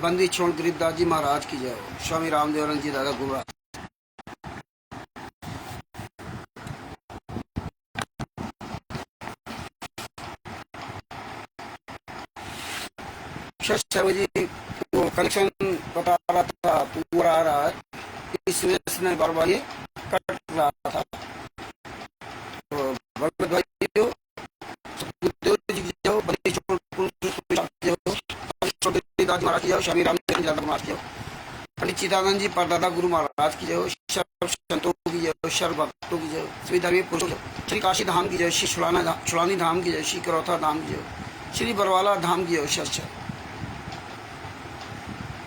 बंदी छोड़ गरीबदास जी महाराज की जय हो। स्वामी रामदेवानंद जी दादा गुरु जी वो कलेक्शन बता रहा था, पूरा आ रहा है, इस वजह से बार बार ये कट रहा था। तो भगवत भाई जी की जाओ, बंदी छोड़ महाराज की जाओ, स्वामी रामदेव जी महाराज की जाओ, पंडित चिदानंद जी परदादा गुरु महाराज की जय, सर्व संतों की जय, सर्व भक्तों की जय, श्री धर्मी पुरुषों, श्री काशी धाम की जय, श्री छुड़ानी धाम की जय, श्री करौथा धाम की जय, श्री बरवाला धाम की जय। सच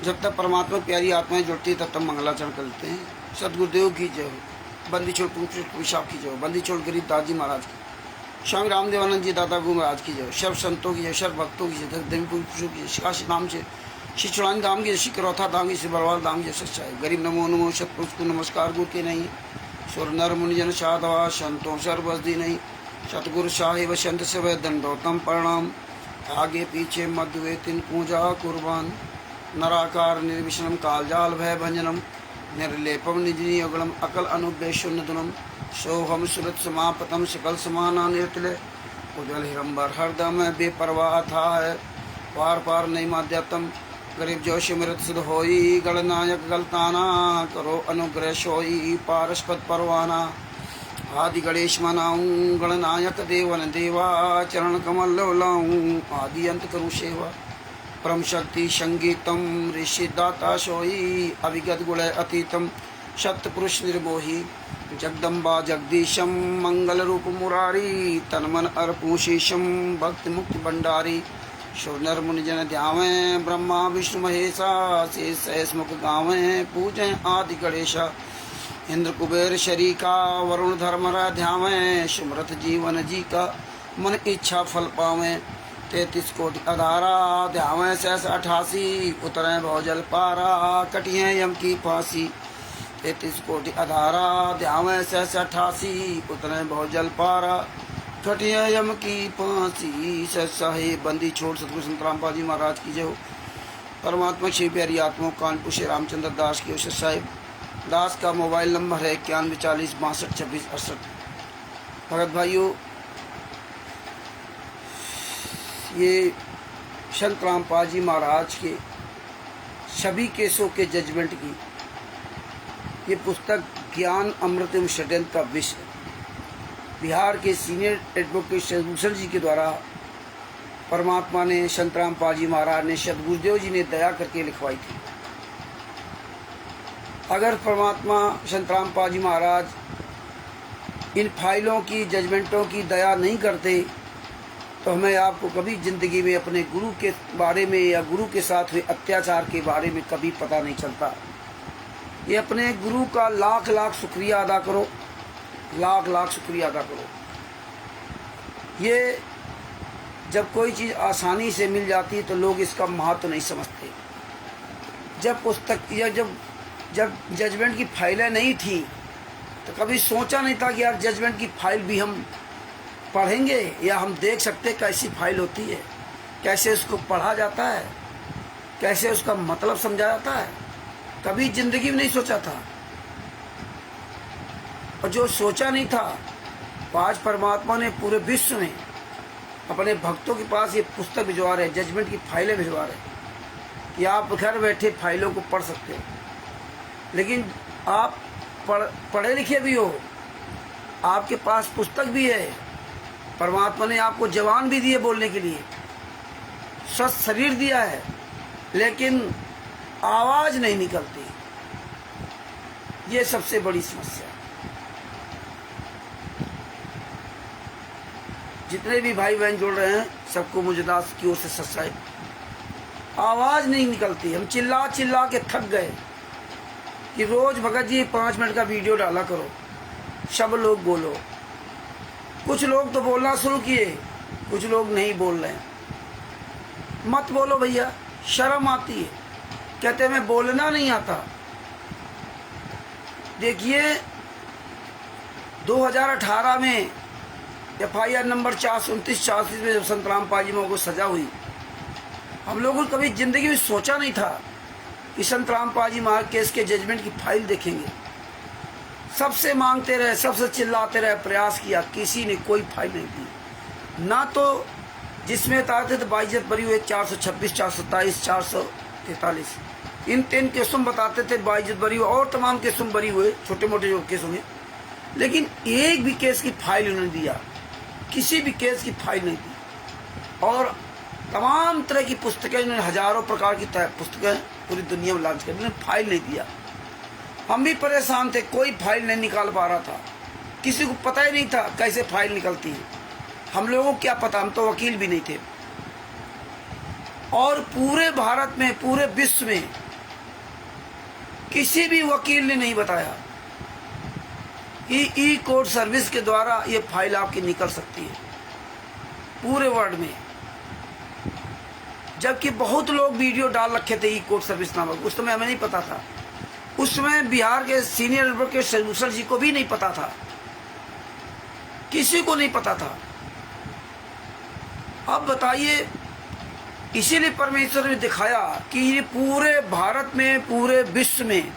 जब तक परमात्मा प्यारी आत्माएं जुड़ती है तब तक मंगलाचरण करते हैं। सदगुरुदेव की जय, बंदी छोड़ पुरुषाप की जय, बंदी छोड़ गरीबदास जी महाराज की, स्वामी रामदेवानंद जी दादा गुरु महाराज की जय, सर्व संतों की जय, सर्व भक्तों की जय, धर्मी पुरुषों की जय, काशी धाम से श्री चुड़ानी धाम की, श्री करौथा धाम की, श्री बरवाल धाम की सच्चाई। गरीब नमो नमो सतपुरुष को नमस्कार गुरु के नहीं, सुर नर मुनिजन साधवा संतों सर्वसदी नहीं, सतगुरु साहिब संत से दंडोतम प्रणाम, आगे पीछे मध्य तिन पूजा कुर्बान, नराकार निर्विषणम कालजाल भय भंजनम, निर्लेपम निजनी अगलम अकल अनुपेशुन्नतनम, सोहम सुरत समापतम सकल समाना निर्तले, उज्जवल हिरंबर हरदम बेपरवाह था है, पार पार नहीं माध्यतम, गरीब जोश मृत सिद्ध होई, गणनायक गलताना करो अनुग्रह सोई, पारस्पत परवाना आदि गणेश मनाऊं, गणनायक देवन देवा चरण कमल लाऊं, आदि अंत करूं सेवा, परम शक्ति संगीतम ऋषि दाता सोई, अभिगत गुण अतीतम सत्य पुरुष निर्मोही, जगदम्बा जगदीशम मंगल रूप मुरारी, तनमन अर्पू शीशम भक्ति मुक्ति भंडारी, शोनर मुनिजन ध्यावें ब्रह्मा विष्णु महेशा, शेष मुख गावें पूजें आदि गणेशा, इंद्र कुबेर शरीका वरुण धर्मरा ध्यावें, सुमृत जीवन जी का मन इच्छा फल पावें, 33 कोटि अधारा ध्यावें 688, उतरें भवजल पारा कटिए यम की फांसी, 33 कोटि अधारा ध्यावें 688, उतरें भवजल पारा कटिए यम की फांसी। सहे बंदी छोड़ सतगुरु संत रामपाल जी महाराज की जय हो। परमात्मा श्री प्यारी आत्मा कानपुर श्री रामचंद्र दास की ओर साहिब दास का मोबाइल नंबर है 9140 62 26 68। भगत भाइयों, ये संत रामपाल जी महाराज के सभी केसों के जजमेंट की ये पुस्तक ज्ञान अमृतम षड्यंत्र का विषय बिहार के सीनियर एडवोकेट सदभूषण जी के द्वारा परमात्मा ने संत रामपाल जी महाराज ने सदगुरुदेव जी ने दया करके लिखवाई थी। अगर परमात्मा संत रामपाल जी महाराज इन फाइलों की जजमेंटों की दया नहीं करते तो हमें आपको कभी जिंदगी में अपने गुरु के बारे में या गुरु के साथ हुए अत्याचार के बारे में कभी पता नहीं चलता। ये अपने गुरु का लाख लाख शुक्रिया अदा करो, लाख लाख शुक्रिया अदा करो। ये जब कोई चीज़ आसानी से मिल जाती है तो लोग इसका महत्व नहीं समझते। जब पुस्तक या जब जजमेंट की फाइलें नहीं थी तो कभी सोचा नहीं था कि यार जजमेंट की फाइल भी हम पढ़ेंगे या हम देख सकते कैसी फाइल होती है, कैसे उसको पढ़ा जाता है, कैसे उसका मतलब समझा जाता है। कभी जिंदगी में नहीं सोचा था। और जो सोचा नहीं था तो आज परमात्मा ने पूरे विश्व में अपने भक्तों के पास ये पुस्तक भिजवा रहे, जजमेंट की फाइलें भिजवा रहे कि आप घर बैठे फाइलों को पढ़ सकते हो। लेकिन आप पढ़े लिखे भी हो, आपके पास पुस्तक भी है, परमात्मा ने आपको जवान भी दिए बोलने के लिए, स्वस्थ शरीर दिया है, लेकिन आवाज नहीं निकलती। ये सबसे बड़ी समस्या है। जितने भी भाई बहन जुड़ रहे हैं सबको मुझे दास की ओर से सच्चाई, आवाज नहीं निकलती। हम चिल्ला चिल्ला के थक गए कि रोज भगत जी 5 मिनट का वीडियो डाला करो, सब लोग बोलो। कुछ लोग तो बोलना शुरू किए, कुछ लोग नहीं बोल रहे हैं। मत बोलो भैया, शर्म आती है। कहते मैं बोलना नहीं आता। देखिए 2018 में FIR नंबर 429 86 में जब संत रामपाल जी को सजा हुई हम लोगों ने कभी जिंदगी में सोचा नहीं था कि संत रामपाल जी महाराज केस के जजमेंट की फाइल देखेंगे। सबसे मांगते रहे, सबसे चिल्लाते रहे, प्रयास किया, किसी ने कोई फाइल नहीं दी। ना तो जिसमें बताते थे बाइज्जत बरी हुए 426, 427, 443, इन 3 केसों में बताते थे बाइज्जत बरी हुए, और तमाम केसों में बरी हुए, छोटे मोटे जो केस होंगे, लेकिन एक भी केस की फाइल उन्होंने दिया, किसी भी केस की फाइल नहीं दी। और तमाम तरह की पुस्तकें, इन्होंने हजारों प्रकार की पुस्तकें पूरी दुनिया में लॉन्च कर, इन्होंने फाइल नहीं दिया। हम भी परेशान थे, कोई फाइल नहीं निकाल पा रहा था, किसी को पता ही नहीं था कैसे फाइल निकलती है। हम लोगों को क्या पता, हम तो वकील भी नहीं थे। और पूरे भारत में, पूरे विश्व में किसी भी वकील ने नहीं बताया कि ई कोर्ट सर्विस के द्वारा ये फाइल आपकी निकल सकती है, पूरे वर्ल्ड में। जबकि बहुत लोग वीडियो डाल रखे थे ई कोर्ट सर्विस नामक, उस समय हमें नहीं पता था। उस समय बिहार के सीनियर एडवोकेट सलूसर जी को भी नहीं पता था, किसी को नहीं पता था। अब बताइए, इसीलिए परमेश्वर ने दिखाया कि ये पूरे भारत में, पूरे विश्व में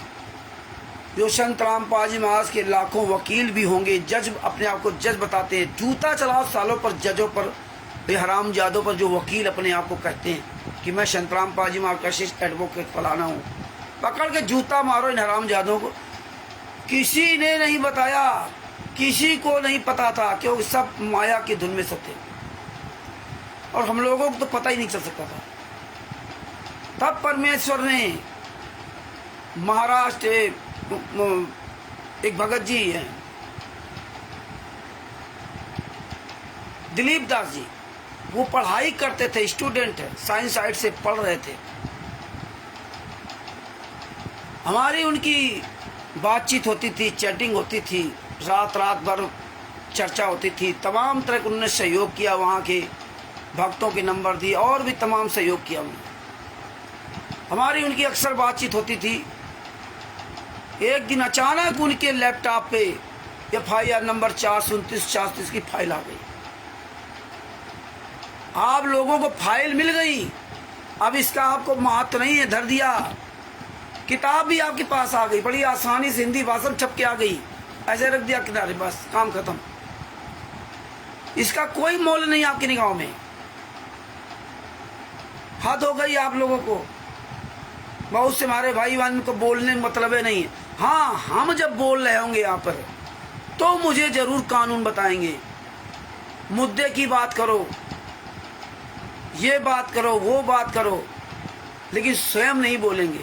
जो संत रामपाल जी महाराज के लाखों वकील भी होंगे, जज अपने आप को जज बताते हैं, जूता चलाओ सालों पर जजों पर, हराम जादों पर, जो वकील अपने आप को कहते हैं कि मैं संत रामपाल जी महाराज का शिष्य एडवोकेट फलाना हूँ, पकड़ के जूता मारो इन हराम जादों को। किसी ने नहीं बताया, किसी को नहीं पता था, क्योंकि सब माया की धुन में सब थे, और हम लोगों को तो पता ही नहीं चल सकता था। तब परमेश्वर ने महाराष्ट्र एक भगत जी हैं, दिलीप दास जी, वो पढ़ाई करते थे, स्टूडेंट है, साइंस साइड से पढ़ रहे थे। हमारी उनकी बातचीत होती थी, चैटिंग होती थी, रात रात भर चर्चा होती थी, तमाम तरह का उन्होंने सहयोग किया, वहाँ के भक्तों के नंबर दिए, और भी तमाम सहयोग किया उन्होंने। हमारी उनकी अक्सर बातचीत होती थी। एक दिन अचानक उनके लैपटॉप पे FIR नंबर 429-430 की फाइल आ गई। आप लोगों को फाइल मिल गई, अब इसका आपको महत्व नहीं है, धर दिया। किताब भी आपके पास आ गई, बड़ी आसानी से हिंदी भाषा में छप के आ गई, ऐसे रख दिया किनारे, बस काम खत्म। इसका कोई मोल नहीं आपकी निगाहों में। हद हो गई आप लोगों को। बहुत से हमारे भाई बहन को बोलने में मतलब है नहीं है। हाँ, हम जब बोल रहे होंगे यहाँ पर तो मुझे जरूर कानून बताएंगे, मुद्दे की बात करो, ये बात करो, वो बात करो, लेकिन स्वयं नहीं बोलेंगे।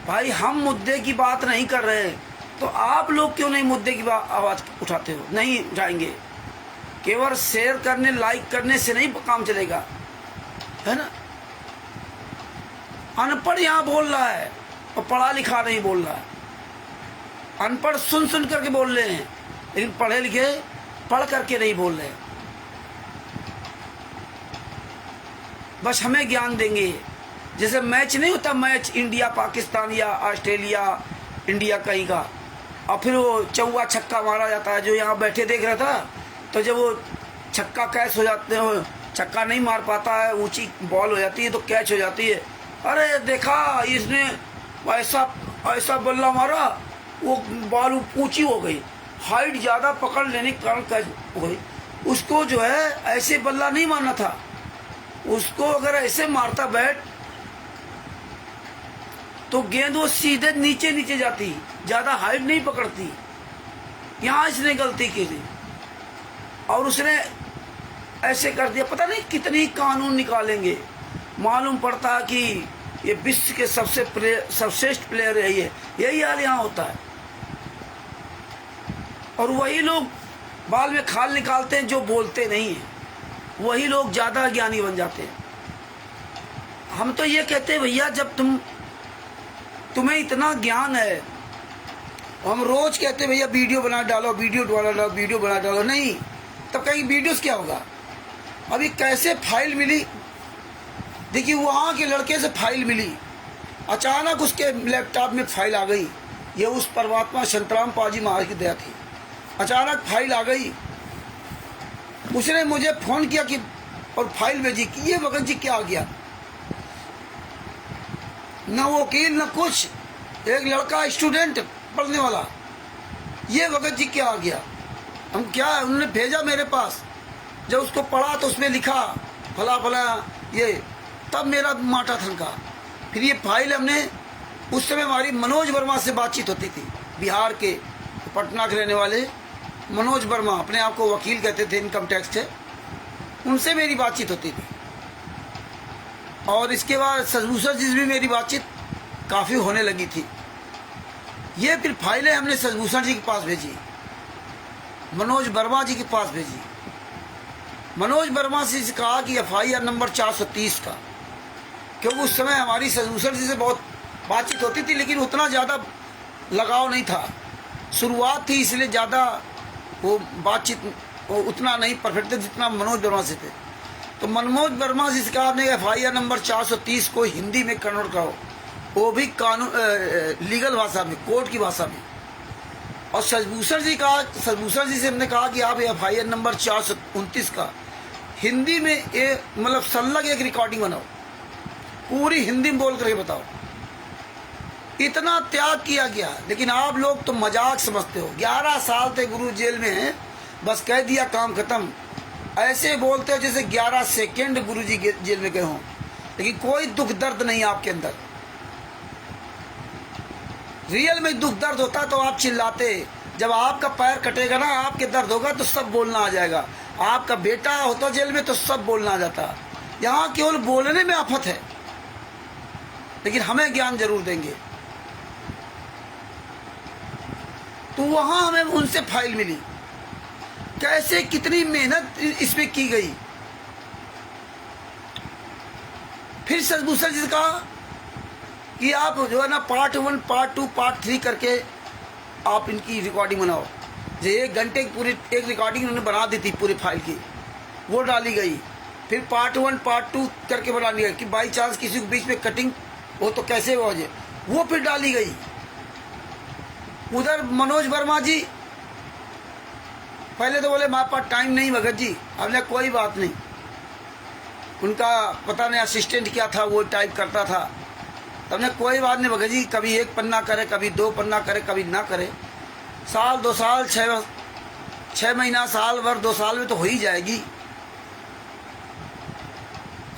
भाई, हम मुद्दे की बात नहीं कर रहे, तो आप लोग क्यों नहीं मुद्दे की आवाज उठाते हो? नहीं उठाएंगे। केवल शेयर करने, लाइक करने से नहीं काम चलेगा, है ना। अनपढ़ यहाँ बोल रहा है और पढ़ा लिखा नहीं बोल रहा है। अनपढ़ सुन सुन करके बोल रहे हैं, लेकिन पढ़े लिखे पढ़ करके नहीं बोल रहे। बस हमें ज्ञान देंगे। जैसे मैच नहीं होता, मैच इंडिया पाकिस्तान या ऑस्ट्रेलिया इंडिया कहीं का, और फिर वो चौवा छक्का मारा जाता है। जो यहाँ बैठे देख रहा था, तो जब वो छक्का कैच हो जाते हैं, छक्का नहीं मार पाता है, ऊंची बॉल हो जाती है तो कैच हो जाती है। अरे देखा, इसने ऐसा ऐसा बल्ला मारा, वो बॉल ऊंची हो गई, हाइट ज़्यादा पकड़ लेने के कारण कैच हो गई। उसको जो है ऐसे बल्ला नहीं मारना था, उसको अगर ऐसे मारता बैट तो गेंद वो सीधे नीचे नीचे जाती, ज़्यादा हाइट नहीं पकड़ती। यहाँ इसने गलती की थी और उसने ऐसे कर दिया। पता नहीं कितनी कानून निकालेंगे। मालूम पड़ता है कि ये विश्व के सर्वश्रेष्ठ प्लेयर है, यही हाल यहाँ होता है। और वही लोग बाल में खाल निकालते हैं जो बोलते नहीं हैं, वही लोग ज़्यादा ज्ञानी बन जाते हैं। हम तो ये कहते हैं भैया, जब तुम्हें इतना ज्ञान है, हम रोज कहते हैं भैया वीडियो बना डालो, वीडियो बना डालो, वीडियो बना डालो, नहीं, तब कहीं वीडियोस क्या होगा। अभी कैसे फाइल मिली, देखिए वहाँ के लड़के से फाइल मिली, अचानक उसके लैपटॉप में फाइल आ गई। ये उस परमात्मा संत रामपाल जी महाराज की दया थी। अचानक फाइल आ गई, उसने मुझे फ़ोन किया कि और फाइल भेजी कि ये भगत जी क्या आ गया। न वकील न कुछ, एक लड़का स्टूडेंट पढ़ने वाला, ये भगत जी क्या आ गया। हम क्या, उन्होंने भेजा मेरे पास, जब उसको पढ़ा तो उसमें लिखा फला फला ये, तब मेरा माथा ठनका। फिर ये फाइल हमने, उस समय हमारी मनोज वर्मा से बातचीत होती थी, बिहार के पटना के रहने वाले मनोज वर्मा, अपने आप को वकील कहते थे, इनकम टैक्स थे, उनसे मेरी बातचीत होती थी। और इसके बाद सजभूषण जी से भी मेरी बातचीत काफ़ी होने लगी थी। ये फिर फाइलें हमने सजभूषण जी के पास भेजी, मनोज वर्मा जी के पास भेजी। मनोज वर्मा से कहा कि FIR नंबर 430 का, क्योंकि उस समय हमारी सजभूषण जी से बहुत बातचीत होती थी, लेकिन उतना ज़्यादा लगाव नहीं था, शुरुआत थी, इसलिए ज़्यादा वो बातचीत उतना नहीं परफेक्ट थे जितना मनोज वर्मा से थे। तो मनोज वर्मा जी से कहा आपने FIR नंबर 430 को हिंदी में कन्वर्ट करो, वो भी कानून लीगल भाषा में, कोर्ट की भाषा में। और सजभूषण जी से हमने कहा कि आप FIR नंबर 429 का हिंदी में मतलब संलग एक रिकॉर्डिंग बनाओ, पूरी हिंदी में बोल करके बताओ। इतना त्याग किया गया, लेकिन आप लोग तो मजाक समझते हो। 11 साल थे गुरु जेल में, बस कह दिया काम खत्म। ऐसे बोलते हो जैसे 11 सेकेंड गुरु जी जेल में गए हों, लेकिन कोई दुख दर्द नहीं आपके अंदर। रियल में दुख दर्द होता तो आप चिल्लाते। जब आपका पैर कटेगा ना, आपके दर्द होगा तो सब बोलना आ जाएगा। आपका बेटा होता जेल में तो सब बोलना आ जाता। यहाँ केवल बोलने में आफत है, लेकिन हमें ज्ञान जरूर देंगे। तो वहां हमें उनसे फाइल मिली, कैसे कितनी मेहनत इसमें की गई। फिर सजभूषण जी ने कहा कि आप जो है ना पार्ट 1, पार्ट 2, पार्ट 3 करके आप इनकी रिकॉर्डिंग बनाओ। जो 1 घंटे की पूरी एक रिकॉर्डिंग उन्होंने बना दी थी पूरी फाइल की, वो डाली गई। फिर पार्ट 1, पार्ट 2 करके बना लिया कि बाई चांस किसी के बीच में कटिंग हो तो कैसे हो जाए, वो फिर डाली गई। उधर मनोज वर्मा जी पहले तो बोले हमारे पास टाइम नहीं भगत जी। हमने कोई बात नहीं, उनका पता नहीं असिस्टेंट क्या था, वो टाइप करता था। हमने कोई बात नहीं भगत जी, कभी 1 पन्ना करे, कभी 2 पन्ना करे, कभी ना करे। साल 2 साल 6 महीना, साल भर 2 साल में तो हो ही जाएगी।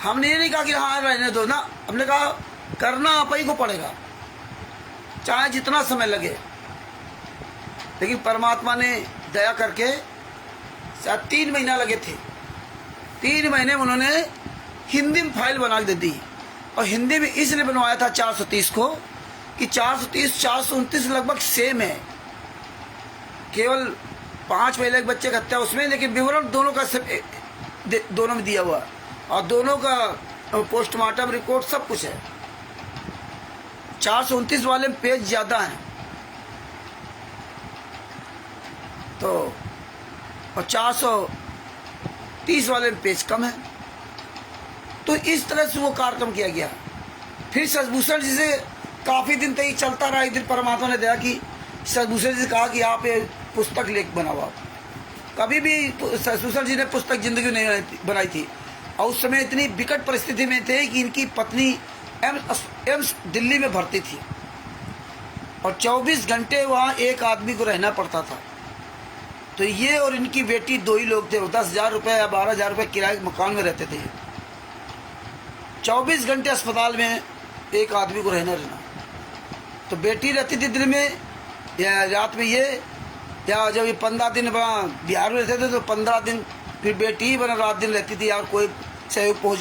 हमने ये नहीं कहा कि हाँ रहने दो ना, हमने कहा करना आप ही को पड़ेगा, चाहे जितना समय लगे। लेकिन परमात्मा ने दया करके शायद 3 महीना लगे थे, 3 महीने में उन्होंने हिंदी में फाइल बना के दे दी। और हिंदी में इसलिए बनवाया था 430 को कि 430 429 लगभग सेम है, केवल 5 महीने के बच्चे का हत्या उसमें, लेकिन विवरण दोनों का दोनों में दिया हुआ, और दोनों का पोस्टमार्टम रिपोर्ट सब कुछ है। 429 वाले में पेज ज़्यादा हैं, तो और 430 वाले में पेज कम है। तो इस तरह से वो कार्यक्रम किया गया। फिर सजभूषण जी से काफ़ी दिन तक चलता रहा। एक दिन परमात्मा ने दया की, सजभूषण जी से कहा कि आप ये पुस्तक लेख बनाओ। आप कभी भी सजभूषण जी ने पुस्तक जिंदगी नहीं बनाई थी, और उस समय इतनी विकट परिस्थिति में थे कि इनकी पत्नी एम्स दिल्ली में भर्ती थी, और 24 घंटे वहाँ एक आदमी को रहना पड़ता था। तो ये और इनकी बेटी 2 ही लोग थे, 10,000 रुपये या 12,000 रुपये किराए के मकान में रहते थे। 24 घंटे अस्पताल में एक आदमी को रहना। तो बेटी रहती थी दिन में या रात में ये, या जब ये 15 दिन बिहार में रहते थे तो 15 दिन फिर बेटी ही बना रात दिन रहती थी। यार कोई सहयोग पहुँच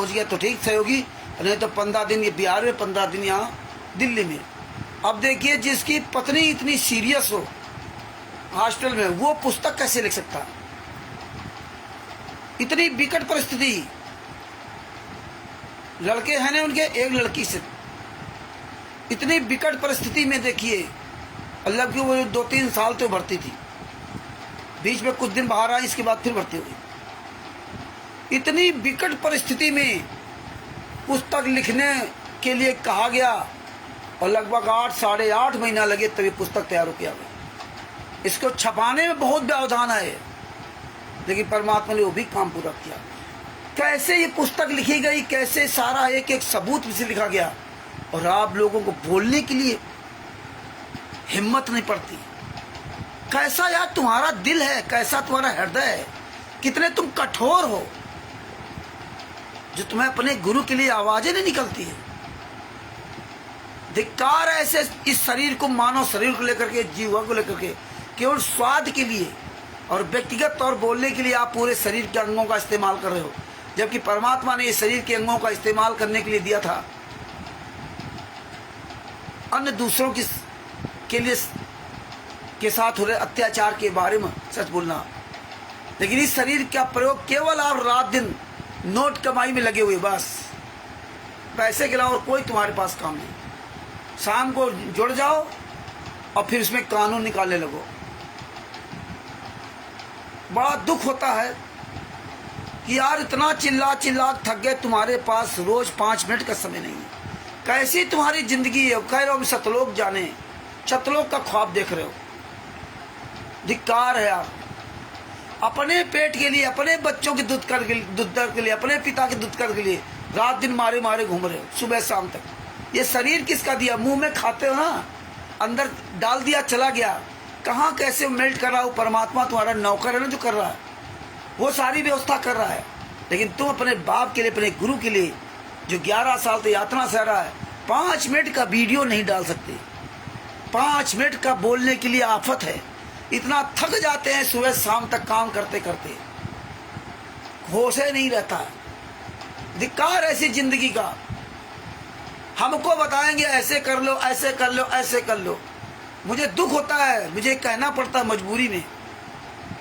गया तो ठीक सहयोगी, नहीं तो 15 दिन ये बिहार में, 15 दिन यहाँ दिल्ली में। अब देखिए, जिसकी पत्नी इतनी सीरियस हो हॉस्पिटल में, वो पुस्तक कैसे लिख सकता? इतनी विकट परिस्थिति। लड़के हैं ना उनके, एक लड़की से, इतनी विकट परिस्थिति में देखिए, अल्लाह की वो 2-3 साल तो भर्ती थी, बीच में कुछ दिन बाहर आई, इसके बाद फिर भर्ती हुई। इतनी विकट परिस्थिति में पुस्तक लिखने के लिए कहा गया, और लगभग 8-8.5 महीना लगे तभी पुस्तक तैयार हो गया। इसको छपाने में बहुत व्यवधान है, लेकिन परमात्मा ने वो भी काम पूरा किया। कैसे ये पुस्तक लिखी गई, कैसे सारा एक एक सबूत से लिखा गया, और आप लोगों को बोलने के लिए हिम्मत नहीं पड़ती। कैसा यार तुम्हारा दिल है, कैसा तुम्हारा हृदय है, कितने तुम कठोर हो जो तुम्हें अपने गुरु के लिए आवाजें नहीं निकलती है। धिक्कार है ऐसे इस शरीर को, मानव शरीर को लेकर के, जीवा को लेकर के केवल स्वाद के लिए और व्यक्तिगत तौर बोलने के लिए आप पूरे शरीर के अंगों का इस्तेमाल कर रहे हो, जबकि परमात्मा ने इस शरीर के अंगों का इस्तेमाल करने के लिए दिया था अन्य दूसरों के लिए के साथ हो रहे अत्याचार के बारे में सच बोलना। लेकिन इस शरीर का प्रयोग केवल आप रात दिन नोट कमाई में लगे हुए, बस पैसे के अलावा और कोई तुम्हारे पास काम नहीं। शाम को जुड़ जाओ और फिर इसमें कानून निकालने लगो। बड़ा दुख होता है कि यार इतना चिल्ला चिल्ला थक गए, तुम्हारे पास रोज 5 मिनट का समय नहीं है। कैसी तुम्हारी जिंदगी है, कह रहे हो सतलोक जाने, सतलोक का ख्वाब देख रहे हो। धिक्कार है आप। अपने पेट के लिए, अपने बच्चों के दूध कर के लिए, अपने पिता के दूध कर के लिए रात दिन मारे मारे घूम रहे हो सुबह शाम तक। ये शरीर किसका दिया? मुंह में खाते हो ना, अंदर डाल दिया चला गया। कहाँ कैसे मेल्ट कर रहा हो? परमात्मा तुम्हारा नौकर है ना जो कर रहा है, वो सारी व्यवस्था कर रहा है। लेकिन तुम अपने बाप के लिए, अपने गुरु के लिए जो 11 साल से यातना सह रहा है, 5 मिनट का वीडियो नहीं डाल सकते। 5 मिनट का बोलने के लिए आफत है। इतना थक जाते हैं सुबह शाम तक काम करते करते, होश नहीं रहता है। धिक्कार ऐसी जिंदगी का। हमको बताएंगे ऐसे कर लो, ऐसे कर लो, ऐसे कर लो। मुझे दुख होता है, मुझे कहना पड़ता है मजबूरी में।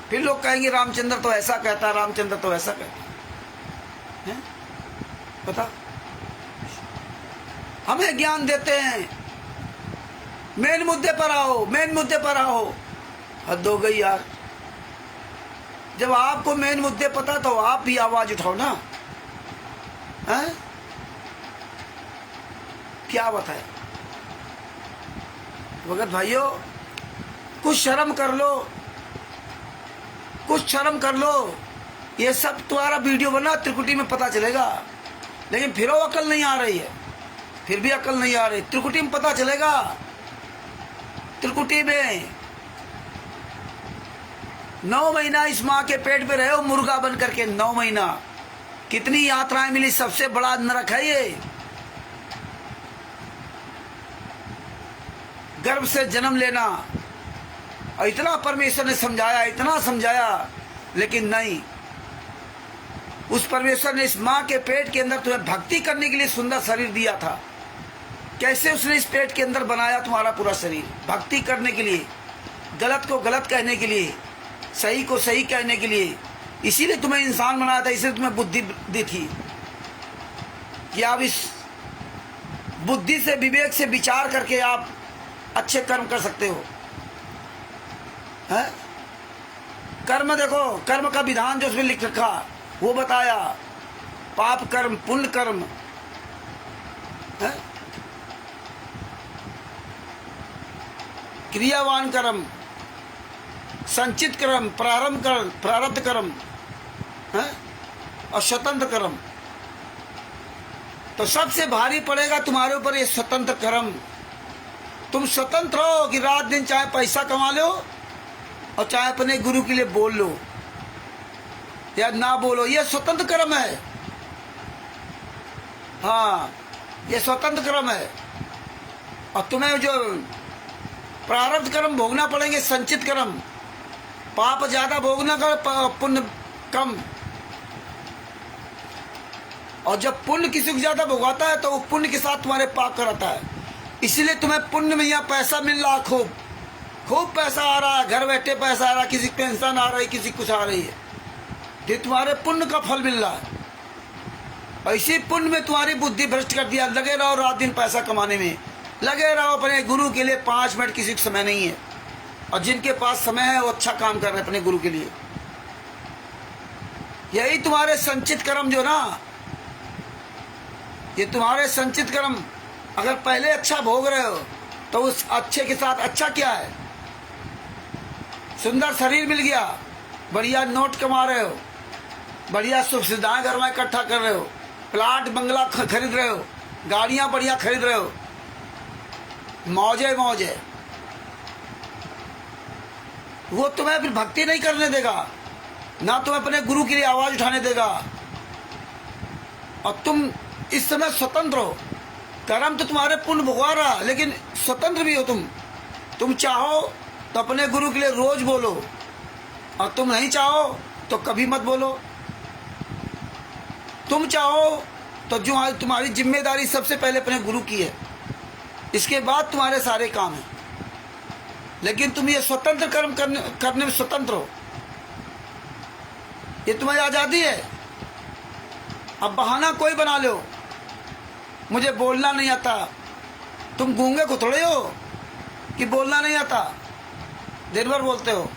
फिर लोग कहेंगे रामचंद्र तो ऐसा कहता है, रामचंद्र तो ऐसा कहता है। पता, हमें ज्ञान देते हैं, मेन मुद्दे पर आओ, मेन मुद्दे पर आओ। हद हो गई यार। जब आपको मेन मुद्दे पता तो आप भी आवाज उठाओ ना। है? क्या बताए भगत भाइयों, कुछ शर्म कर लो, कुछ शर्म कर लो। ये सब तुम्हारा वीडियो बना त्रिकुटी में पता चलेगा, लेकिन फिर वो अकल नहीं आ रही है, फिर भी अकल नहीं आ रही। त्रिकुटी में पता चलेगा। त्रिकुटी में 9 महीना इस माँ के पेट पे रहे हो मुर्गा बन करके। 9 महीना कितनी यात्राएं मिली, सबसे बड़ा नरक है ये। गर्भ से जन्म लेना, और इतना परमेश्वर ने समझाया, इतना समझाया, लेकिन नहीं। उस परमेश्वर ने इस माँ के पेट के अंदर तुम्हें भक्ति करने के लिए सुंदर शरीर दिया था। कैसे उसने इस पेट के अंदर बनाया तुम्हारा पूरा शरीर? भक्ति करने के लिए, गलत को गलत कहने के लिए, सही को सही कहने के लिए। इसीलिए तुम्हें इंसान बनाया था, इसीलिए तुम्हें बुद्धि दी थी कि आप इस बुद्धि से, विवेक से विचार करके आप अच्छे कर्म कर सकते हो। है? कर्म देखो, कर्म का विधान जो उसमें लिख रखा वो बताया। पाप कर्म, पुण्य कर्म, है? क्रियावान कर्म, संचित कर्म, प्रारब्ध कर्म, है? और स्वतंत्र कर्म। तो सबसे भारी पड़ेगा तुम्हारे ऊपर ये स्वतंत्र कर्म। तुम स्वतंत्र हो कि रात दिन चाहे पैसा कमा लो और चाहे अपने गुरु के लिए बोल लो या ना बोलो, ये स्वतंत्र कर्म है। हाँ, ये स्वतंत्र कर्म है। और तुम्हें जो प्रारब्ध कर्म भोगना पड़ेंगे, संचित कर्म। पाप ज्यादा भोगना कर, पुण्य कम। और जब पुण्य किसी को ज्यादा भोगाता है तो वो पुण्य के साथ तुम्हारे पाप कराता है। इसीलिए तुम्हें पुण्य में यहाँ पैसा मिल रहा, खूब खूब पैसा आ रहा है, घर बैठे पैसा आ रहा है, किसी पेंशन आ रही, किसी कुछ आ रही है। ये तुम्हारे पुण्य का फल मिल रहा है। और इसी पुण्य में तुम्हारी बुद्धि भ्रष्ट कर दिया। लगे रहो रात दिन पैसा कमाने में, लगे रहो अपने गुरु के लिए। 5 मिनट किसी को समय नहीं है, और जिनके पास समय है वो अच्छा काम कर रहे हैं अपने गुरु के लिए। यही तुम्हारे संचित कर्म जो ना, ये तुम्हारे संचित कर्म। अगर पहले अच्छा भोग रहे हो तो उस अच्छे के साथ अच्छा क्या है? सुंदर शरीर मिल गया, बढ़िया नोट कमा रहे हो, बढ़िया सुख सुविधाएं घर में इकट्ठा कर रहे हो, प्लाट बंगला खरीद रहे हो, गाड़ियां बढ़िया खरीद रहे हो, मौजे मौज है, वो तुम्हें फिर भक्ति नहीं करने देगा, ना तुम्हें अपने गुरु के लिए आवाज उठाने देगा। और तुम इस समय स्वतंत्र हो, कर्म तो तुम्हारे पुण्य भुगवा रहा, लेकिन स्वतंत्र भी हो तुम चाहो तो अपने गुरु के लिए रोज बोलो, और तुम नहीं चाहो तो कभी मत बोलो। तुम चाहो तो जो तुम्हारी जिम्मेदारी सबसे पहले अपने गुरु की है, इसके बाद तुम्हारे सारे काम हैं, लेकिन तुम ये स्वतंत्र कर्म करने में स्वतंत्र हो, ये तुम्हारी आज़ादी है। अब बहाना कोई बना लो, मुझे बोलना नहीं आता, तुम गूंगे को थोड़े हो कि बोलना नहीं आता, दिन भर बोलते हो,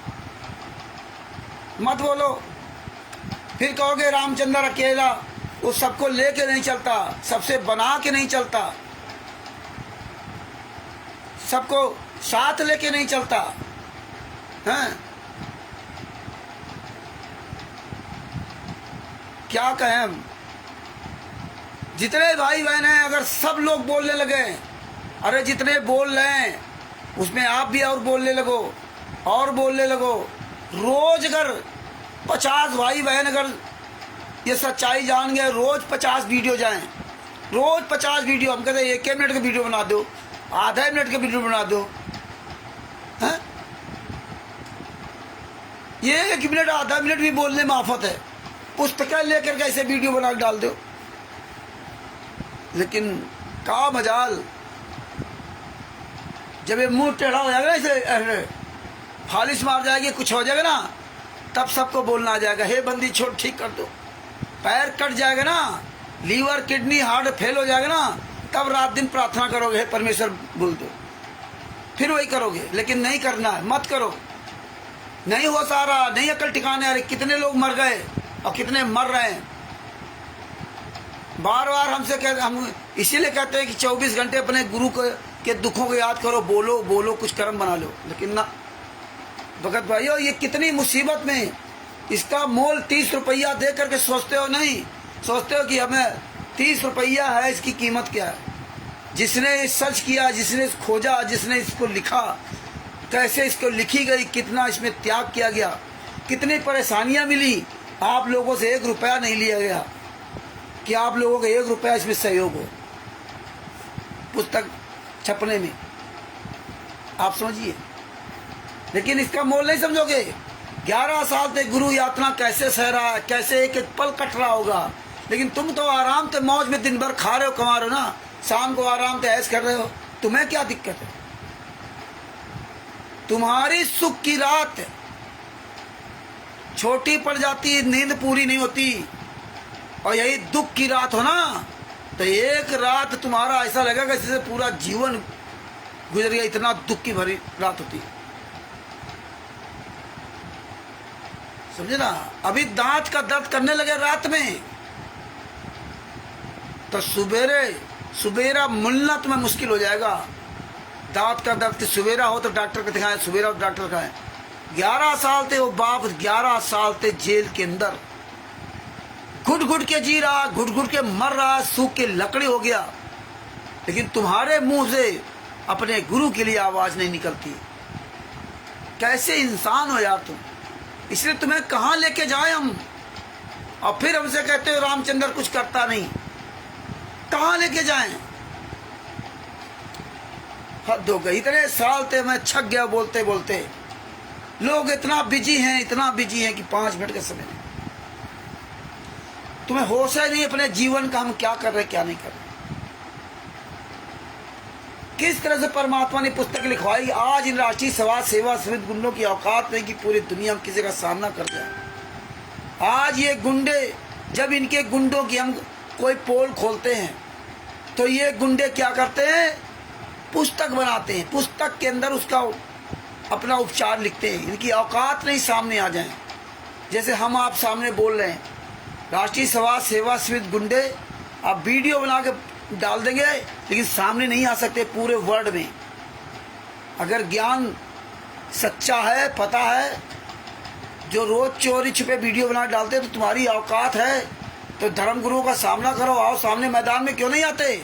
मत बोलो। फिर कहोगे रामचंद्र अकेला, वो सबको लेके नहीं चलता, सबसे बना के नहीं चलता, सबको साथ लेके नहीं चलता हैं। क्या कहें हम, जितने भाई बहन हैं अगर सब लोग बोलने लगे, अरे जितने बोल रहे हैं उसमें आप भी और बोलने लगो और बोलने लगो, रोज अगर 50 भाई बहन अगर ये सच्चाई जान गए, रोज 50 वीडियो जाएं, रोज 50 वीडियो, हम कहते हैं 1 मिनट का वीडियो बना दो, आधा मिनट का वीडियो बना दो, हैं? ये 1 मिनट आधा मिनट भी बोलने में आफत है, पुस्तकें लेकर के ऐसे वीडियो बना के डाल दो। लेकिन का मजाल, जब ये मुंह टेढ़ा हो जाएगा ना, ऐसे फालिश मार जाएगी, कुछ हो जाएगा ना, तब सबको बोलना आ जाएगा, हे बंदी छोड़, ठीक कर दो। पैर कट जाएगा ना, लीवर किडनी हार्ट फेल हो जाएगा ना, तब रात दिन प्रार्थना करोगे, हे परमेश्वर बोल दो, फिर वही करोगे। लेकिन नहीं करना है, मत करो, नहीं हो सारा, नहीं अकल ठिकाने। अरे कितने लोग मर गए और कितने मर रहे हैं। बार बार हमसे हम इसीलिए कहते हैं कि 24 घंटे अपने गुरु के दुखों को याद करो, बोलो बोलो, कुछ कर्म बना लो। लेकिन ना भगत भाइयों, ये कितनी मुसीबत में, इसका मोल 30 रुपया दे करके सोचते हो नहीं, सोचते हो कि हमें 30 रुपया है, इसकी कीमत क्या है। जिसने सर्च किया, जिसने खोजा, जिसने इसको लिखा, कैसे इसको लिखी गई, कितना इसमें त्याग किया गया, कितनी परेशानियां मिली, आप लोगों से 1 रुपया नहीं लिया गया कि आप लोगों का 1 रुपया इसमें सहयोग हो पुस्तक छपने में, आप समझिए। लेकिन इसका मोल नहीं समझोगे। 11 साल तक गुरु यातना कैसे सह रहा है, कैसे एक एक पल कट रहा होगा, लेकिन तुम तो आराम से मौज में दिन भर खा रहे हो, कमा रहे हो ना, शाम को आराम से ऐश कर रहे हो, तुम्हें क्या दिक्कत है। तुम्हारी सुख की रात छोटी पड़ जाती है, नींद पूरी नहीं होती, और यही दुख की रात हो ना, तो एक रात तुम्हारा ऐसा लगेगा जैसे पूरा जीवन गुजर गया, इतना दुख की भरी रात होती है, समझे ना। अभी दांत का दर्द करने लगे रात में, तो सुबेरा मुलना तुम्हें मुश्किल हो जाएगा। दांत का दर्द सुबेरा हो तो डॉक्टर को दिखाएं, सुबेरा हो डॉक्टर दिखाएं। 11 साल थे वो बाप, 11 साल थे जेल के अंदर, घुट घुट के जी रहा, घुट घुट के मर रहा, सूख के लकड़ी हो गया, लेकिन तुम्हारे मुंह से अपने गुरु के लिए आवाज नहीं निकलती। कैसे इंसान हो यार तुम। इसलिए तुम्हें कहाँ लेके जाए हम, और फिर हमसे कहते हो रामचंद्र कुछ करता नहीं, कहाँ लेके जाएं। हद हो गई, इतने साल थे मैं छक गया बोलते बोलते। लोग इतना बिजी हैं कि 5 मिनट का समय नहीं। तुम्हें होश है नहीं अपने जीवन का, हम क्या कर रहे क्या नहीं कर रहे। किस तरह से परमात्मा ने पुस्तक लिखवाई। आज इन राष्ट्रीय समाज सेवा समिति गुंडों की औकात नहीं कि पूरी दुनिया में किसी का सामना कर जाए। आज ये गुंडे, जब इनके गुंडों की हम कोई पोल खोलते हैं तो ये गुंडे क्या करते हैं, पुस्तक बनाते हैं, पुस्तक के अंदर उसका अपना उपचार लिखते हैं। इनकी औकात नहीं सामने आ जाए। जैसे हम आप सामने बोल रहे हैं, राष्ट्रीय समाज सेवा समिति गुंडे आप वीडियो बना के डाल देंगे, लेकिन सामने नहीं आ सकते पूरे वर्ल्ड में। अगर ज्ञान सच्चा है, पता है, जो रोज चोरी छुपे वीडियो बना डालते हैं, तो तुम्हारी औकात है तो धर्म गुरुओं का सामना करो, आओ सामने मैदान में क्यों नहीं आते।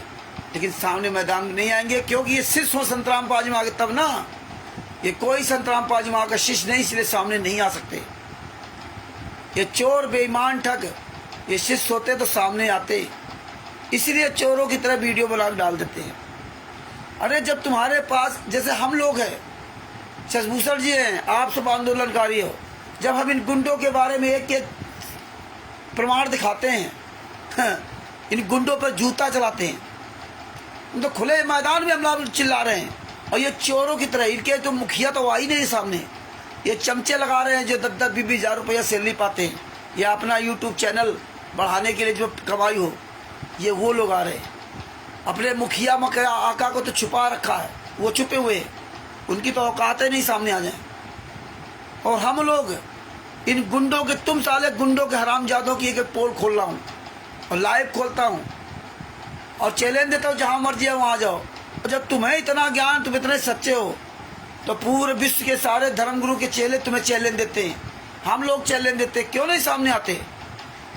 लेकिन सामने मैदान में नहीं आएंगे, क्योंकि ये शिष्य हो संतराम पाजी माँ के तब ना। ये कोई संतराम पाजी माँ का शिष्य नहीं, इसलिए सामने नहीं आ सकते। ये चोर बेईमान ठग ये शिष्य होते तो सामने आते, इसलिए चोरों की तरह वीडियो बना डाल देते हैं। अरे जब तुम्हारे पास, जैसे हम लोग हैं, शशभूषण जी हैं, आप सब आंदोलनकारी हो, जब हम इन गुंडों के बारे में एक एक प्रमाण दिखाते हैं, इन गुंडों पर जूता चलाते हैं, तो खुले मैदान में हम लोग चिल्ला रहे हैं। और ये चोरों की तरह, इनके तो मुखिया तो आ ही नहीं सामने, ये चमचे लगा रहे हैं जो 10-10, 20-20 हज़ार रुपया सैलरी पाते हैं, या अपना यूट्यूब चैनल बढ़ाने के लिए जो कमाई हो, ये वो लोग आ रहे हैं। अपने मुखिया मकया आका को तो छुपा रखा है, वो छुपे हुए हैं, उनकी तो औकातें नहीं सामने आ जाए। और हम लोग इन गुंडों के, तुम साले गुंडों के हरामजादों की एक पोल खोल रहा हूँ और लाइव खोलता हूँ और चैलेंज देता हूँ, जहाँ मर्जी है वहाँ जाओ। और जब तुम्हें इतना ज्ञान, तुम इतने सच्चे हो, तो पूरे विश्व के सारे धर्मगुरु के चेले तुम्हें चैलेंज देते हैं, हम लोग चैलेंज देते हैं, क्यों नहीं सामने आते?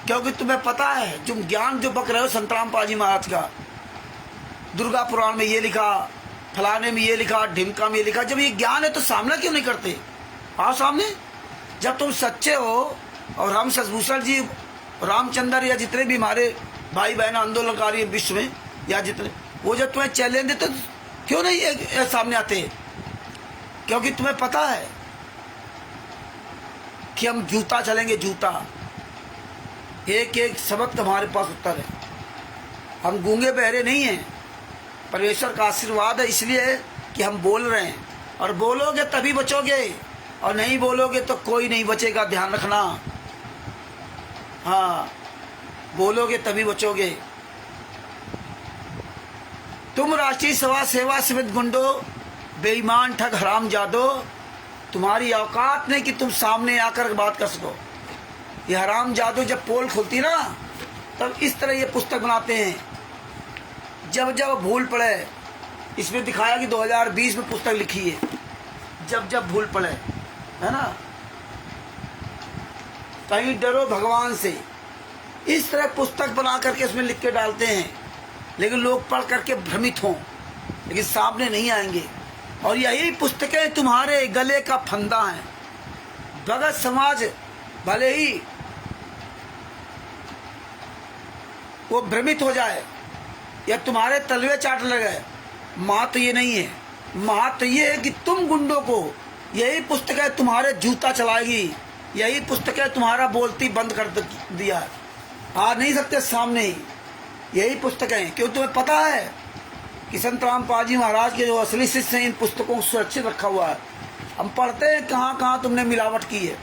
क्योंकि तुम्हें पता है, तुम ज्ञान जो बक रहे हो संतराम पाजी महाराज का, दुर्गा पुराण में ये लिखा, फलाने में ये लिखा, ढिमका में ये लिखा, जब ये ज्ञान है तो सामना क्यों नहीं करते? आओ सामने। जब तुम सच्चे हो, और हम शशभूषण जी, रामचंद्र या जितने भी हमारे भाई बहन आंदोलनकारी विश्व में, या जितने, वो जब तुम्हें चैलेंज देते तो क्यों नहीं ये सामने आते? क्योंकि तुम्हें पता है कि हम जूता चलेंगे, जूता। एक एक शब्द हमारे पास उत्तर है, हम गूंगे बहरे नहीं हैं। परमेश्वर का आशीर्वाद है इसलिए कि हम बोल रहे हैं, और बोलोगे तभी बचोगे, और नहीं बोलोगे तो कोई नहीं बचेगा, ध्यान रखना। हाँ, बोलोगे तभी बचोगे। तुम राष्ट्रीय सेवा समिति गुंडो, बेईमान ठग हरामजादो, तुम्हारी औकात नहीं कि तुम सामने आकर बात कर सको। ये हरामजादो जब पोल खुलती ना, तब इस तरह ये पुस्तक बनाते हैं, जब जब भूल पड़े। इसमें दिखाया कि 2020 में पुस्तक लिखी है, जब जब भूल पड़े, है ना। कहीं डरो भगवान से, इस तरह पुस्तक बना करके इसमें लिख के डालते हैं, लेकिन लोग पढ़ करके भ्रमित हों, लेकिन सामने नहीं आएंगे। और यही पुस्तकें तुम्हारे गले का फंदा है। भगत समाज भले ही वो भ्रमित हो जाए या तुम्हारे तलवे चाट लगे, महत्व ये नहीं है। महत्व ये है कि तुम गुंडों को यही पुस्तकें तुम्हारे जूता चलाएगी, यही पुस्तकें तुम्हारा बोलती बंद कर दिया। आ नहीं सकते सामने ही, यही पुस्तकें, क्यों तुम्हें पता है कि संतराम पाजी महाराज के जो असली शिष्य हैं, इन पुस्तकों को सुरक्षित रखा हुआ है। हम पढ़ते हैं कहाँ कहाँ तुमने मिलावट की है।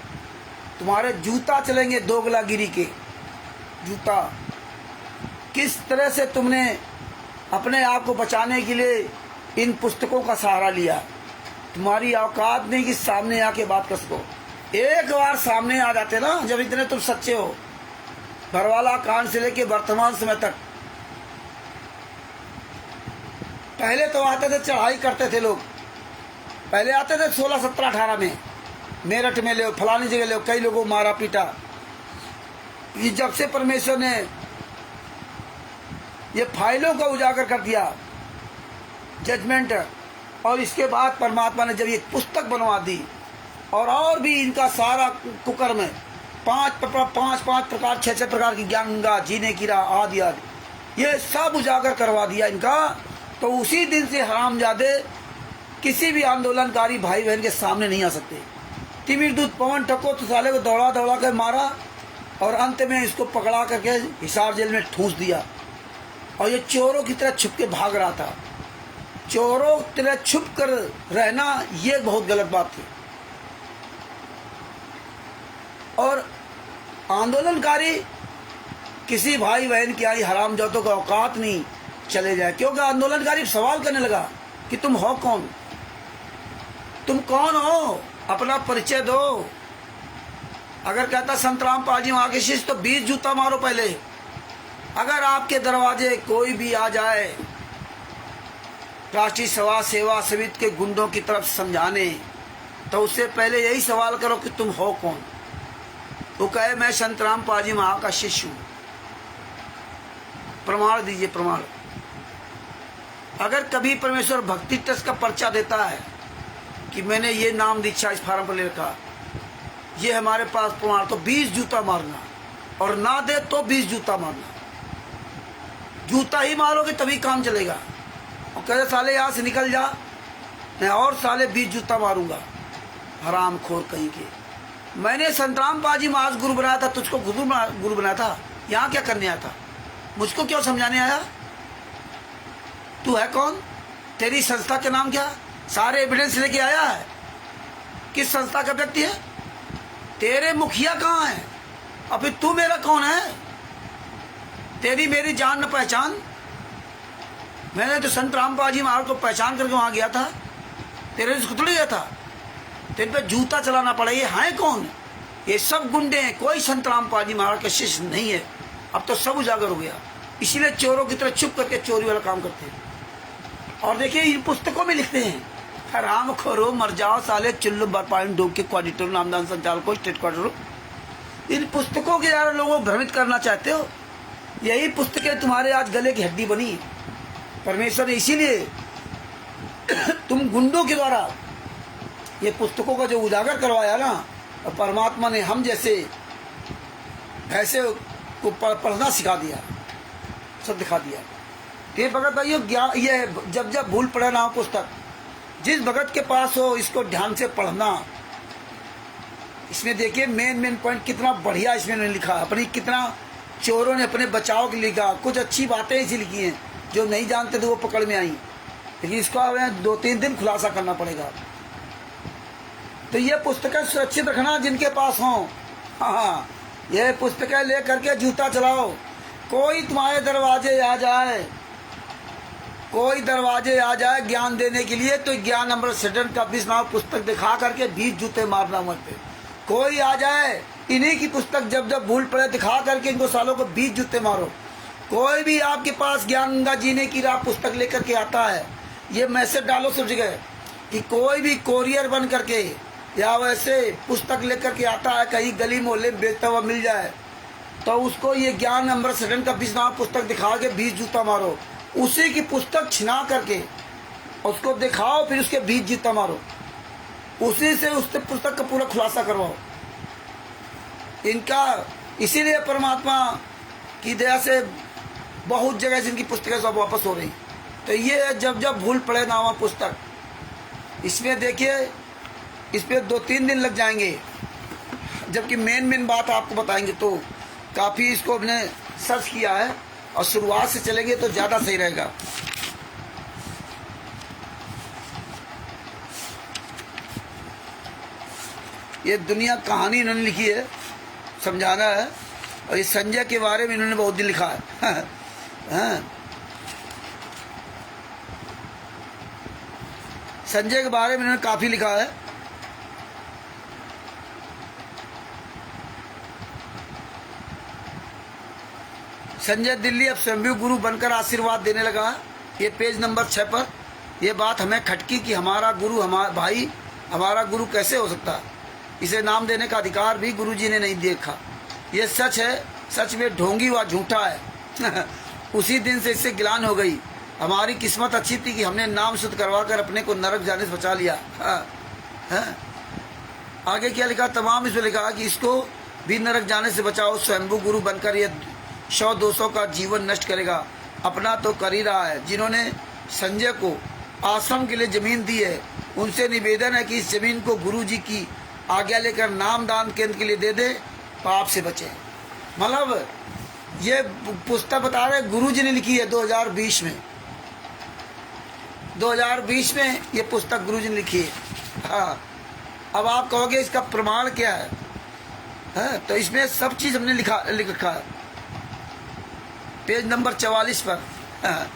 तुम्हारे जूता चलेंगे, दोगलागिरी के जूता। किस तरह से तुमने अपने आप को बचाने के लिए इन पुस्तकों का सहारा लिया। तुम्हारी औकात नहीं कि सामने आके बात कर सको। एक बार सामने आ जाते ना, जब इतने तुम सच्चे हो, भरवाला कांड से लेके वर्तमान समय तक। पहले तो आते थे, चढ़ाई करते थे लोग, पहले आते थे 16, 17, 18 में, मेरठ में ले, फलानी जगह ले, कई लोगों को मारा पीटा। ये जब से परमेश्वर ने ये फाइलों को उजागर कर दिया, जजमेंट, और इसके बाद परमात्मा ने जब ये पुस्तक बनवा दी, और भी इनका सारा कुकर में 5 प्रकार 6 प्रकार की ज्ञान गंगा, जीने की राह, आदि आदि, ये सब उजागर करवा दिया इनका। तो उसी दिन से हरामजादे किसी भी आंदोलनकारी भाई बहन के सामने नहीं आ सकते। तिमिर दूत पवन ठको तो साले को दौड़ा दौड़ा कर मारा, और अंत में इसको पकड़ा करके हिसार जेल में ठूंस दिया। और ये चोरों की तरह छुप के भाग रहा था। चोरों की तरह छुप कर रहना ये बहुत गलत बात थी। और आंदोलनकारी किसी भाई बहन की आई हरामजादों का औकात नहीं चले जाए, क्योंकि आंदोलनकारी सवाल करने लगा कि तुम हो कौन, तुम कौन हो, अपना परिचय दो। अगर कहता संतराम पाजी वहां के शिष्य, तो 20 जूता मारो पहले। अगर आपके दरवाजे कोई भी आ जाए राष्ट्रीय सेवा समिति के गुंडों की तरफ समझाने, तो उससे पहले यही सवाल करो कि तुम हो कौन। वो कहे मैं संतराम पाजी वहां का शिष्य हूं, प्रमाण दीजिए, प्रमाण। अगर कभी परमेश्वर भक्ति ट्रस्ट का पर्चा देता है कि मैंने ये नाम दीक्षा इस फार्म पर ले रखा, ये हमारे पास प्रमाण, तो 20 जूता मारना, और ना दे तो 20 जूता मारना। जूता ही मारोगे तभी काम चलेगा। और कहते साले यहाँ से निकल जा, मैं और साले 20 जूता मारूंगा। हराम खोर कहीं के। मैंने संतराम पाजी महाराज गुरु बनाया था, तुझको गुरु बनाया था, यहाँ क्या करने आया था? मुझको क्यों समझाने आया? तू है कौन? तेरी संस्था का नाम क्या? सारे एविडेंस लेके आया है। किस संस्था का व्यक्ति है? तेरे मुखिया कहाँ है? और फिर तू मेरा कौन है? तेरी मेरी जान न पहचान। मैंने तो संत रामपाल जी महाराज को पहचान करके वहां गया था, तेरे से थोड़ी गया था। तेरे पे जूता चलाना पड़ा। ये हैं कौन? ये सब गुंडे हैं, कोई संत रामपाल जी महाराज का शिष्य नहीं है। अब तो सब उजागर हो गया, इसीलिए चोरों की तरह चुप करके चोरी वाला काम करते हैं। और देखिए इन पुस्तकों में लिखते हैं, हराम खोरो मर जाओ साले, चुल्लू बरपाइन डोब के कोऑर्डिनेटर, नामदान संचालकों, स्टेट क्वार्टर। इन पुस्तकों के द्वारा लोगों को भ्रमित करना चाहते हो। यही पुस्तकें तुम्हारे आज गले की हड्डी बनी है। परमेश्वर ने इसीलिए तुम गुंडों के द्वारा ये पुस्तकों का जो उजागर करवाया ना, और परमात्मा ने हम जैसे ऐसे को पढ़ना सिखा दिया, सब दिखा दिया। ये भगत भाइयों ये जब जब भूल पड़े ना हो पुस्तक, जिस भगत के पास हो इसको ध्यान से पढ़ना। इसमें देखिए मेन पॉइंट कितना बढ़िया इसमें लिखा, अपनी कितना चोरों ने अपने बचाव के लिखा। कुछ अच्छी बातें इसी लिखी हैं, जो नहीं जानते थे वो पकड़ में आई, लेकिन इसको हमें 2-3 दिन खुलासा करना पड़ेगा। तो ये पुस्तकें सुरक्षित रखना जिनके पास हो। हाँ, ये पुस्तकें ले करके जूता चलाओ। कोई तुम्हारे दरवाजे आ जाए, कोई दरवाजे आ जाए ज्ञान देने के लिए, तो ज्ञान अमृत सदन का 20 नाम पुस्तक दिखा करके 20 जूते मारना मत पे। कोई आ जाए इन्हीं की पुस्तक जब जब भूल पड़े दिखा करके इनको सालों को 20 जूते मारो। कोई भी आपके पास ज्ञान गंगा जीने की राह पुस्तक लेकर के आता है, ये मैसेज डालो सब जगह कि कोई भी कोरियर बन करके या वैसे पुस्तक लेकर के आता है, कहीं गली मोहल्ले में बेचता हुआ मिल जाए, तो उसको ये ज्ञान अमृत सदन का 20 नाम पुस्तक दिखा के 20 जूता मारो। उसी की पुस्तक छिना करके उसको दिखाओ, फिर उसके 20 जूता मारो। उसी से उस पुस्तक का पूरा खुलासा करवाओ। इनका इसीलिए परमात्मा की दया से बहुत जगह से इनकी पुस्तकें सब वापस हो रही। तो ये जब जब भूल पड़े नामा पुस्तक, इसमें देखिए इस पर 2-3 दिन लग जाएंगे, जबकि मेन बात आपको बताएंगे। तो काफ़ी इसको हमने सर्च किया है और शुरुआत से चलेंगे तो ज़्यादा सही रहेगा। ये दुनिया कहानी इन्होंने लिखी है, समझाना है। और इस संजय के बारे में इन्होंने बहुत दिन लिखा है। हाँ, संजय के बारे में इन्होंने काफ़ी लिखा है। संजय दिल्ली अब स्वयंभू गुरु बनकर आशीर्वाद देने लगा। ये पेज नंबर 6 पर यह बात हमें खटकी कि हमारा गुरु, हमारा भाई हमारा गुरु कैसे हो सकता? इसे नाम देने का अधिकार भी गुरुजी ने नहीं देखा। ये सच है, सच में ढोंगी व झूठा है। उसी दिन से इससे गिलान हो गई। हमारी किस्मत अच्छी थी कि हमने नाम शुद्ध करवा कर अपने को नरक जाने से बचा लिया। आगे क्या लिखा? तमाम इसमें लिखा कि इसको भी नरक जाने से बचाओ। स्वयंभू गुरु बनकर ये 100-200 का जीवन नष्ट करेगा, अपना तो कर ही रहा है। जिन्होंने संजय को आश्रम के लिए जमीन दी है, उनसे निवेदन है कि इस जमीन को गुरुजी की आज्ञा लेकर नामदान केंद्र के लिए दे दे, पाप से बचे। मतलब ये पुस्तक बता रहे गुरुजी ने लिखी है 2020 में। 2020 में ये पुस्तक गुरुजी ने लिखी है। हाँ, अब आप कहोगे इसका प्रमाण क्या है? हाँ, तो इसमें सब चीज़ हमने लिख रखा है पेज नंबर 44 पर। हाँ,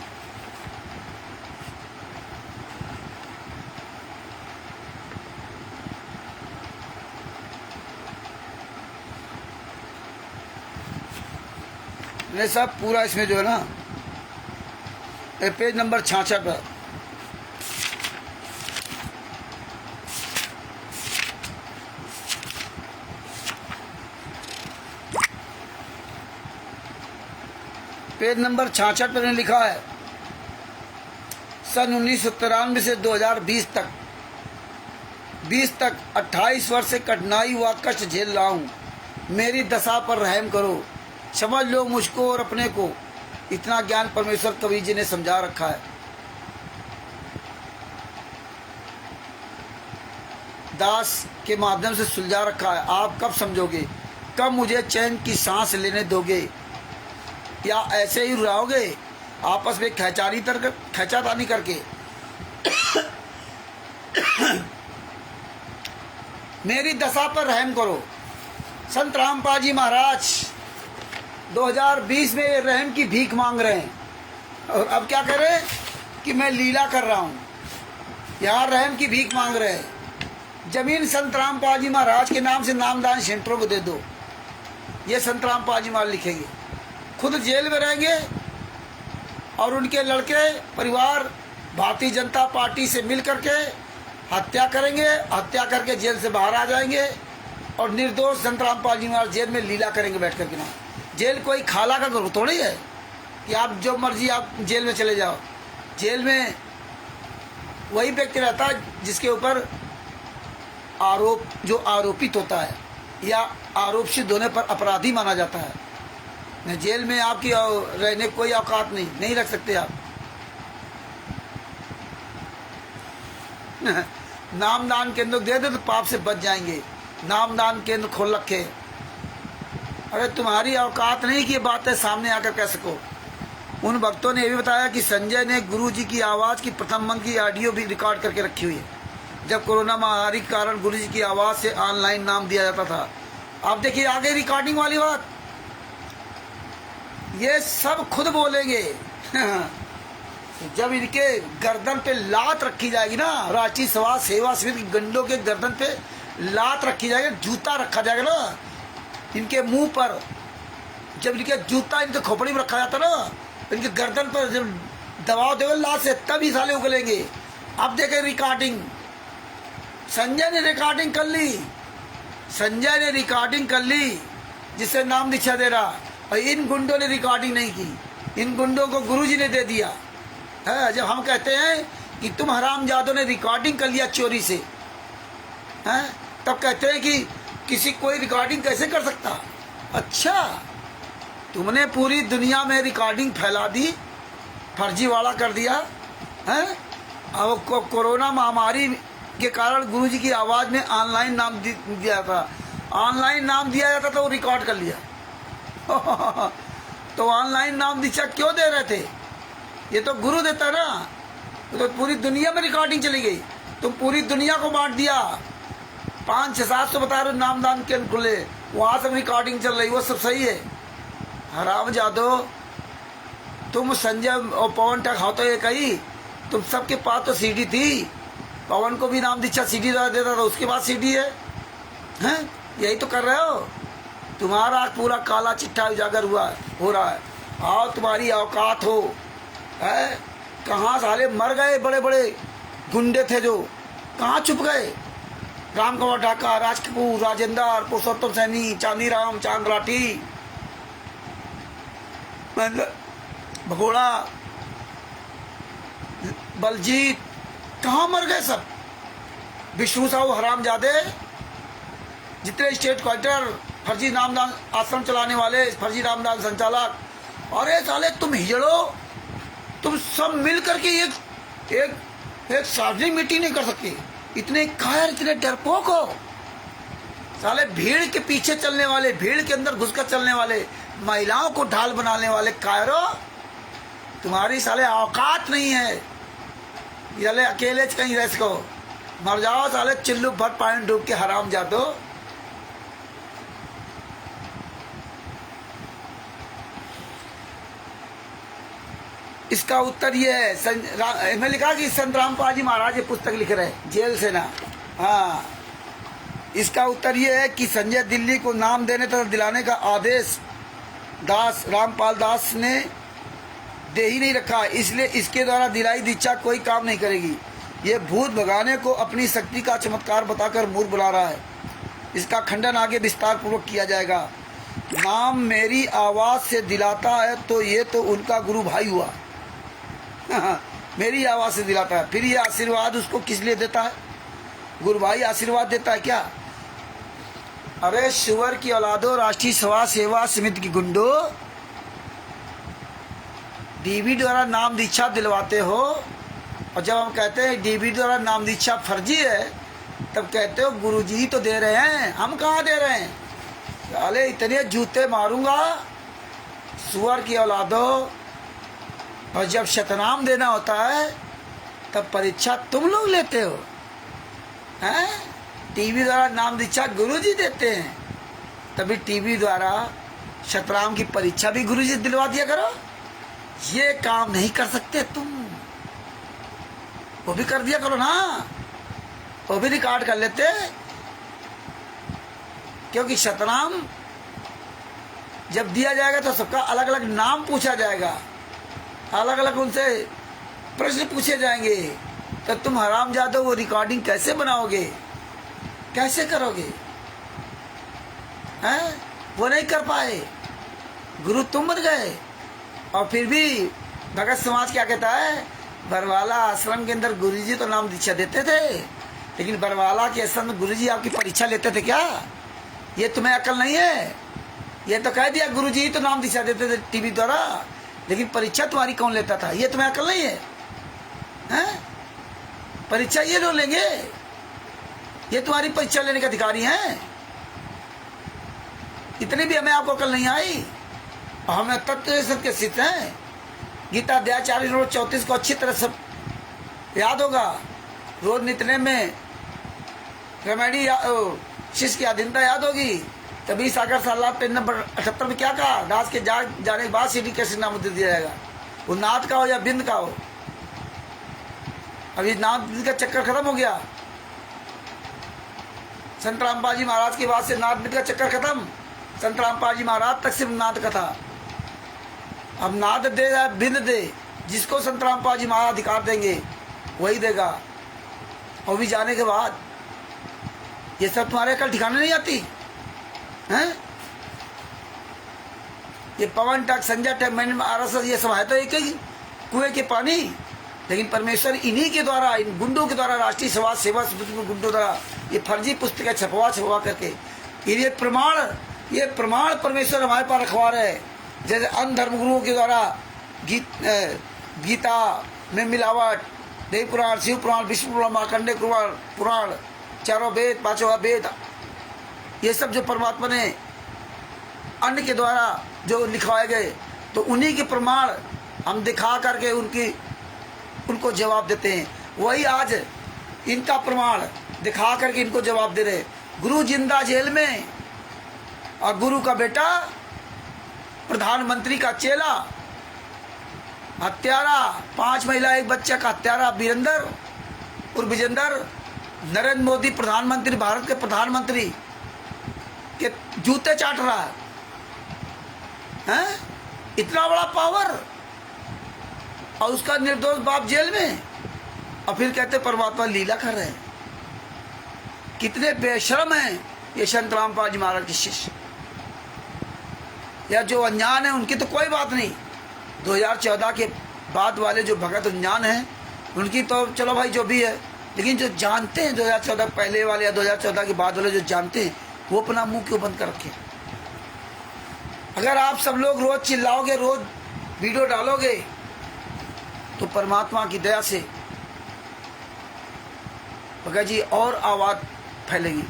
ये सब पूरा इसमें जो है ना, पेज नंबर 66 पर। पेज नंबर 66 पर लिखा है सन 1993 से 2020 तक 28 वर्ष से कठिनाई व कष्ट झेल रहा हूँ। मेरी दशा पर रहम करो, समझ लो मुझको और अपने को। इतना ज्ञान परमेश्वर कबीर जी ने समझा रखा है। दास के माध्यम से सुलझा रखा है। आप कब समझोगे? कब मुझे चैन की सांस लेने दोगे? या ऐसे ही रुलाओगे आपस में खैचातानी करके? मेरी दशा पर रहम करो। संत रामपाल जी महाराज 2020 में रहम की भीख मांग रहे हैं, और अब क्या कर रहे हैं कि मैं लीला कर रहा हूँ। यहाँ रहम की भीख मांग रहे हैं। जमीन संत रामपाल जी महाराज के नाम से नामदान सेंटरों को दे दो, ये संत रामपाल जी महाराज लिखेंगे। खुद जेल में रहेंगे और उनके लड़के परिवार भारतीय जनता पार्टी से मिल करके हत्या करेंगे। हत्या करके जेल से बाहर आ जाएंगे और निर्दोष संत रामपाल जी महाराज जेल में लीला करेंगे बैठ करके। ना, जेल कोई खाला का घर थोड़ी है कि आप जो मर्जी आप जेल में चले जाओ। जेल में वही व्यक्ति रहता है जिसके ऊपर जो आरोपित होता है या आरोप सिद्ध होने पर अपराधी माना जाता है। जेल में आपकी रहने कोई औकात नहीं रख सकते आप। नामदान केंद्र दे दे तो पाप से बच जाएंगे। नामदान केंद्र खोल रखे। अरे तुम्हारी औकात नहीं कि ये बातें सामने आकर कह सको। उन भक्तों ने यह भी बताया कि संजय ने गुरु जी की आवाज़ की प्रथम अंक की ऑडियो भी रिकॉर्ड करके रखी हुई है। जब कोरोना महामारी के कारण गुरु जी की आवाज़ से ऑनलाइन नाम दिया जाता था। आप देखिए आगे रिकॉर्डिंग वाली बात, ये सब खुद बोलेंगे। जब इनके गर्दन पे लात रखी जाएगी ना, रांची समाज सेवा समिति की गंडों के गर्दन पे लात रखी जाएगी, जूता रखा जाएगा ना इनके मुंह पर। जब इनके जूता इनके खोपड़ी में रखा जाता ना, इनके गर्दन पर जब दबाव देवे लात से, तभी साले उगलेंगे। अब देखें रिकॉर्डिंग, संजय ने रिकॉर्डिंग कर ली। संजय ने रिकॉर्डिंग कर ली जिससे नाम दीक्षा दे रहा, और इन गुंडों ने रिकॉर्डिंग नहीं की। इन गुंडों को गुरुजी ने दे दिया है। जब हम कहते हैं कि तुम हरामजादों ने रिकॉर्डिंग कर लिया चोरी से, हैं, तब कहते हैं कि किसी कोई रिकॉर्डिंग कैसे कर सकता। अच्छा, तुमने पूरी दुनिया में रिकॉर्डिंग फैला दी, फर्जीवाड़ा कर दिया है। अब कोरोना महामारी के कारण गुरुजी की आवाज़ में ऑनलाइन नाम दिया था। ऑनलाइन नाम दिया जाता तो वो रिकॉर्ड कर लिया। तो ऑनलाइन नाम दीक्षा क्यों दे रहे थे? ये तो गुरु देता ना। तो पूरी दुनिया में रिकॉर्डिंग चली गई। तुम पूरी दुनिया को बांट दिया। 500-700 बता रहे नामदान के खुले, वहाँ सब रिकॉर्डिंग चल रही, वो सब सही है। हराम जादो, तुम संजय और पवन टक हो तो ये कही, तुम सबके पास तो सीडी थी। पवन को भी नाम दीक्षा सीडी देता था, उसके बाद सीडी है, हैं? यही तो कर रहे हो। तुम्हारा पूरा काला चिट्ठा उजागर हो रहा है। आओ तुम्हारी औकात हो, है? कहाँ साले मर गए बड़े बड़े गुंडे थे जो, कहाँ छुप गए? राम कंवर ढाका, राज कपूर, राजेंद्र, पुरुषोत्तम सैनी, चांदीराम, चांद राठी, भगोड़ा, बलजीत, कहाँ मर गए सब? विष्णु साहू हरामजादे, जितने स्टेट कलेक्टर, फर्जी नामदान आश्रम चलाने वाले, फर्जी नामदान संचालक, अरे साले तुम हिजड़ो, तुम सब मिल करके एक सार्वजनिक मीटिंग नहीं कर सकते। इतने कायर, इतने डरपोक हो साले। भीड़ के पीछे चलने वाले, भीड़ के अंदर घुसकर चलने वाले, महिलाओं को ढाल बनाने वाले कायरो, तुम्हारी साले औकात नहीं है। ये अकेले कहीं रह सको, मर जाओ साले चिल्लू भर पानी डूब के, हराम जादो। इसका उत्तर ये है, मैं लिखा कि संत रामपाल जी महाराज ये पुस्तक लिख रहे हैं जेल से ना। हाँ, इसका उत्तर ये है कि संजय दिल्ली को नाम देने तथा दिलाने का आदेश दास रामपाल दास ने दे ही नहीं रखा, इसलिए इसके द्वारा दिलाई दीक्षा कोई काम नहीं करेगी। ये भूत भगाने को अपनी शक्ति का चमत्कार बताकर मूर्ख बुला रहा है। इसका खंडन आगे विस्तार पूर्वक किया जाएगा। नाम मेरी आवाज़ से दिलाता है तो ये तो उनका गुरु भाई हुआ। मेरी आवाज़ से दिलाता है। फिर ये आशीर्वाद उसको किस लिए देता है? गुरु भाई आशीर्वाद देता है क्या? अरे सुअर की औलादो, राष्ट्रीय समाज सेवा समिति की गुंडो, डीबी द्वारा नाम दीक्षा दिलवाते हो, और जब हम कहते हैं डीबी द्वारा नाम दीक्षा फर्जी है, तब कहते हो गुरुजी तो दे रहे हैं, हम कहाँ दे रहे हैं? अरे इतने जूते मारूंगा सुअर की औलादो। और जब शतनाम देना होता है तब परीक्षा तुम लोग लेते हो, हैं? टीवी द्वारा नाम दीक्षा गुरुजी देते हैं, तभी टीवी द्वारा शतनाम की परीक्षा भी गुरुजी दिलवा दिया करो। ये काम नहीं कर सकते तुम, वो भी कर दिया करो ना, वो भी रिकॉर्ड कर लेते। क्योंकि शतनाम जब दिया जाएगा तो सबका अलग अलग नाम पूछा जाएगा, अलग अलग उनसे प्रश्न पूछे जाएंगे, तो तुम हरामजादो वो रिकॉर्डिंग कैसे बनाओगे, कैसे करोगे? हैं? वो नहीं कर पाए, गुरु तुम बन गए। और फिर भी भगत समाज क्या कहता है? बरवाला आश्रम के अंदर गुरुजी तो नाम दीक्षा देते थे, लेकिन बरवाला के आश्रम में गुरुजी आपकी परीक्षा लेते थे क्या? ये तुम्हें अकल नहीं है? ये तो कह दिया गुरुजी तो नाम दीक्षा देते थे टीवी द्वारा, लेकिन परीक्षा तुम्हारी कौन लेता था? ये तुम्हें अकल नहीं है? हैं? परीक्षा ये लोग लेंगे, ये तुम्हारी परीक्षा लेने के अधिकारी हैं। इतनी भी हमें आपको अकल नहीं आई। और हमें तत्व सत्य सिद्ध हैं। गीता अध्याय 40 रोज 34 को अच्छी तरह सब याद होगा। रोज नितने में रेमेडी शिष्य की अधीनता याद होगी। तभी सागर सालाब पेज नंबर 78 में क्या कहा? दास के जाने के बाद सीढ़ी कैसे नाम दिया जाएगा? वो नाथ का हो या बिंद का हो। अभी नाथ बिंद का चक्कर खत्म हो गया। संत रामपाल जी महाराज के बाद से नाथ बिंद का चक्कर खत्म। संत रामपाल जी महाराज तक सिर्फ नाथ का था। अब नाथ दे या बिंद दे, जिसको संत रामपाल जी महाराज अधिकार देंगे वही देगा। और भी जाने के बाद ये सब तुम्हारे कल ठिकाने नहीं आती हैं? ये पवन टक, संजय टक, मैंने आरएसएस, ये सब है तो एक ही कुएं के पानी। लेकिन परमेश्वर इन्हीं के द्वारा, इन गुंडों के द्वारा, राष्ट्रीय समाज सेवा गुंडों द्वारा ये फर्जी पुस्तकें छपवा करके ये प्रमाण परमेश्वर हमारे पास रखवा रहे हैं। जैसे अन्य धर्मगुरुओं के द्वारा गीता में मिलावट, देव पुराण, शिव पुराण, विष्णु पुराण, मार्कंडेय पुराण, चारों वेद, पांचों वेद, ये सब जो परमात्मा ने अन्य के द्वारा जो लिखवाए गए, तो उन्हीं के प्रमाण हम दिखा करके उनको जवाब देते हैं। वही आज इनका प्रमाण दिखा करके इनको जवाब दे रहे। गुरु जिंदा जेल में और गुरु का बेटा प्रधानमंत्री का चेला हत्यारा, 5 महिला 1 बच्चा का हत्यारा वीरेंद्र और विजेंद्र, नरेंद्र मोदी प्रधानमंत्री, भारत के प्रधानमंत्री के जूते चाट रहा है। इतना बड़ा पावर, और उसका निर्दोष बाप जेल में, और फिर कहते परमात्मा लीला कर रहे हैं। कितने बेशर्म हैं ये संत रामपाल जी महाराज के शिष्य। या जो अनजान है उनकी तो कोई बात नहीं। 2014 के बाद वाले जो भगत अनजान हैं उनकी तो चलो भाई जो भी है, लेकिन जो जानते हैं 2014 पहले वाले या 2014 के बाद वाले जो जानते हैं, वो अपना मुंह क्यों बंद कर रखे? अगर आप सब लोग रोज चिल्लाओगे, रोज वीडियो डालोगे, तो परमात्मा की दया से भगत जी और आवाज फैलेगी।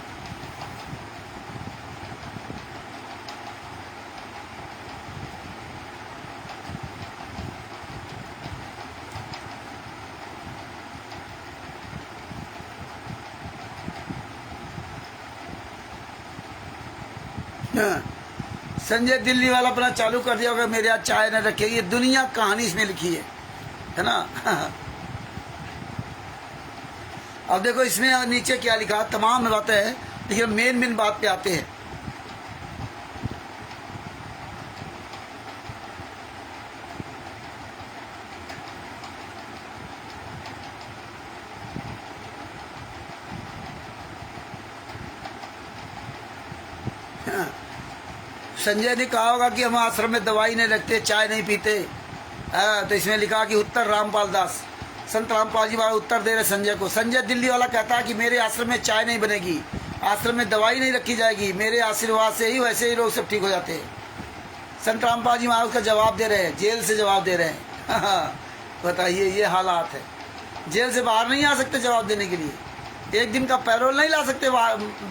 संजय दिल्ली वाला अपना चालू कर दिया होगा, मेरे यहाँ चाय न रखेगी। ये दुनिया कहानी इसमें लिखी है ना। अब देखो इसमें नीचे क्या लिखा, तमाम बातें हैं, लेकिन मेन बात पे आते हैं। संजय ने कहा होगा कि हम आश्रम में दवाई नहीं रखते, चाय नहीं पीते, तो इसमें लिखा कि उत्तर रामपाल दास। संत रामपाल जी महाराज उत्तर दे रहे संजय को। संजय दिल्ली वाला कहता है कि मेरे आश्रम में चाय नहीं बनेगी, आश्रम में दवाई नहीं रखी जाएगी, मेरे आशीर्वाद से ही वैसे ही लोग सब ठीक हो जाते हैं। संत रामपाल जी महाराज उसका जवाब दे रहे हैं, जेल से जवाब दे रहे हैं। बताइए, ये हालात है। जेल से बाहर नहीं आ सकते जवाब देने के लिए, एक दिन का पैरोल नहीं ला सकते,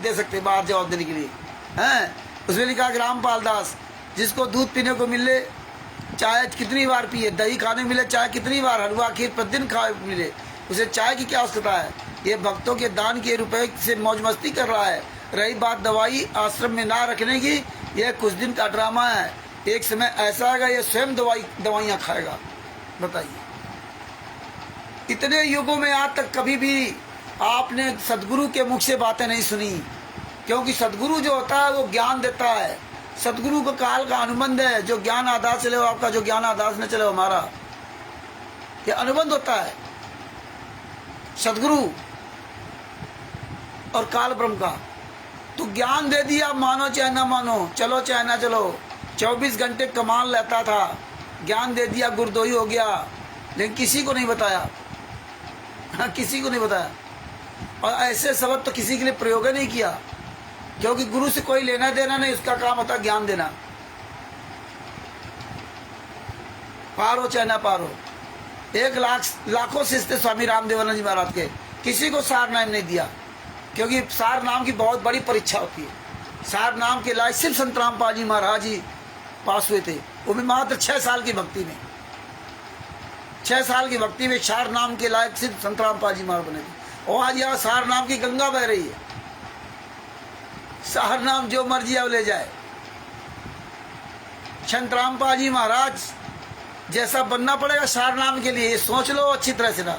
दे सकते बाहर जवाब देने के लिए हैं। उसमें लिखा कि रामपाल दास, जिसको दूध पीने को मिले, चाय कितनी बार पिए, दही खाने मिले, चाय कितनी बार, हलवा खीर प्रतिदिन खा मिले, उसे चाय की क्या आवश्यकता है। ये भक्तों के दान के रुपए से मौज मस्ती कर रहा है। रही बात दवाई आश्रम में ना रखने की, यह कुछ दिन का ड्रामा है। एक समय ऐसा आएगा ये स्वयं दवाइयाँ खाएगा। बताइए, इतने युगों में आज तक कभी भी आपने सदगुरु के मुख से बातें नहीं सुनी, क्योंकि सदगुरु जो होता है वो ज्ञान देता है। सदगुरु का काल का अनुबंध है, जो ज्ञान आधार चले वो आपका, जो ज्ञान आधार से न चले हमारा, ये अनुबंध होता है सदगुरु और काल ब्रह्म का। तो ज्ञान दे दिया, मानो चाहे ना मानो, चलो चाहे ना चलो, 24 घंटे कमाल लेता था, ज्ञान दे दिया, गुरदोही हो गया, लेकिन किसी को नहीं बताया। हाँ, किसी को नहीं बताया। और ऐसे शब्द तो किसी के लिए प्रयोग ही नहीं किया, क्योंकि गुरु से कोई लेना देना नहीं, उसका काम होता ज्ञान देना। पार हो चाहे ना पार हो। 1 लाख लाखों शिष्य स्वामी रामदेवानंद जी महाराज के, किसी को सार नाम नहीं दिया, क्योंकि सार नाम की बहुत बड़ी परीक्षा होती है। सार नाम के लायक सिर्फ संत रामपाल जी महाराज ही पास हुए थे, वो भी मात्र 6 साल की भक्ति में। 6 साल की भक्ति में सार नाम के लायक सिर्फ संत रामपाल जी महाराज बने थे। और आज यहाँ सार नाम की गंगा बह रही है। सार नाम जो मर्जी अब ले जाए। संत रामपाल जी महाराज जैसा बनना पड़ेगा सार नाम के लिए, ये सोच लो अच्छी तरह से ना।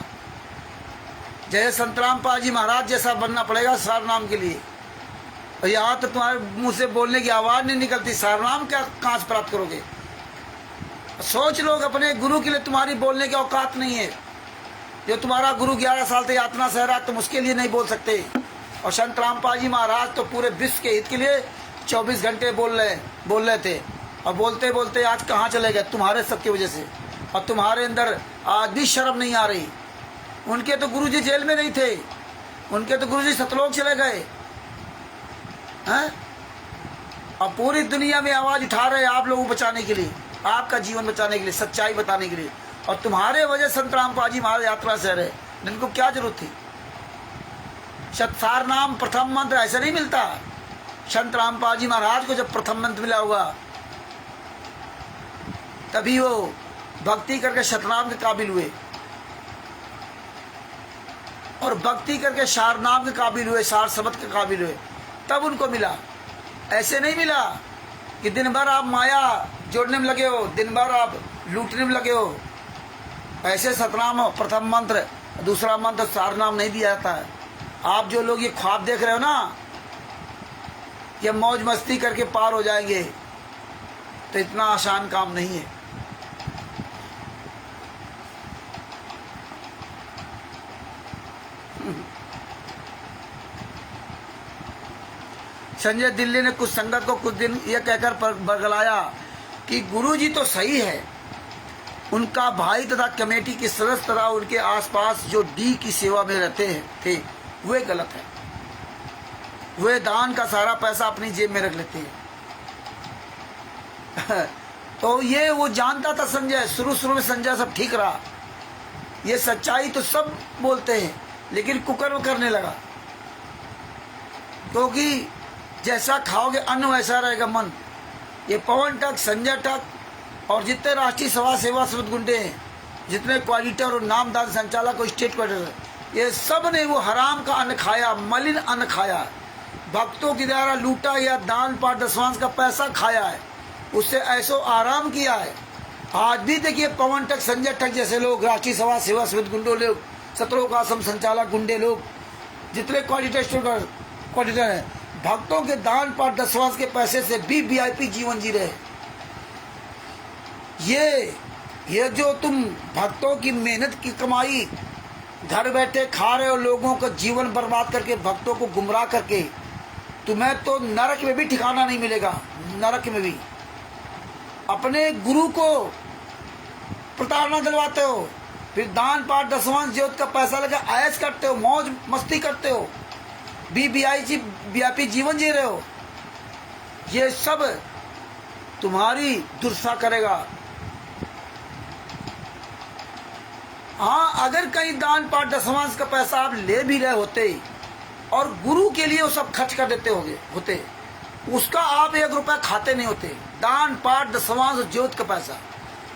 जैसे संत रामपाल जी महाराज जैसा बनना पड़ेगा सार नाम के लिए। और यहाँ तो तुम्हारे मुंह से बोलने की आवाज नहीं निकलती, सार नाम क्या कहाँ से प्राप्त करोगे। सोच लो, अपने गुरु के लिए तुम्हारी बोलने की औकात नहीं है। जो तुम्हारा गुरु 11 साल से यातना सह रहा, तुम उसके लिए नहीं बोल सकते। और संत रामपाल जी महाराज तो पूरे विश्व के हित के लिए 24 घंटे बोल रहे थे। और बोलते बोलते आज कहाँ चले गए, तुम्हारे सबकी वजह से। और तुम्हारे अंदर आज भी शर्म नहीं आ रही। उनके तो गुरुजी जेल में नहीं थे, उनके तो गुरुजी सतलोक चले गए हैं। और पूरी दुनिया में आवाज उठा रहे आप लोगों को बचाने के लिए, आपका जीवन बचाने के लिए, सच्चाई बताने के लिए। और तुम्हारे वजह संत रामपाल जी महाराज यात्रा से रहे, इनको क्या जरूरत थी। सार नाम प्रथम मंत्र ऐसा नहीं मिलता। संत रामपाल जी महाराज को जब प्रथम मंत्र मिला होगा, तभी वो भक्ति करके शतनाम के काबिल हुए, और भक्ति करके सार नाम के काबिल हुए, सार शब्द के काबिल हुए, तब उनको मिला। ऐसे नहीं मिला कि दिन भर आप माया जोड़ने में लगे हो, दिन भर आप लूटने में लगे हो। ऐसे सतनाम हो, प्रथम मंत्र, दूसरा मंत्र सार नाम नहीं दिया जाता है। आप जो लोग ये ख्वाब देख रहे हो ना, ये मौज मस्ती करके पार हो जाएंगे, तो इतना आसान काम नहीं है। संजय दिल्ली ने कुछ संगत को कुछ दिन यह कहकर बरगलाया कि गुरुजी तो सही है, उनका भाई तथा कमेटी के सदस्य तथा उनके आसपास जो डी की सेवा में रहते थे वे गलत है। वे दान का सारा पैसा अपनी जेब में रख लेते हैं। तो ये वो जानता था संजय, शुरू में संजय सब ठीक रहा, ये सच्चाई तो सब बोलते हैं, लेकिन कुकर्म करने लगा। क्योंकि जैसा खाओगे अन्न वैसा रहेगा मन। ये पवन टक, संजय टक और जितने राष्ट्रीय सभा सेवा समिति गुंडे हैं, जितने क्वालिटर और नामदार संचालक और स्टेट क्वालिटर, ये सब ने वो हराम का अन्न खाया, मलिन अन्न खाया, भक्तों के द्वारा लूटा या दान पाठ दशवांश का पैसा खाया है, उससे ऐसो आराम किया है। आज भी देखिए पवन टक, संजय टक जैसे लोग, राष्ट्रीय सभा सेवा समिति गुंडो लोग, सतलोक आश्रम संचालक गुंडे लोग, जितने क्वालिटर हैं, भक्तों के दान पाठ दशवांश के पैसे से भी वीआईपी जीवन जी रहे। ये जो तुम भक्तों की मेहनत की कमाई घर बैठे खा रहे हो, लोगों का जीवन बर्बाद करके, भक्तों को गुमराह करके, तुम्हें तो नरक में भी ठिकाना नहीं मिलेगा। नरक में भी अपने गुरु को प्रताड़ना दिलवाते हो, फिर दान पाठ दसवां ज्योत का पैसा लगा ऐश करते हो, मौज मस्ती करते हो, वीआईपी जीवन जी रहे हो। ये सब तुम्हारी दुर्दशा करेगा। हाँ, अगर कहीं दान पाठ दसवांश का पैसा आप ले भी रहे होते और गुरु के लिए वो सब खर्च कर देते होते, उसका आप 1 रुपया खाते नहीं होते। दान पाठ दसवांश ज्योत का पैसा,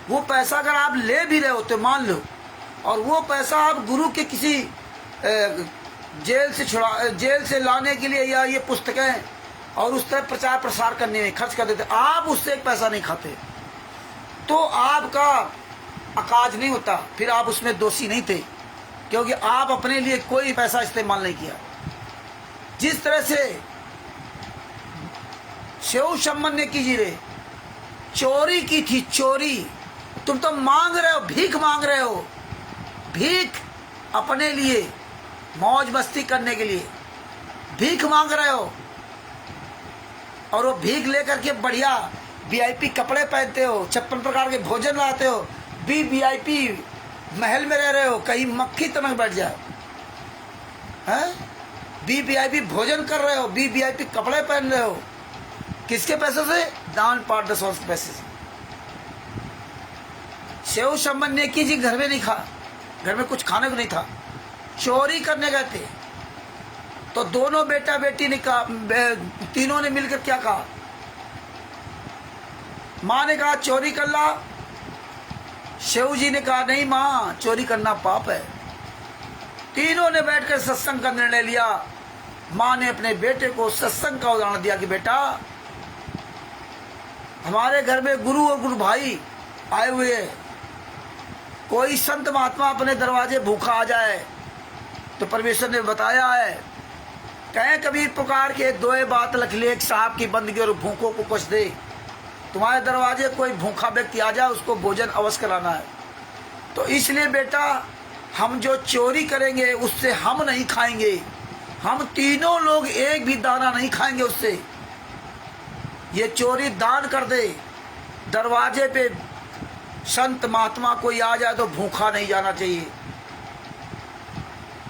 वो पैसा अगर आप ले भी रहे होते मान लो, और वो पैसा आप गुरु के किसी जेल से लाने के लिए या ये पुस्तकें और उस तरह प्रचार प्रसार करने में खर्च कर देते, आप उससे 1 पैसा नहीं खाते, तो आपका अकाज नहीं होता, फिर आप उसमें दोषी नहीं थे, क्योंकि आप अपने लिए कोई पैसा इस्तेमाल नहीं किया। जिस तरह से शिव शंबर ने की रे चोरी की थी, चोरी, तुम तो मांग रहे हो, भीख मांग रहे हो, भीख अपने लिए मौज मस्ती करने के लिए भीख मांग रहे हो, और वो भीख लेकर के बढ़िया वीआईपी कपड़े पहनते हो, 56 प्रकार के भोजन लाते हो, वीआईपी महल में रह रहे हो, कहीं मक्खी तनक बैठ जाए, हैं? वीआईपी भोजन कर रहे हो, वीआईपी कपड़े पहन रहे हो, किसके पैसों से? दान पाठ दसवांश के पैसे से। शिव शंबर ने की जी घर में नहीं खा, घर में कुछ खाने को नहीं था, चोरी करने गए थे, तो दोनों बेटा बेटी ने कहा, तीनों ने मिलकर क्या कहा? माँ ने कहा चोरी कर ला, शिव जी ने कहा नहीं माँ, चोरी करना पाप है। तीनों ने बैठकर सत्संग का निर्णय लिया। माँ ने अपने बेटे को सत्संग का उदाहरण दिया कि बेटा, हमारे घर में गुरु और गुरु भाई आए हुए हैं, कोई संत महात्मा अपने दरवाजे भूखा आ जाए तो परमेश्वर ने बताया है, कहें कबीर पुकार के दोए बात लख ले, एक साहब की बंदगी और भूखों को कुछ दे। तुम्हारे दरवाजे कोई भूखा व्यक्ति आ जाए, उसको भोजन अवश्य कराना है। तो इसलिए बेटा, हम जो चोरी करेंगे उससे हम नहीं खाएंगे, हम तीनों लोग एक भी दाना नहीं खाएंगे उससे। ये चोरी दान कर दे, दरवाजे पे संत महात्मा कोई आ जाए तो भूखा नहीं जाना चाहिए।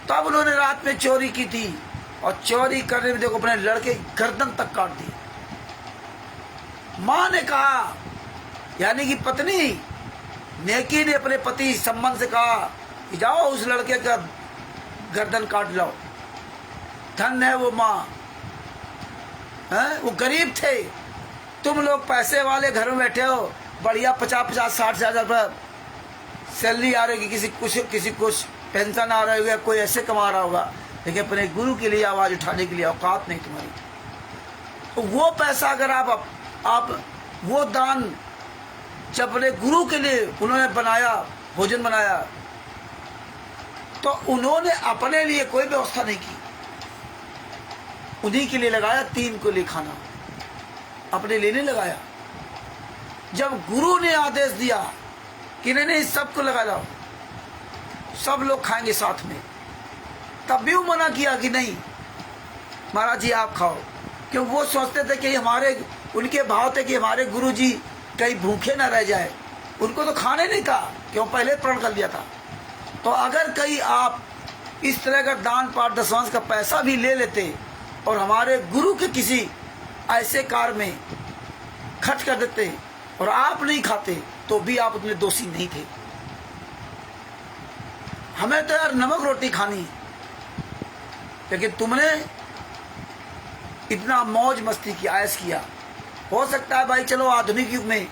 तब उन्होंने रात में चोरी की थी, और चोरी करने में देखो अपने लड़के गर्दन तक काट दी। मां ने कहा, यानी कि पत्नी नेकी ने अपने पति संबंध से कहा कि जाओ उस लड़के का गर्दन काट लाओ। धन है वो माँ, वो गरीब थे, तुम लोग पैसे वाले घर में बैठे हो, बढ़िया 50-60 हजार रुपये सैलरी आ रही, किसी कुछ पेंशन आ रहा होगा, कोई ऐसे कमा रहा होगा, लेकिन अपने गुरु के लिए आवाज उठाने के लिए औकात नहीं तुम्हारी। तो वो पैसा अगर आप वो दान जब अपने गुरु के लिए उन्होंने बनाया, भोजन बनाया, तो उन्होंने अपने लिए कोई व्यवस्था नहीं की, उन्हीं के लिए लगाया, 3 को लिए खाना, अपने लिए नहीं लगाया। जब गुरु ने आदेश दिया कि नहीं सबको लगा लाओ, सब लोग खाएंगे साथ में, तब भी वो मना किया कि नहीं महाराज जी आप खाओ, क्यों? वो सोचते थे कि उनके भाव थे कि हमारे गुरु जी कहीं भूखे ना रह जाए, उनको तो खाने नहीं था, क्यों? पहले प्रण कर लिया था। तो अगर कहीं आप इस तरह का दान पाठ दसवांश का पैसा भी ले लेते और हमारे गुरु के किसी ऐसे कार्य में खर्च कर देते और आप नहीं खाते, तो भी आप उतने दोषी नहीं थे। हमें तो यार नमक रोटी खानी, लेकिन तुमने इतना मौज मस्ती की, आयश किया। हो सकता है भाई चलो आधुनिक युग में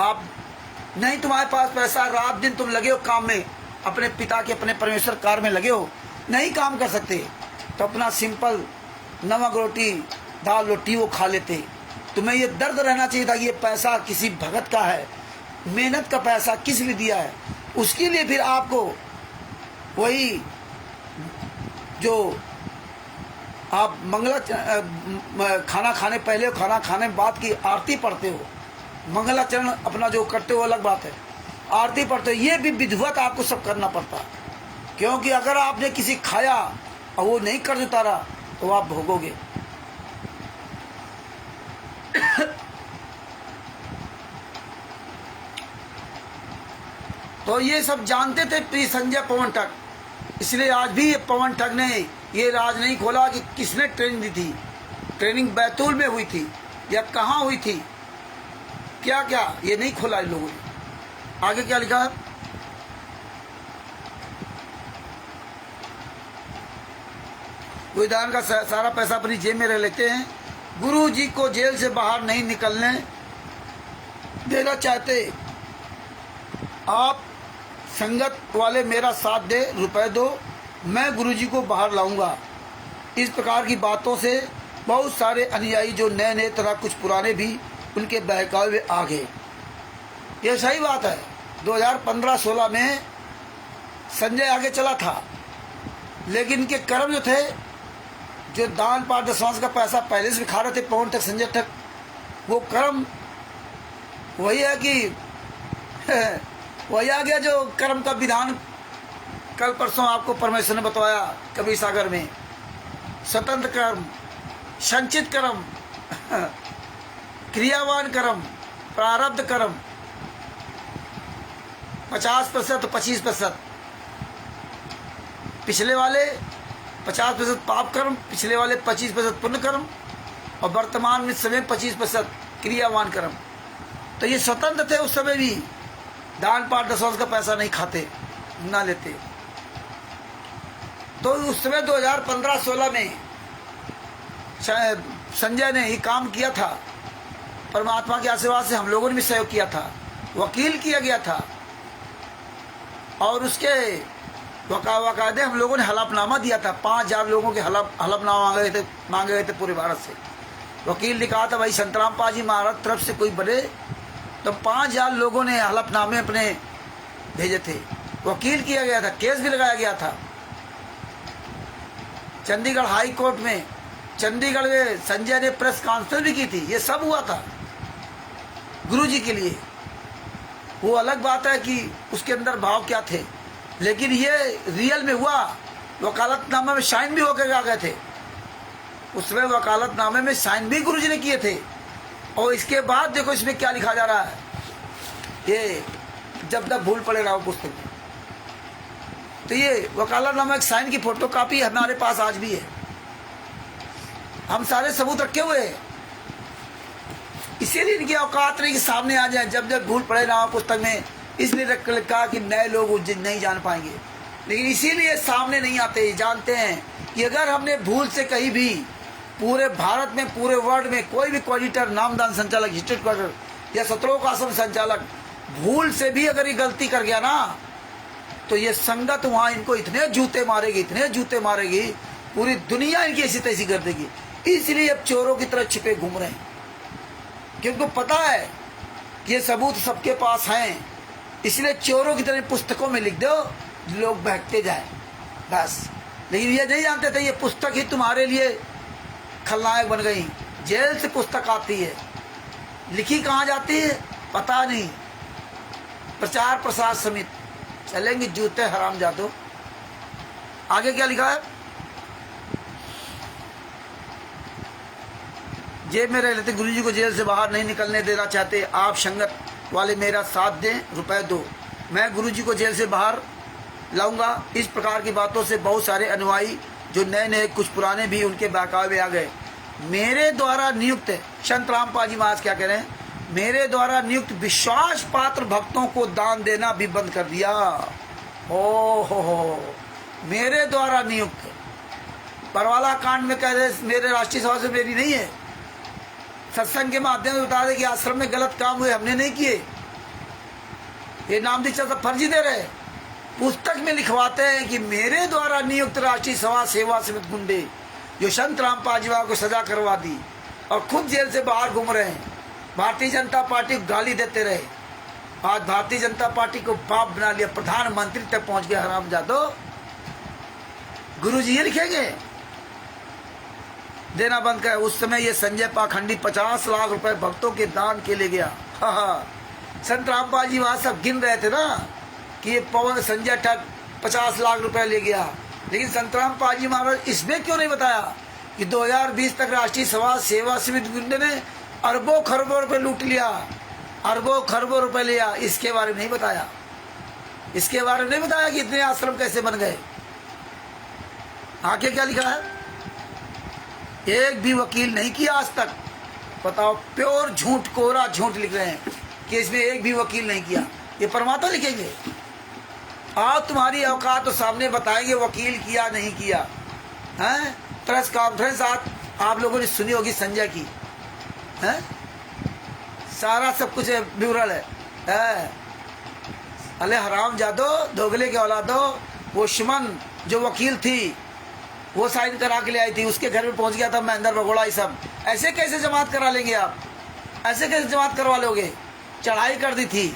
आप नहीं, तुम्हारे पास पैसा, रात दिन तुम लगे हो काम में, अपने पिता के अपने परमेश्वर कार्य में लगे हो, नहीं काम कर सकते, तो अपना सिंपल नमक रोटी दाल रोटी वो खा लेते। तुम्हें ये दर्द रहना चाहिए था कि ये पैसा किसी भगत का है, मेहनत का पैसा किस लिए दिया है, उसके लिए फिर आपको वही जो आप खाना खाने पहले, खाना खाने बाद की आरती पढ़ते हो, मंगलाचरण अपना जो करते हो अलग बात है, आरती पढ़ते हो, ये भी विधिवत आपको सब करना पड़ता, क्योंकि अगर आपने किसी खाया और वो नहीं कर उतारा तो आप भोगोगे। तो ये सब जानते थे प्रिय संजय पवन ठग, इसलिए आज भी ये पवन ठग ने ये राज नहीं खोला कि किसने ट्रेनिंग दी थी। ट्रेनिंग बैतूल में हुई थी या कहाँ हुई थी, क्या क्या ये नहीं खोला इन लोगों ने। आगे क्या लिखा है, विधान का सारा पैसा अपनी जेब में रह लेते हैं। गुरु जी को जेल से बाहर नहीं निकलने देना चाहते, आप संगत वाले मेरा साथ दे, रुपए दो, मैं गुरु जी को बाहर लाऊंगा। इस प्रकार की बातों से बहुत सारे अनुयायी जो नए नए तथा कुछ पुराने भी उनके बहकावे में आ गए। ये सही बात है। 2015-16 में संजय आगे चला था, लेकिन इनके कर्म जो थे, जो दान पाठ दशवांश का पैसा पहले से भी खा रहे थे पवन ठग संजय ठग, वो कर्म वही है कि वही आ गया जो कर्म का विधान कल परसों आपको परमेश्वर ने बताया कबीर सागर में। स्वतंत्र कर्म, संचित कर्म, क्रियावान कर्म, प्रारब्ध कर्म, 50% तो 25%, पिछले वाले 50% पाप कर्म, पिछले वाले 25% पुण्य कर्म, और वर्तमान में समय 25% क्रियावान कर्म। तो ये स्वतंत्र थे उस समय भी, दान पाठ दशवांश का पैसा नहीं खाते, ना लेते। तो उस समय 2015-16 में संजय ने ये काम किया था। परमात्मा के आशीर्वाद से हम लोगों ने भी सहयोग किया था, वकील किया गया था, और उसके वकायदे हम लोगों ने हलफनामा दिया था। 5000 लोगों के हलफनामा मांगे गए थे पूरे भारत से। वकील ने कहा था भाई संतराम पाजी महाराज तरफ से कोई बने, तो 5000 लोगों ने हलफनामे अपने भेजे थे, वकील किया गया था, केस भी लगाया गया था चंडीगढ़ हाई कोर्ट में। चंडीगढ़ में संजय ने प्रेस कॉन्फ्रेंस भी की थी। ये सब हुआ था गुरु जी के लिए। वो अलग बात है कि उसके अंदर भाव क्या थे, लेकिन ये रियल में हुआ। वकालतनामे में साइन भी होकर आ गए थे, उसमें वकालतनामे में साइन भी गुरु जी ने किए थे। और इसके बाद देखो इसमें क्या लिखा जा रहा है, ये जब तक भूल पड़े रहा पुस्तक में। तो ये वकालतनामा एक साइन की फोटो कॉपी हमारे पास आज भी है, हम सारे सबूत रखे हुए हैं। इसीलिए इनकी औकात नहीं कि सामने आ जाए जब जब भूल पड़े ना पुस्तक में, इसलिए कहा कि नए लोग नहीं जान पाएंगे। लेकिन इसीलिए सामने नहीं आते, जानते हैं कि अगर हमने भूल से कहीं भी पूरे भारत में, पूरे वर्ल्ड में कोई भी कोऑर्डिनेटर, नामदान संचालक, हिस्ट्री क्वार्टर या सत्रों का आश्रम संचालक भूल से भी अगर ये गलती कर गया ना, तो ये संगत वहाँ इनको इतने जूते मारेगी, इतने जूते मारेगी, पूरी दुनिया इनकी ऐसी तैसी कर देगी। इसलिए अब चोरों की तरह छिपे घूम रहे हैं, क्योंकि उनको पता है कि ये सबूत सबके पास हैं। इसलिए चोरों की तरह पुस्तकों में लिख दो, लोग बहकते जाए बस। लेकिन ये नहीं जानते थे ये पुस्तक ही तुम्हारे लिए खलनायक बन गई। जेल से पुस्तक आती है, लिखी कहाँ जाती है पता नहीं, प्रचार प्रसार समिति चलेंगे जूते हराम जादो। आगे क्या लिखा है, जेब में रह लेते, गुरु जी को जेल से बाहर नहीं निकलने देना चाहते, आप संगत वाले मेरा साथ दें, रुपए दो, मैं गुरु जी को जेल से बाहर लाऊंगा। इस प्रकार की बातों से बहुत सारे अनुयायी जो नए नए कुछ पुराने भी उनके बहकावे में आ गए। मेरे द्वारा नियुक्त, संत रामपाल जी महाराज क्या कह रहे हैं, मेरे द्वारा नियुक्त विश्वास पात्र भक्तों को दान देना भी बंद कर दिया। हो मेरे द्वारा नियुक्त, परवाला कांड में कह रहे मेरे राष्ट्रीय सभा से मेरी नहीं है, सत्संग के माध्यम से बता दे कि आश्रम में गलत काम हुए, हमने नहीं किए, ये नाम दीक्षा सब फर्जी दे रहे। पुस्तक में लिखवाते हैं कि मेरे द्वारा नियुक्त राष्ट्रीय सभा सेवा समिति गुंडे जो संत रामपाल जी को सजा करवा दी और खुद जेल से बाहर घूम रहे हैं, भारतीय जनता पार्टी को गाली देते रहे, आज भारतीय जनता पार्टी को बाप बना लिया, प्रधानमंत्री तक पहुंच गया हरामजादो। गुरु जी ये लिखेंगे देना बंद कर। उस समय ये संजय पाखंडी 50 लाख रुपए भक्तों के दान के ले गया। संत रामपाल जी वहां सब गिन रहे थे ना कि ये पवन संजय ठग 50 लाख रुपए ले गया, लेकिन संत रामपाल जी महाराज इसमें क्यों नहीं बताया कि 2020 तक राष्ट्रीय सभा सेवा समिति गुंडे ने अरबों खरबों रुपए लूट लिया, अरबों खरबों रुपए लिया, इसके बारे में नहीं बताया। इसके बारे में नहीं बताया कि इतने आश्रम कैसे बन गए। आगे क्या लिखा है, एक भी वकील नहीं किया आज तक। बताओ, प्योर झूठ, कोरा झूठ लिख रहे हैं कि इसमें एक भी वकील नहीं किया। ये परमात्मा लिखेंगे। आओ तुम्हारी औकात तो सामने बताएंगे वकील किया नहीं किया है। प्रेस कॉन्फ्रेंस आप लोगों ने सुनी होगी संजय की, है सारा सब कुछ विवरण है। अले हराम जादो, दोगले के औलादो, वो सुमन जो वकील थी वो साइन करा के ले आई थी, उसके घर में पहुंच गया था महेंद्र बगोड़ा। ये सब ऐसे कैसे जमात करा लेंगे आप? ऐसे कैसे जमात करवा लोगे? चढ़ाई कर दी थी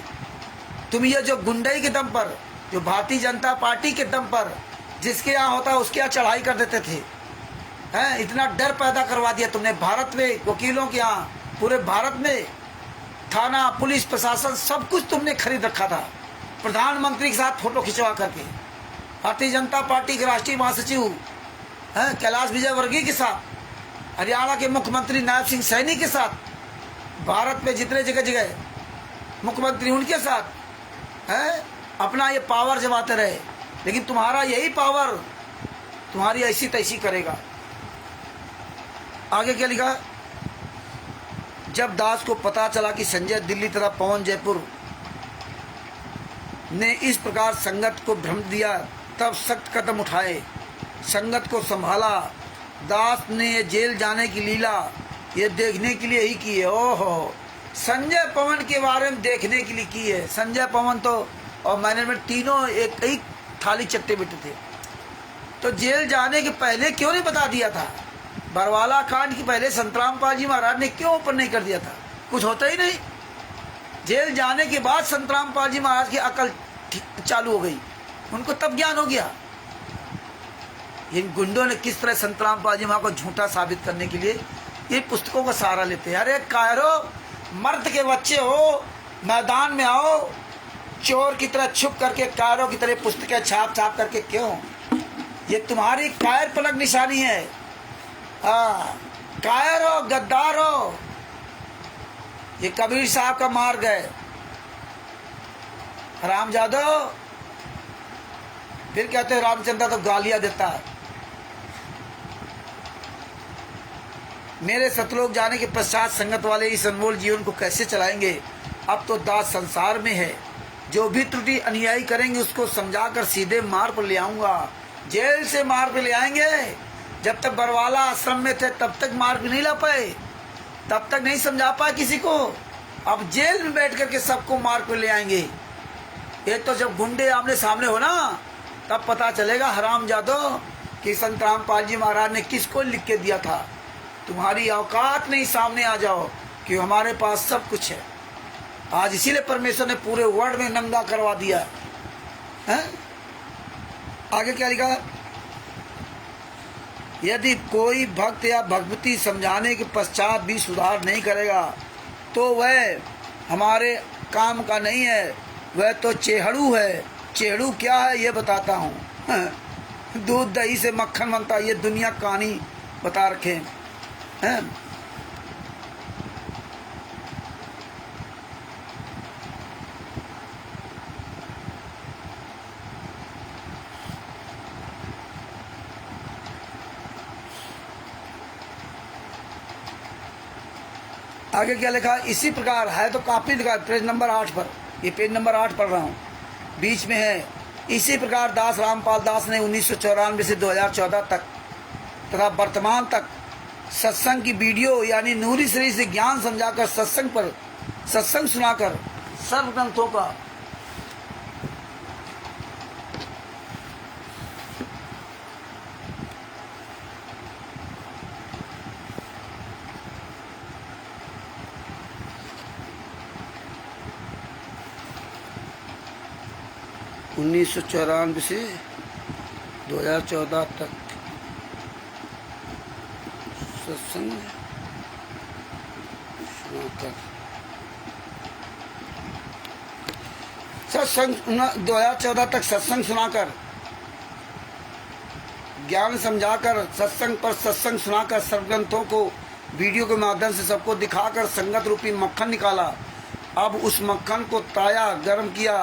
तुम। ये जो गुंडई के दम पर, जो भारतीय जनता पार्टी के दम पर जिसके यहाँ होता है उसके यहाँ चढ़ाई कर देते थे, हैं? इतना डर पैदा करवा दिया तुमने भारत में, वकीलों के यहाँ, पूरे भारत में थाना, पुलिस, प्रशासन सब कुछ तुमने खरीद रखा था। प्रधानमंत्री के साथ फोटो खिंचवा करके, भारतीय जनता पार्टी के राष्ट्रीय महासचिव हैं कैलाश विजयवर्गीय के साथ, हरियाणा के मुख्यमंत्री नायब सिंह सैनी के साथ, भारत में जितने जगह जगह मुख्यमंत्री उनके साथ हैं, अपना ये पावर जमाते रहे। लेकिन तुम्हारा यही पावर तुम्हारी ऐसी तैसी करेगा। आगे क्या लिखा, जब दास को पता चला कि संजय दिल्ली तथा पवन जयपुर ने इस प्रकार संगत को भ्रम दिया, तब सख्त कदम उठाए, संगत को संभाला। दास ने ये जेल जाने की लीला ये देखने के लिए ही की है। ओहो, संजय पवन के बारे में देखने के लिए की है। संजय पवन तो और मैनेजमेंट तीनों एक ही थाली चट्टे बिट्टे थे। तो जेल जाने के पहले क्यों नहीं बता दिया था? बरवाला कांड की पहले संतराम पाल जी महाराज ने क्यों ओपन नहीं कर दिया था? कुछ होता ही नहीं। जेल जाने के बाद संतराम पाल जी महाराज की अकल चालू हो गई, उनको तब ज्ञान हो गया। इन गुंडों ने किस तरह संतराम पाल जी महाराज को झूठा साबित करने के लिए ये पुस्तकों का सहारा लेते हैं। अरे कायरो, मर्द के बच्चे हो, मैदान में आओ, चोर की तरह छुप करके कायरों की तरह पुस्तकें छाप छाप करके क्यों? ये तुम्हारी कायर पलक निशानी है। कायर हो, गद्दार हो। ये कबीर साहब का मार्ग है। रामजादो फिर कहते हैं रामचंद्र तो गालियां देता है। मेरे सतलोक जाने के पश्चात संगत वाले इस अनमोल जीवन को कैसे चलाएंगे? अब तो दास संसार में है। जो भी त्रुटि अनुयायी करेंगे उसको समझाकर सीधे मार्ग पर ले आऊंगा। जेल से मार्ग पर ले आएंगे। जब तक बरवाला आश्रम में थे तब तक मार्ग नहीं ला पाए, तब तक नहीं समझा पाए किसी को। अब जेल में बैठ करके सबको मार्ग पर ले आएंगे। एक तो जब गुंडे आमने सामने हो ना, तब पता चलेगा हरामजादो कि संतराम पाल जी महाराज ने किसको लिख के दिया था। तुम्हारी औकात नहीं, सामने आ जाओ कि हमारे पास सब कुछ है। आज इसीलिए परमेश्वर ने पूरे वर्ल्ड में नंगा करवा दिया है। आगे क्या लिखा, यदि कोई भक्त या भगवती समझाने के पश्चात भी सुधार नहीं करेगा तो वह हमारे काम का नहीं है, वह तो चेहड़ू है। चेहड़ू क्या है ये बताता हूँ। दूध दही से मक्खन बनता, ये दुनिया कहानी बता रखे हैं। आगे क्या लिखा, इसी प्रकार है तो काफी लिखा, पेज नंबर 8 पर, ये पेज नंबर 8 पढ़ रहा हूँ, बीच में है। इसी प्रकार दास रामपाल दास ने 1994 से 2014 तक तथा वर्तमान तक सत्संग की वीडियो यानी नूरी शरीर से ज्ञान समझाकर सत्संग सुनाकर सर्व ग्रंथों का उन्नीस सौ 94 से 2014 तक सत्संग सुनाकर 2014 तक सत्संग सुनाकर ज्ञान समझाकर सत्संग पर सत्संग सुनाकर सर्वग्रंथों को वीडियो के माध्यम से सबको दिखाकर संगत रूपी मक्खन निकाला। अब उस मक्खन को ताया गर्म किया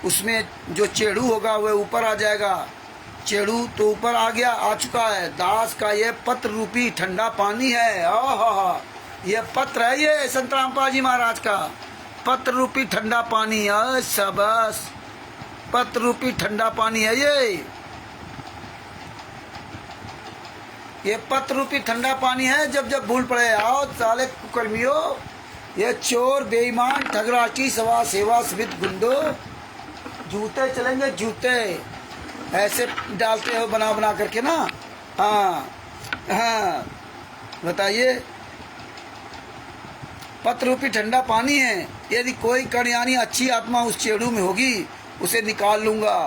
उसमें जो चेड़ू होगा वह ऊपर आ जाएगा। चेड़ू तो ऊपर आ गया, आ चुका है। दास का ये पत्र रूपी ठंडा पानी है। आहा, ये पत्र है, ये संत रामपाल जी महाराज का पत्र रूपी ठंडा पानी है। शाबाश, पत्र रूपी ठंडा पानी है ये पत्र रूपी ठंडा पानी है। जब जब भूल पड़े, आओ साले कुकर्मियों, ये चोर बेईमान ठगराची सवा सेवा स्मित गुंडो, जूते चलेंगे जूते, ऐसे डालते हो बना बना करके ना। हाँ हाँ, बताइए, पत्र रूपी ठंडा पानी है। यदि कोई कण यानी अच्छी आत्मा उस चेड़ू में होगी, उसे निकाल लूंगा,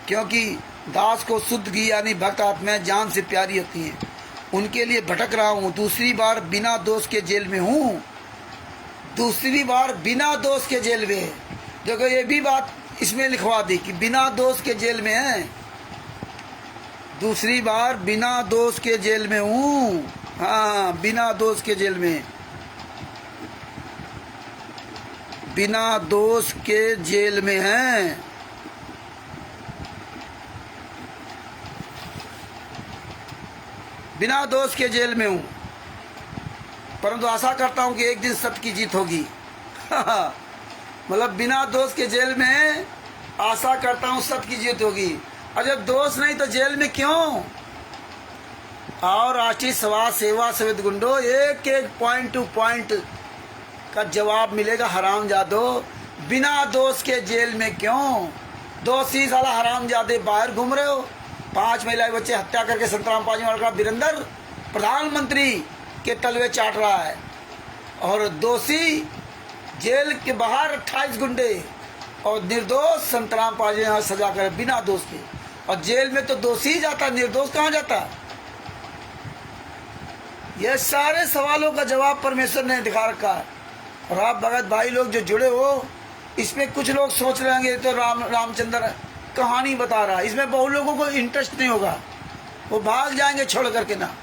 क्योंकि दास को शुद्ध घी यानी भक्त आत्माएं जान से प्यारी होती हैं। उनके लिए भटक रहा हूँ। दूसरी बार बिना दोष के जेल में हूँ। दूसरी बार बिना दोष के जेल में है। देखो, ये भी बात इसमें लिखवा दी कि बिना दोष के जेल में है। दूसरी बार बिना दोष के जेल में हूँ। हाँ, बिना दोष के जेल में, बिना दोष के जेल में है। बिना दोष के जेल में हूं, परंतु आशा करता हूं कि एक दिन सत्य की जीत होगी। मतलब बिना दोष के जेल में, आशा करता हूं सत्य की जीत होगी। और जब दोष नहीं तो जेल में क्यों? और राष्ट्रीय समाज सेवा सवित गुंडो, एक एक पॉइंट टू पॉइंट का जवाब मिलेगा। हरामजादो, बिना दोष के जेल में क्यों? दोषी साला हरामजादे बाहर घूम रहे हो। 5 महिला बच्चे हत्या करके संत रामपाल जी महाराज का वीरेंद्र प्रधानमंत्री के तलवे चाट रहा है, और दोषी जेल के बाहर 28 गुंडे, और निर्दोष संत रामपाल जी सजा कर बिना दोष के। और जेल में तो दोषी जाता, निर्दोष कहाँ जाता? ये सारे सवालों का जवाब परमेश्वर ने दिखा रखा है। और आप भगत भाई लोग जो जुड़े हो, इसमें कुछ लोग सोच रहे होंगे तो रामचंद्र कहानी बता रहा है। इसमें बहुत लोगों को इंटरेस्ट नहीं होगा, वो भाग जाएंगे छोड़ करके ना।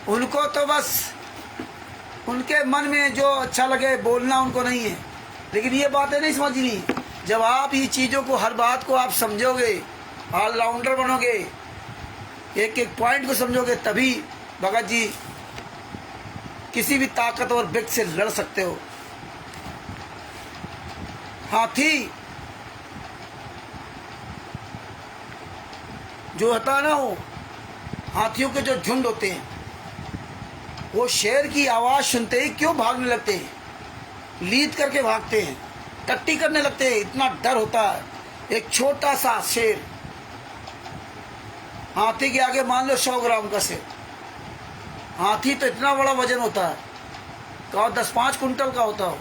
उनको तो बस उनके मन में जो अच्छा लगे बोलना उनको नहीं है। लेकिन ये बातें नहीं समझनी। जब आप ये चीज़ों को, हर बात को आप समझोगे, ऑलराउंडर बनोगे, एक एक पॉइंट को समझोगे, तभी भगत जी किसी भी ताकतवर व्यक्ति से लड़ सकते हो। हाथी जो होता है ना, वो हाथियों के जो झुंड होते हैं, वो शेर की आवाज सुनते ही क्यों भागने लगते हैं? लीद करके भागते हैं, टट्टी करने लगते हैं, इतना डर होता है। एक छोटा सा शेर, हाथी के आगे मान लो 100 ग्राम का शेर। हाथी तो इतना बड़ा वजन होता है, कहो 10-5 कुंटल का होता हो,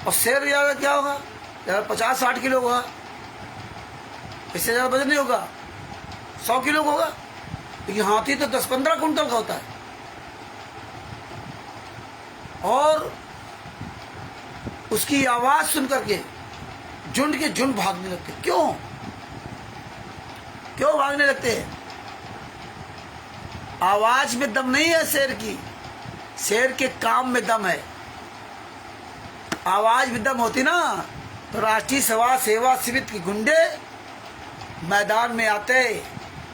और शेर ज़्यादा क्या होगा, ज़्यादा 50-60 किलो होगा, इससे ज़्यादा वजन नहीं होगा, 100 किलो का होगा। लेकिन हाथी तो 10-15 कुंटल का होता है। और उसकी आवाज सुन करके झुंड के झुंड भागने लगते। क्यों क्यों भागने लगते हैं? आवाज में दम नहीं है शेर की, शेर के काम में दम है। आवाज में दम होती ना, तो राष्ट्रीय सभा सेवा शिविर के गुंडे मैदान में आते,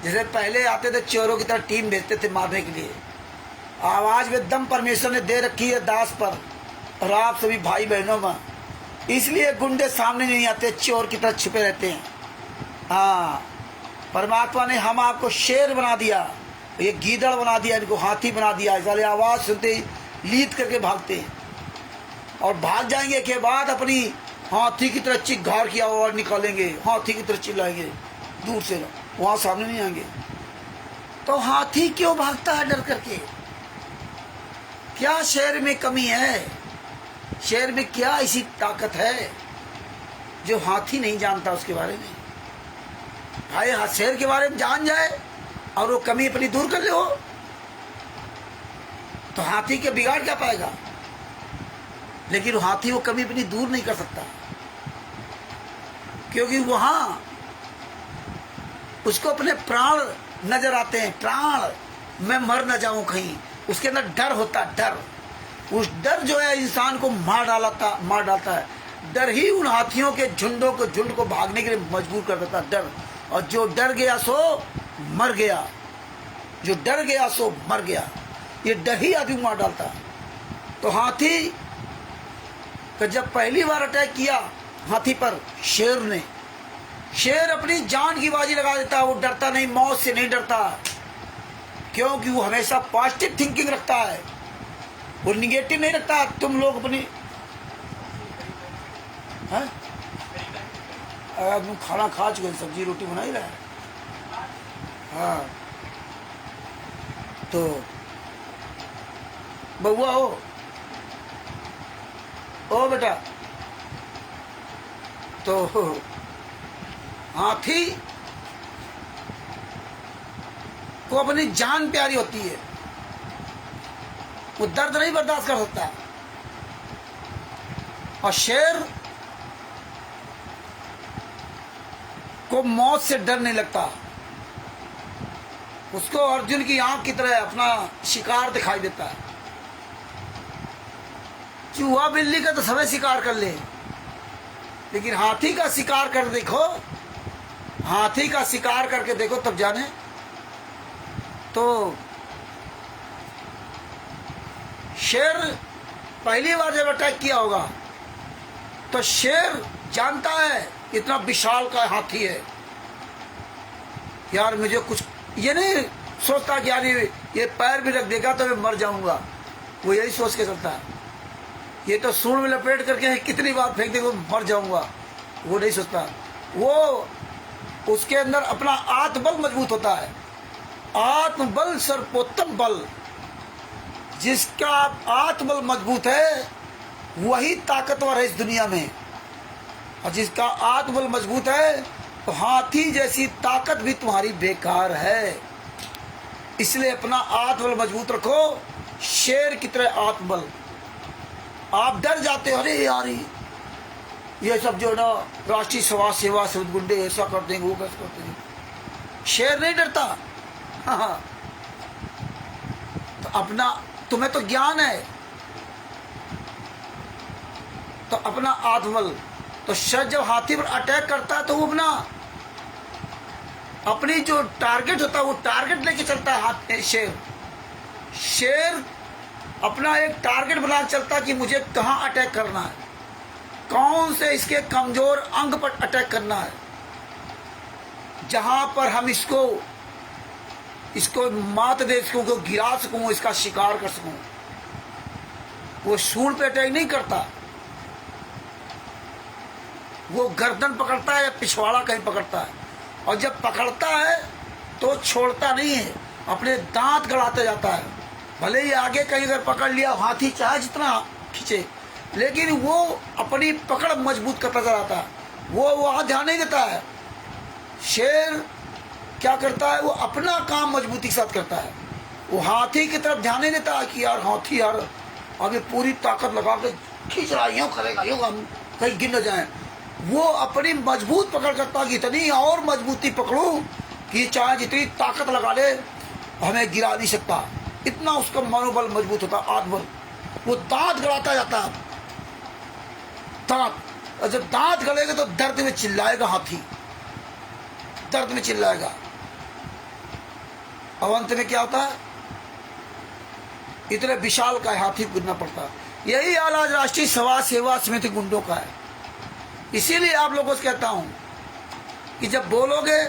जैसे पहले आते थे चोरों की तरह टीम भेजते थे मारने के लिए। आवाज में दम परमेश्वर ने दे रखी है दास पर और आप सभी भाई बहनों में, इसलिए गुंडे सामने नहीं आते, चोर की तरह छिपे रहते हैं। हाँ, परमात्मा ने हम आपको शेर बना दिया, ये गीदड़ बना दिया, इनको हाथी बना दिया। इसलिए आवाज सुनते ही लीद करके भागते हैं, और भाग जाएंगे के बाद अपनी हाथी की तरह चिघार की आवाज निकालेंगे, हाथी की तरह चिल्लाएंगे दूर से, वहां सामने नहीं आएंगे। तो हाथी क्यों भागता है डर करके? क्या शेर में कमी है? शेर में क्या ऐसी ताकत है जो हाथी नहीं जानता उसके बारे में? भाई शेर के बारे में जान जाए और वो कमी अपनी दूर कर ले, हो तो हाथी के बिगाड़ क्या पाएगा? लेकिन वो हाथी वो कमी अपनी दूर नहीं कर सकता, क्योंकि वहां उसको अपने प्राण नजर आते हैं। प्राण, मैं मर न जाऊं कहीं, उसके अंदर डर होता है। डर, उस डर जो है इंसान को मार डालता है। डर ही उन हाथियों के झुंड को भागने के लिए मजबूर कर देता, डर। और जो डर गया सो मर गया, जो डर गया सो मर गया। ये डर ही आदमी मार डालता। तो हाथी का जब पहली बार अटैक किया हाथी पर शेर ने, शेर अपनी जान की बाजी लगा देता। वो डरता नहीं, मौत से नहीं डरता, क्योंकि वो हमेशा पॉजिटिव थिंकिंग रखता है, वो निगेटिव नहीं रखता। तुम लोग अपनी आदमी खाना खा चुके, सब्जी रोटी बना ही रहा है। हाँ, तो बउआ हो, ओ बेटा, तो हाथी को अपनी जान प्यारी होती है, वो दर्द नहीं बर्दाश्त कर सकता। और शेर को मौत से डर नहीं लगता, उसको अर्जुन की आंख की तरह अपना शिकार दिखाई देता है। चूहा बिल्ली का तो सभी शिकार कर ले, लेकिन हाथी का शिकार कर देखो, हाथी का शिकार करके देखो तब जाने। तो शेर पहली बार जब अटैक किया होगा तो शेर जानता है इतना विशाल का हाथी है, यार मुझे कुछ, ये नहीं सोचता कि यार ये पैर भी रख देगा तो मैं मर जाऊंगा, वो यही सोच के चलता है। ये तो सूंड में लपेट करके कितनी बार फेंक देगा मर जाऊंगा, वो नहीं सोचता। वो उसके अंदर अपना आत्मबल मजबूत होता है। आत्मबल सर्वोत्तम बल, जिसका आत्मबल मजबूत है वही ताकतवर है इस दुनिया में। और जिसका आत्मबल मजबूत है तो हाथी जैसी ताकत भी तुम्हारी बेकार है। इसलिए अपना आत्मबल मजबूत रखो, शेर की तरह आत्मबल। आप डर जाते हो, अरे यार ये सब जो ना राष्ट्रीय समाज सेवा से गुंडे ऐसा कर देंगे, वो कैसे कर देंगे। शेर नहीं डरता। हाँ, तो अपना, तुम्हें तो ज्ञान है, तो अपना आत्मबल। तो शेर जब हाथी पर अटैक करता है तो वो अपनी जो टारगेट होता है वो टारगेट लेके चलता है। हाथी शेर अपना एक टारगेट बना चलता है कि मुझे कहाँ अटैक करना है, कौन से इसके कमजोर अंग पर अटैक करना है, जहां पर हम इसको मात दे सकूं, गिरा सकूं, इसका शिकार कर सकूं। वो सूंड पे अटैक नहीं करता, वो गर्दन पकड़ता है या पिछवाड़ा कहीं पकड़ता है। और जब पकड़ता है तो छोड़ता नहीं है, अपने दांत गड़ाते जाता है। भले ही आगे कहीं अगर पकड़ लिया, हाथी चाहे जितना खींचे, लेकिन वो अपनी पकड़ मजबूत करता जाता है, वो वहां ध्यान नहीं देता है। शेर क्या करता है, वो अपना काम मजबूती के साथ करता है, वो हाथी की तरफ ध्यान नहीं देता कि यार हाथी यार अभी पूरी ताकत लगा के खींच रहा, यूं करेगा, यूं हम कहीं गिर न जाए। वो अपनी मजबूत पकड़ करता कि इतनी और मजबूती पकड़ूं कि चाहे जितनी ताकत लगा ले हमें गिरा नहीं सकता। इतना उसका मनोबल मजबूत होता, आत्मबल। वो दांत गड़ाता जाता, दांत, और जब दांत गड़ेगा तो दर्द में चिल्लाएगा हाथी, दर्द में चिल्लाएगा। अब अंत में क्या होता है, इतने विशाल का हाथी कूदना पड़ता है। यही हाल आज राष्ट्रीय समाज सेवा समिति गुंडों का है। इसीलिए आप लोगों से कहता हूं कि जब बोलोगे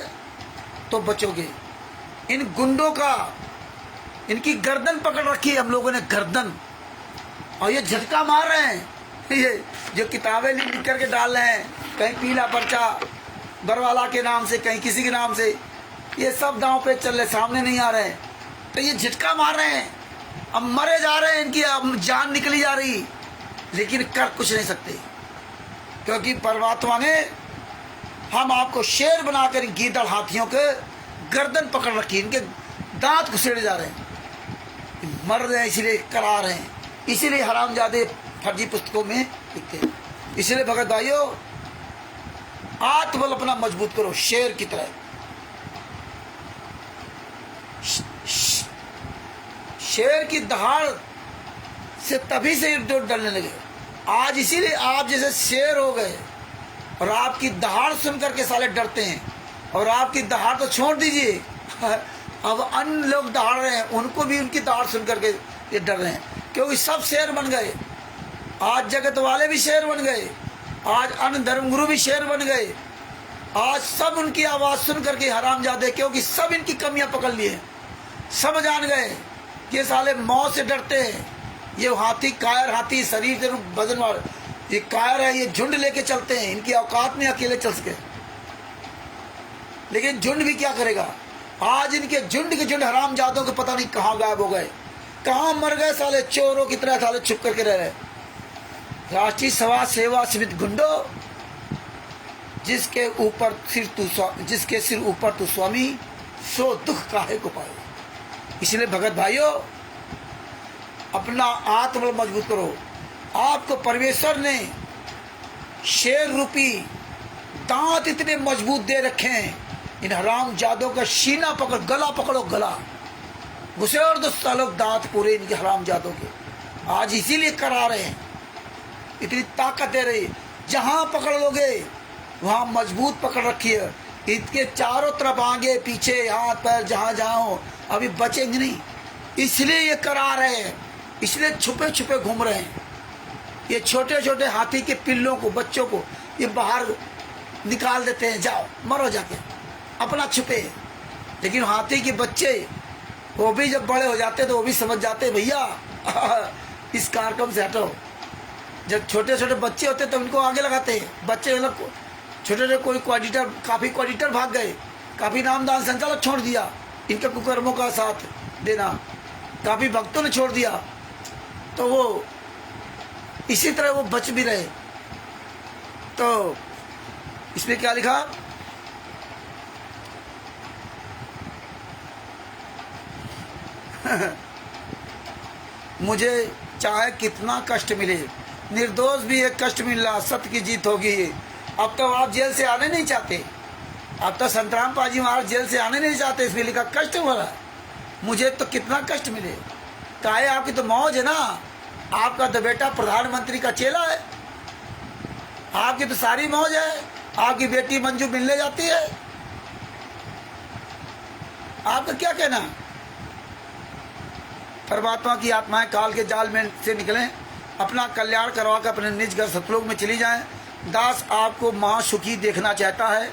तो बचोगे। इन गुंडों का, इनकी गर्दन पकड़ रखी है हम लोगों ने, गर्दन, और ये झटका मार रहे हैं। ये जो किताबें लिख करके डाल रहे हैं, कहीं पीला पर्चा बरवाला के नाम से, कहीं किसी के नाम से, ये सब दांव पे चल रहे, सामने नहीं आ रहे हैं। तो ये झटका मार रहे हैं, अब मरे जा रहे हैं, इनकी अब जान निकली जा रही, लेकिन कर कुछ नहीं सकते, क्योंकि परमात्मा ने हम आपको शेर बनाकर गीदड़ हाथियों के गर्दन पकड़ रखी, इनके दांत घुसेड़े जा रहे हैं, मर रहे हैं, इसलिए करा रहे हैं। इसीलिए हरामजादे फर्जी पुस्तकों में लिखते हैं। इसलिए भगत भाइयों, आत्मबल अपना मजबूत करो शेर की तरह। शेर की दहाड़ से तभी से डरने लगे, आज इसीलिए आप जैसे शेर हो गए और आपकी दहाड़ सुन करके साले डरते हैं। और आपकी दहाड़ तो छोड़ दीजिए, अब अन्य लोग दहाड़ रहे हैं, उनको भी उनकी दहाड़ सुन करके ये डर रहे हैं, क्योंकि सब शेर बन गए। आज जगत वाले भी शेर बन गए, आज अन्य धर्मगुरु भी शेर बन गए। आज सब उनकी आवाज़ सुन करके हरामजादे, क्योंकि सब इनकी कमियां पकड़ लिए, सब जान गए कि ये साले मौत से डरते हैं। ये हाथी कायर हाथी, शरीर से वजन वाले, ये कायर है, ये झुंड लेके चलते हैं, इनकी औकात में अकेले चल सके। लेकिन झुंड भी क्या करेगा? आज इनके झुंड के झुंड हरामजादों के पता नहीं कहाँ गायब हो गए, कहाँ मर गए साले, चोरों की तरह साले छुप करके रह रहे। राष्ट्रीय समाज सेवा समिति गुंडो, जिसके सिर ऊपर तू स्वामी, सो दुख काहे को पाए। इसलिए भगत भाइयों, अपना आत्मबल मजबूत करो। आपको परमेश्वर ने शेर रूपी दांत इतने मजबूत दे रखे हैं, इन हराम जादों का सीना पकड़, गला पकड़ो, गला घुसेड़ दो सालों दांत पूरे इनके हराम जादों के। आज इसीलिए करा रहे हैं, इतनी ताकत दे रही, जहां पकड़ लोगे वहां मजबूत पकड़ रखी है। इनके चारों तरफ आगे पीछे हाथ पैर जहां जहां हो, अभी बचेंगे नहीं। इसलिए ये करा रहे हैं, इसलिए छुपे छुपे घूम रहे हैं। ये छोटे छोटे हाथी के पिल्लों को, बच्चों को ये बाहर निकाल देते हैं, जाओ मरो जाके, अपना छुपे। लेकिन हाथी के बच्चे वो भी जब बड़े हो जाते तो वो भी समझ जाते, भैया इस कार्यक्रम से हटो। जब छोटे छोटे बच्चे होते तो उनको आगे लगाते हैं। बच्चे मतलब छोटे छोटे, कोई कोऑर्डिनेटर, काफ़ी कोऑर्डिनेटर भाग गए, काफ़ी नामदान संचालक छोड़ दिया इनके कुकर्मों का साथ देना, काफ़ी भक्तों ने छोड़ दिया, तो वो इसी तरह वो बच भी रहे। तो इसमें क्या लिखा? मुझे चाहे कितना कष्ट मिले, निर्दोष भी एक कष्ट मिल रहा, सत्य की जीत होगी। अब तो आप जेल से आने नहीं चाहते, अब तो संतराम पाजी महाराज जेल से आने नहीं चाहते, इसमें लिखा कष्ट हो रहा है। मुझे तो कितना कष्ट मिले, चाहे आपकी तो मौज है ना, आपका तो बेटा प्रधानमंत्री का चेला है, आपकी तो सारी मौज है, आपकी बेटी मंजू मिलने जाती है, आपका क्या कहना? परमात्मा की आत्माएं काल के जाल में से निकलें, अपना कल्याण करवा कर अपने निज घर सतलोक में चली जाएं। दास आपको महासुखी देखना चाहता है,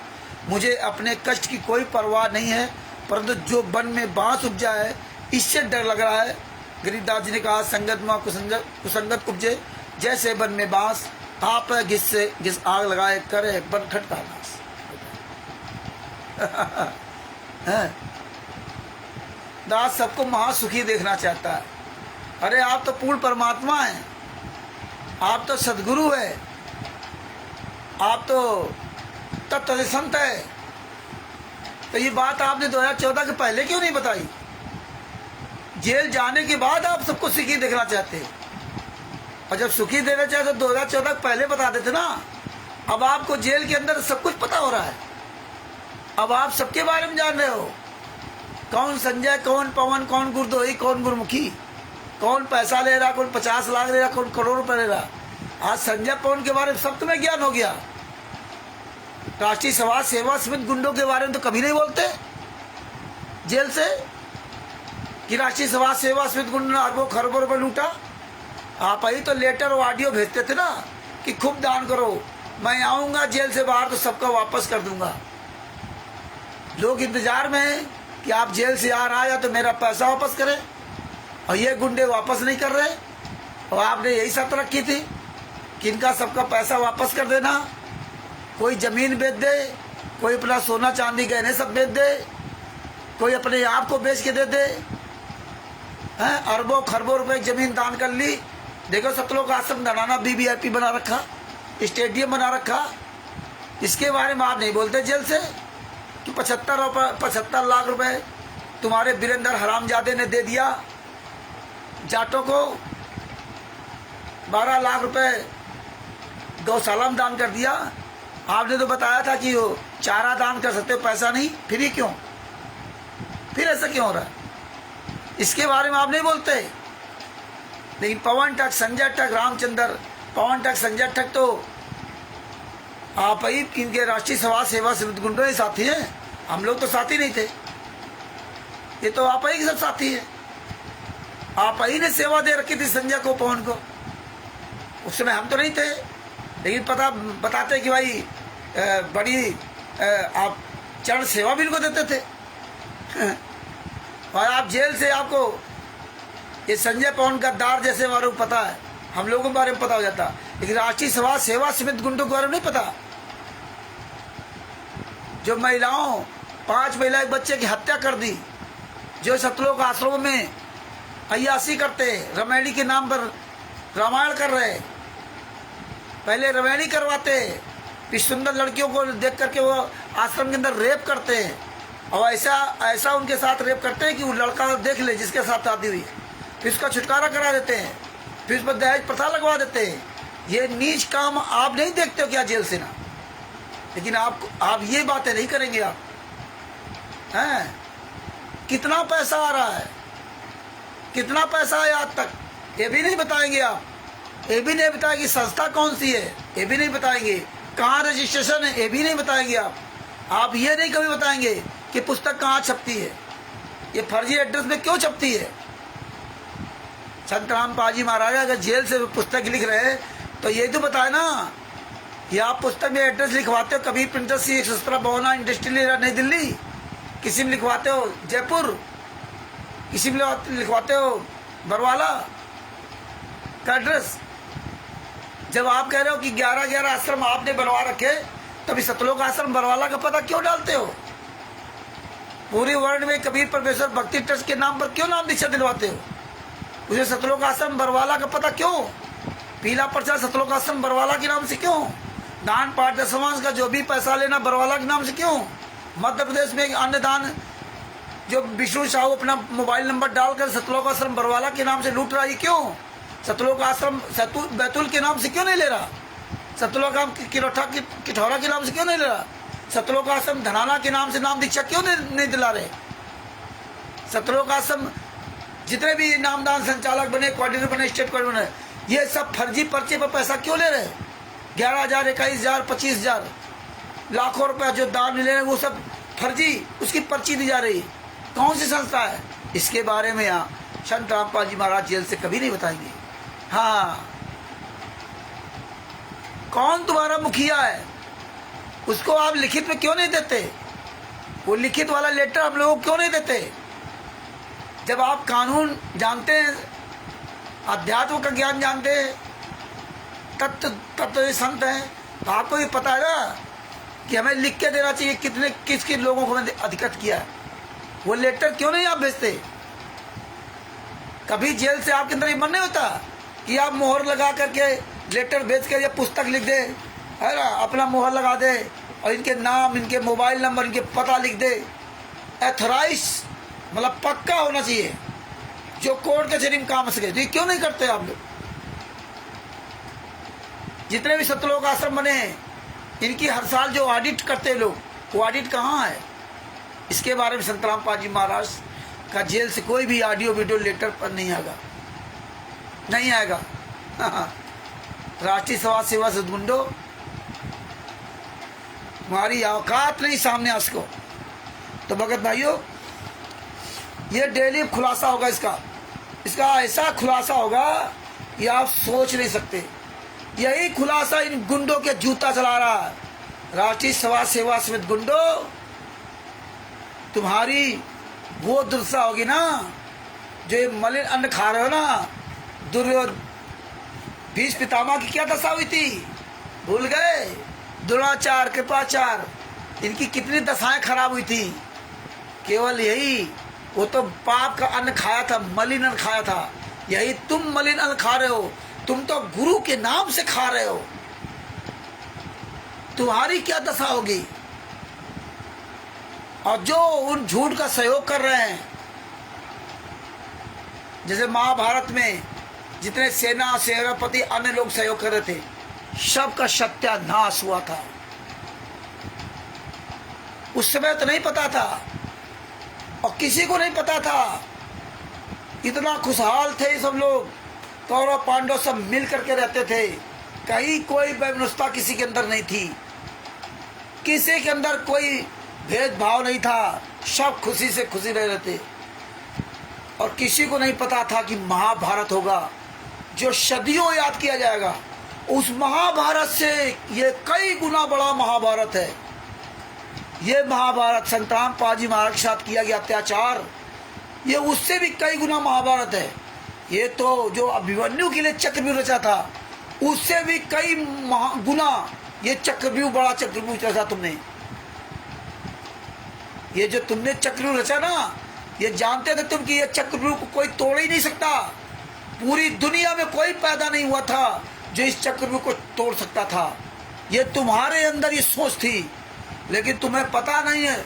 मुझे अपने कष्ट की कोई परवाह नहीं है, परंतु जो वन में बांस उपजा है इससे डर लग रहा है। गरीबदास जी ने कहा, संगत में कुसंगत उपजे, जैसे वन में बांस, आप घिस आग लगाए, करे वन खटका नाश। दास सबको महासुखी देखना चाहता है। अरे आप तो पूर्ण परमात्मा हैं, आप तो सदगुरु है, आप तो तत्व संत है। तो ये बात आपने 2014 के पहले क्यों नहीं बताई? जेल जाने के बाद आप सबको सुखी देखना चाहते हैं, और जब सुखी देना चाहते तो 2014 पहले बता देते ना। अब आपको जेल के अंदर सब कुछ पता हो रहा है, अब आप सबके बारे में जान रहे हो, कौन संजय, कौन पवन, कौन गुरदोही, कौन गुरमुखी, कौन पैसा ले रहा, कौन 50 लाख ले रहा, कौन करोड़ रुपए ले रहा। आज संजय पवन के बारे में सब तुम्हें ज्ञान हो गया। राष्ट्रीय समाज सेवा समिति गुंडों के बारे में तो कभी नहीं बोलते जेल से, कि राष्ट्रीय समाज सेवा समिति गुंडों ने अरबों खरबों रुपए लूटा। आप ही तो लेटर और ऑडियो भेजते थे ना कि खूब दान करो, मैं आऊँगा जेल से बाहर तो सबका वापस कर दूंगा। लोग इंतजार में हैं कि आप जेल से आ रहा है तो मेरा पैसा वापस करें, और ये गुंडे वापस नहीं कर रहे। और आपने यही शर्त रखी थी कि इनका सबका पैसा वापस कर देना, कोई ज़मीन बेच दे, कोई अपना सोना चांदी गहने सब बेच दे, कोई अपने आप को बेच के दे दे। हैं, अरबों खरबों रुपए ज़मीन दान कर ली। देखो सतलोक आश्रम धनाना वीवीआईपी बना रखा, स्टेडियम बना रखा, इसके बारे में आप नहीं बोलते जेल से कि 75 लाख रुपए तुम्हारे वीरेंद्र हरामजादे ने दे दिया जाटों को, 12 लाख रुपए गौशाला में दान कर दिया। आपने तो बताया था कि वो चारा दान कर सकते हो, पैसा नहीं, फिर ही क्यों, फिर ऐसा क्यों हो रहा है? इसके बारे में आप नहीं बोलते। लेकिन पवन टक, संजय टक, रामचंद्र पवन ठग, संजय ठग तो आप ही इनके राष्ट्रीय समाज सेवा समिति गुंडों के साथी हैं। हम लोग तो साथी नहीं थे, ये तो आप ही के सब साथी है। आप ही ने सेवा दे रखी थी संजय को, पवन को। उस समय हम तो नहीं थे, लेकिन पता बताते कि भाई बड़ी आप चरण सेवा भी इनको देते थे। और आप जेल से आपको ये संजय पवन गद्दार जैसे बारे में पता है, हम लोगों के बारे में पता हो जाता, लेकिन राष्ट्रीय समाज सेवा समिति गुंडों के बारे में नहीं पता। जो महिलाओं 5 महिला एक बच्चे की हत्या कर दी, जो सतलोक आश्रमों में अय्यासी करते, रमैणी के नाम पर रामायण कर रहे, पहले रमैणी करवाते, फिर सुंदर लड़कियों को देख करके वो आश्रम के अंदर रेप करते हैं, और ऐसा उनके साथ रेप करते हैं कि वो लड़का देख ले जिसके साथ शादी हुई, फिर उसका छुटकारा करा देते हैं, फिर उस पर दहेज प्रथा लगवा देते हैं। ये नीच काम आप नहीं देखते हो क्या जेल से ना? लेकिन आप ये बातें नहीं करेंगे। आप हैं, कितना पैसा आ रहा है, कितना पैसा आया आज तक, ये भी नहीं बताएंगे आप। ये भी नहीं बताएंगे संस्था कौन सी है, ये भी नहीं बताएंगे कहाँ रजिस्ट्रेशन है, ये भी नहीं बताएंगे आप ये नहीं कभी बताएंगे कि पुस्तक कहाँ छपती है, ये फर्जी एड्रेस में क्यों छपती है। संत रामपाल जी महाराज अगर जेल से पुस्तक लिख रहे हैं तो ये तो बताए ना, ये आप पुस्तक में एड्रेस लिखवाते हो, कभी प्रिंटर सी 117 भवना इंडस्ट्रियल नई दिल्ली, किसी में लिखवाते हो जयपुर, किसी में लिखवाते हो बरवाला का एड्रेस। जब आप कह रहे हो कि 11 आश्रम आपने बनवा रखे, तभी सतलोक आश्रम बरवाला का पता क्यों डालते हो? पूरे वर्ल्ड में कबीर परमेश्वर भक्ति ट्रस्ट के नाम पर क्यों नाम दीक्षा दिलवाते हो? उसे सतलोक आश्रम बरवाला का पता क्यों? पीला पर्चा सतलोक आश्रम बरवाला के नाम से क्यों? दान पाठ दशमांश का जो भी पैसा लेना बरवाला के नाम से क्यों? मध्य प्रदेश में अन्नदान जो विष्णु साहू अपना मोबाइल नंबर डालकर सतलोक आश्रम बरवाला के नाम से लूट रहा है, क्यों? सतलोक आश्रम बैतूल के नाम से क्यों नहीं ले रहा? सतलोक आश्रम किठौरा के नाम से क्यों नहीं ले रहा? सतलोक आश्रम धनाना के नाम से नाम दीक्षा क्यों नहीं दिला रहे? सतलोक आश्रम जितने भी नामदान संचालक बने, कोऑर्डिनेटर बने, स्टेट कोऑर्डिनेटर बने, ये सब फर्जी पर्चे पर पैसा क्यों ले रहे? 11,000, 21,000, 25,000 लाखों रुपया जो दान ले रहे हैं, वो सब फर्जी उसकी पर्ची दी जा रही। कौन सी संस्था है? इसके बारे में यहाँ संत रामपाल जी महाराज जेल से कभी नहीं बताएंगे। हाँ, कौन तुम्हारा मुखिया है उसको आप लिखित में क्यों नहीं देते? वो लिखित वाला लेटर हम लोगों को क्यों नहीं देते? जब आप कानून जानते हैं, अध्यात्म का ज्ञान जानते हैं, तत्व संत हैं, तो आपको ये पता है ना कि हमें लिख के देना चाहिए किस किन लोगों को हमने अधिकृत किया है। वो लेटर क्यों नहीं आप भेजते? कभी जेल से आपके अंदर ये मन नहीं होता कि आप मोहर लगा करके लेटर भेज के या पुस्तक लिख दे, है ना, अपना मोहर लगा दे और इनके नाम, इनके मोबाइल नंबर, इनके पता लिख दे। एथोराइज मतलब पक्का होना चाहिए, जो कोर्ट कचहरी में काम आ सके। तो ये क्यों नहीं करते आप लोग? जितने भी सतलोक आश्रम बने हैं, इनकी हर साल जो ऑडिट करते हैं लोग, वो ऑडिट कहाँ है? इसके बारे में संत रामपाल जी महाराज का जेल से कोई भी ऑडियो वीडियो लेटर पर नहीं आएगा, नहीं आएगा। राष्ट्रीय समाज सेवा सदगुंडो, हमारी औकात नहीं सामने उसको। तो भगत भाइयों, ये डेली खुलासा होगा इसका ऐसा खुलासा होगा कि आप सोच नहीं सकते। यही खुलासा इन गुंडों के जूता चला रहा है। राष्ट्रीय समाज सेवा समिति गुंडो, तुम्हारी वो दुर्दशा होगी ना, जो ये मलिन अन्न खा रहे हो ना। भीष्म पितामह की क्या दशा हुई थी, भूल गए? द्रोणाचार्य, कृपाचार्य, इनकी कितनी दशाएं खराब हुई थी। केवल यही, वो तो पाप का अन्न खाया था, मलिन अन्न खाया था। यही तुम मलिन अन्न खा रहे हो, तुम तो गुरु के नाम से खा रहे हो। तुम्हारी क्या दशा होगी? और जो उन झूठ का सहयोग कर रहे हैं, जैसे महाभारत में जितने सेनापति अन्य लोग सहयोग कर रहे थे, सबका सत्यानाश हुआ था। उस समय तो नहीं पता था, और किसी को नहीं पता था। इतना खुशहाल थे सब लोग, कौरव पांडव सब मिल करके रहते थे, कहीं कोई व्यवस्था किसी के अंदर नहीं थी, किसी के अंदर कोई भेदभाव नहीं था, सब खुशी से खुशी रह रहे थे। और किसी को नहीं पता था कि महाभारत होगा जो सदियों याद किया जाएगा। उस महाभारत से ये कई गुना बड़ा महाभारत है। ये महाभारत संतराम पाजी महाराज के साथ किया गया अत्याचार, ये उससे भी कई गुना महाभारत है। ये तो जो अभिमन्यु के लिए चक्रव्यूह रचा था, उससे भी कई गुना ये चक्रव्यूह, बड़ा चक्रव्यूह रचा तुमने। ये जो तुमने चक्रव्यूह रचा ना, ये जानते थे तुम कि ये चक्रव्यूह को कोई तोड़ ही नहीं सकता। पूरी दुनिया में कोई पैदा नहीं हुआ था जो इस चक्रव्यूह को तोड़ सकता था। ये तुम्हारे अंदर ये सोच थी, लेकिन तुम्हें पता नहीं है।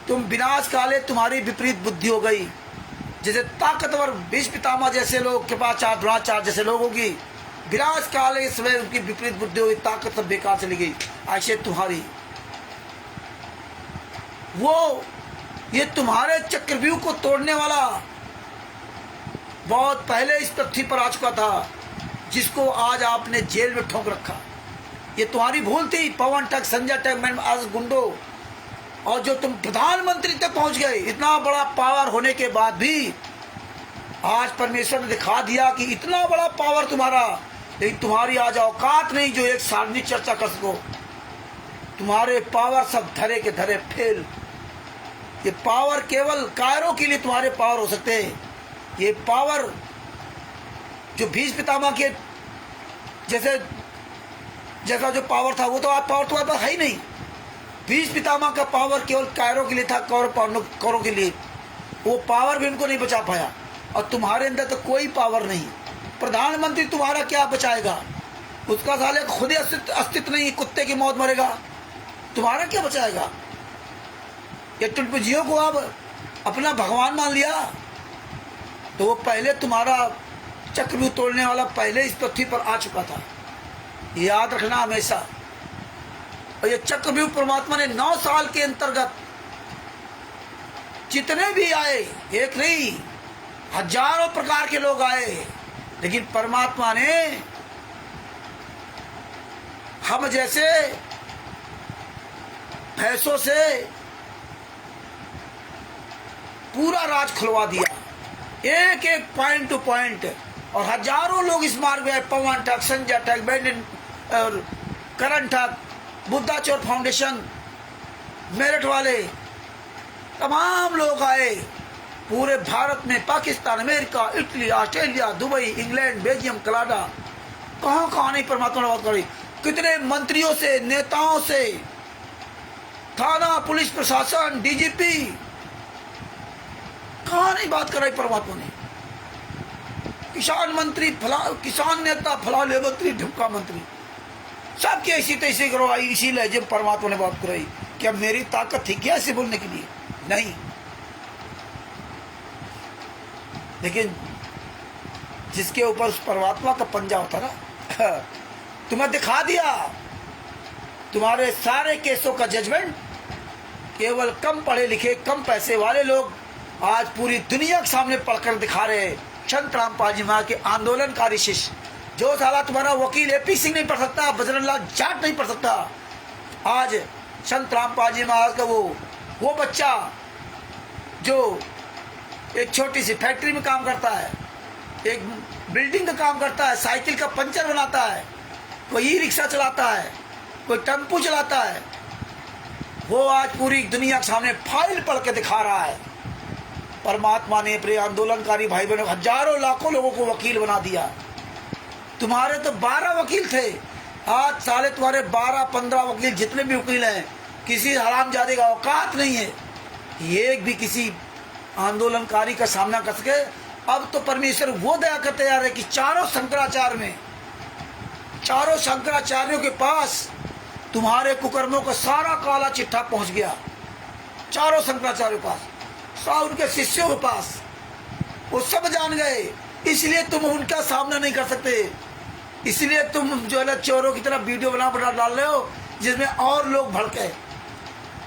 तुम विनाश काले तुम्हारी विपरीत बुद्धि हो गई। जैसे ताकतवर भीष्म पितामह जैसे लोग के पास द्रोणाचार्य जैसे लोगों की विनाश काले इसमें उनकी विपरीत बुद्धि हुई, ताकत सब बेकार चली गई। ऐसे तुम्हारी वो ये तुम्हारे चक्रव्यूह को तोड़ने वाला बहुत पहले इस पृथ्वी पर आ चुका था, जिसको आज आपने जेल में ठोक रखा। ये तुम्हारी भूल थी। पवन ठग, संजय ठग, आज गुंडो, और जो तुम प्रधानमंत्री तक पहुंच गए, इतना बड़ा पावर होने के बाद भी आज परमेश्वर ने दिखा दिया कि इतना बड़ा पावर तुम्हारा, लेकिन तुम्हारी आज औकात नहीं जो एक सार्वजनिक चर्चा कर सको। तुम्हारे पावर सब धरे के धरे फेल। ये पावर केवल कायरों के लिए तुम्हारे पावर हो सकते हैं। ये पावर जो भीष्म पितामह के जैसा जो पावर था, वो तो आप पावर तुम्हारे पास है ही नहीं। भीष्म पितामह का पावर केवल कायरों के लिए था, कौरवों के लिए। वो पावर भी उनको नहीं बचा पाया। और तुम्हारे अंदर तो कोई पावर नहीं। प्रधानमंत्री तुम्हारा क्या बचाएगा? उसका साले खुद ही अस्तित्व नहीं, कुत्ते की मौत मरेगा, तुम्हारा क्या बचाएगा? ये टुटपुजियों को आप अपना भगवान मान लिया, तो वो पहले तुम्हारा चक्रव्यूह तोड़ने वाला पहले इस पृथ्वी पर आ चुका था। याद रखना हमेशा। और ये चक्रव्यूह परमात्मा ने 9 साल के अंतर्गत जितने भी आए, एक नहीं हजारों प्रकार के लोग आए, लेकिन परमात्मा ने हम जैसे भैंसों से पूरा राज खुलवा दिया, एक एक पॉइंट टू पॉइंट। और हजारों लोग इस मार्ग में, पवन ठग, संजय ठग, बैंडन और करण ठग, बुद्धा चोर फाउंडेशन, मेरठ वाले, तमाम लोग आए पूरे भारत में। Pakistan, America, Italy, Australia, Dubai, England, Belgium, Canada, कहाँ कहाँ नहीं परमात्मा ने बात करी। कितने मंत्रियों से, नेताओं से, थाना, पुलिस प्रशासन, डीजीपी, कहाँ नहीं बात कराई परमात्मा ने। किसान मंत्री फला, किसान नेता फलाने मंत्री, ढुमका मंत्री, सबके ऐसी तैसी करवाई। इसी लहजे में परमात्मा ने बात कराई कि अब मेरी ताकत थी क्या ऐसे बोलने के लिए? नहीं। लेकिन जिसके ऊपर उस परमात्मा का पंजा होता ना, तुम्हें दिखा दिया तुम्हारे सारे केसों का जजमेंट केवल कम पढ़े लिखे, कम पैसे वाले लोग आज पूरी दुनिया के सामने पढ़कर दिखा रहे। संतराम पाजी महाराज के आंदोलनकारी शिष्य, जो साला तुम्हारा वकील एपी सिंह नहीं पढ़ सकता, बजरंग लाल जाट नहीं पढ़ सकता, आज संतराम पाजी महाराज का वो बच्चा जो एक छोटी सी फैक्ट्री में काम करता है, एक बिल्डिंग का काम करता है, साइकिल का पंचर बनाता है, कोई ई रिक्शा चलाता है, कोई टेम्पू चलाता है, वो आज पूरी दुनिया के सामने फाइल पढ़ के दिखा रहा है। परमात्मा ने अपने आंदोलनकारी भाई बहनों, हजारों लाखों लोगों को वकील बना दिया। तुम्हारे तो 12 वकील थे, आज साले तुम्हारे 12-15 वकील, जितने भी वकील हैं, किसी हरामजादे का औकात नहीं है एक भी किसी आंदोलनकारी का सामना कर सके। अब तो परमेश्वर वो दया करते जा रहे कि चारों शंकराचार्यों के पास तुम्हारे कुकर्मों का सारा काला चिट्ठा पहुंच गया। चारों शंकराचार्यों के पास, उनके शिष्यों के पास, वो सब जान गए। इसलिए तुम उनका सामना नहीं कर सकते। इसलिए तुम जो है चोरों की तरह वीडियो बना डाल रहे हो, जिसमें और लोग भड़के।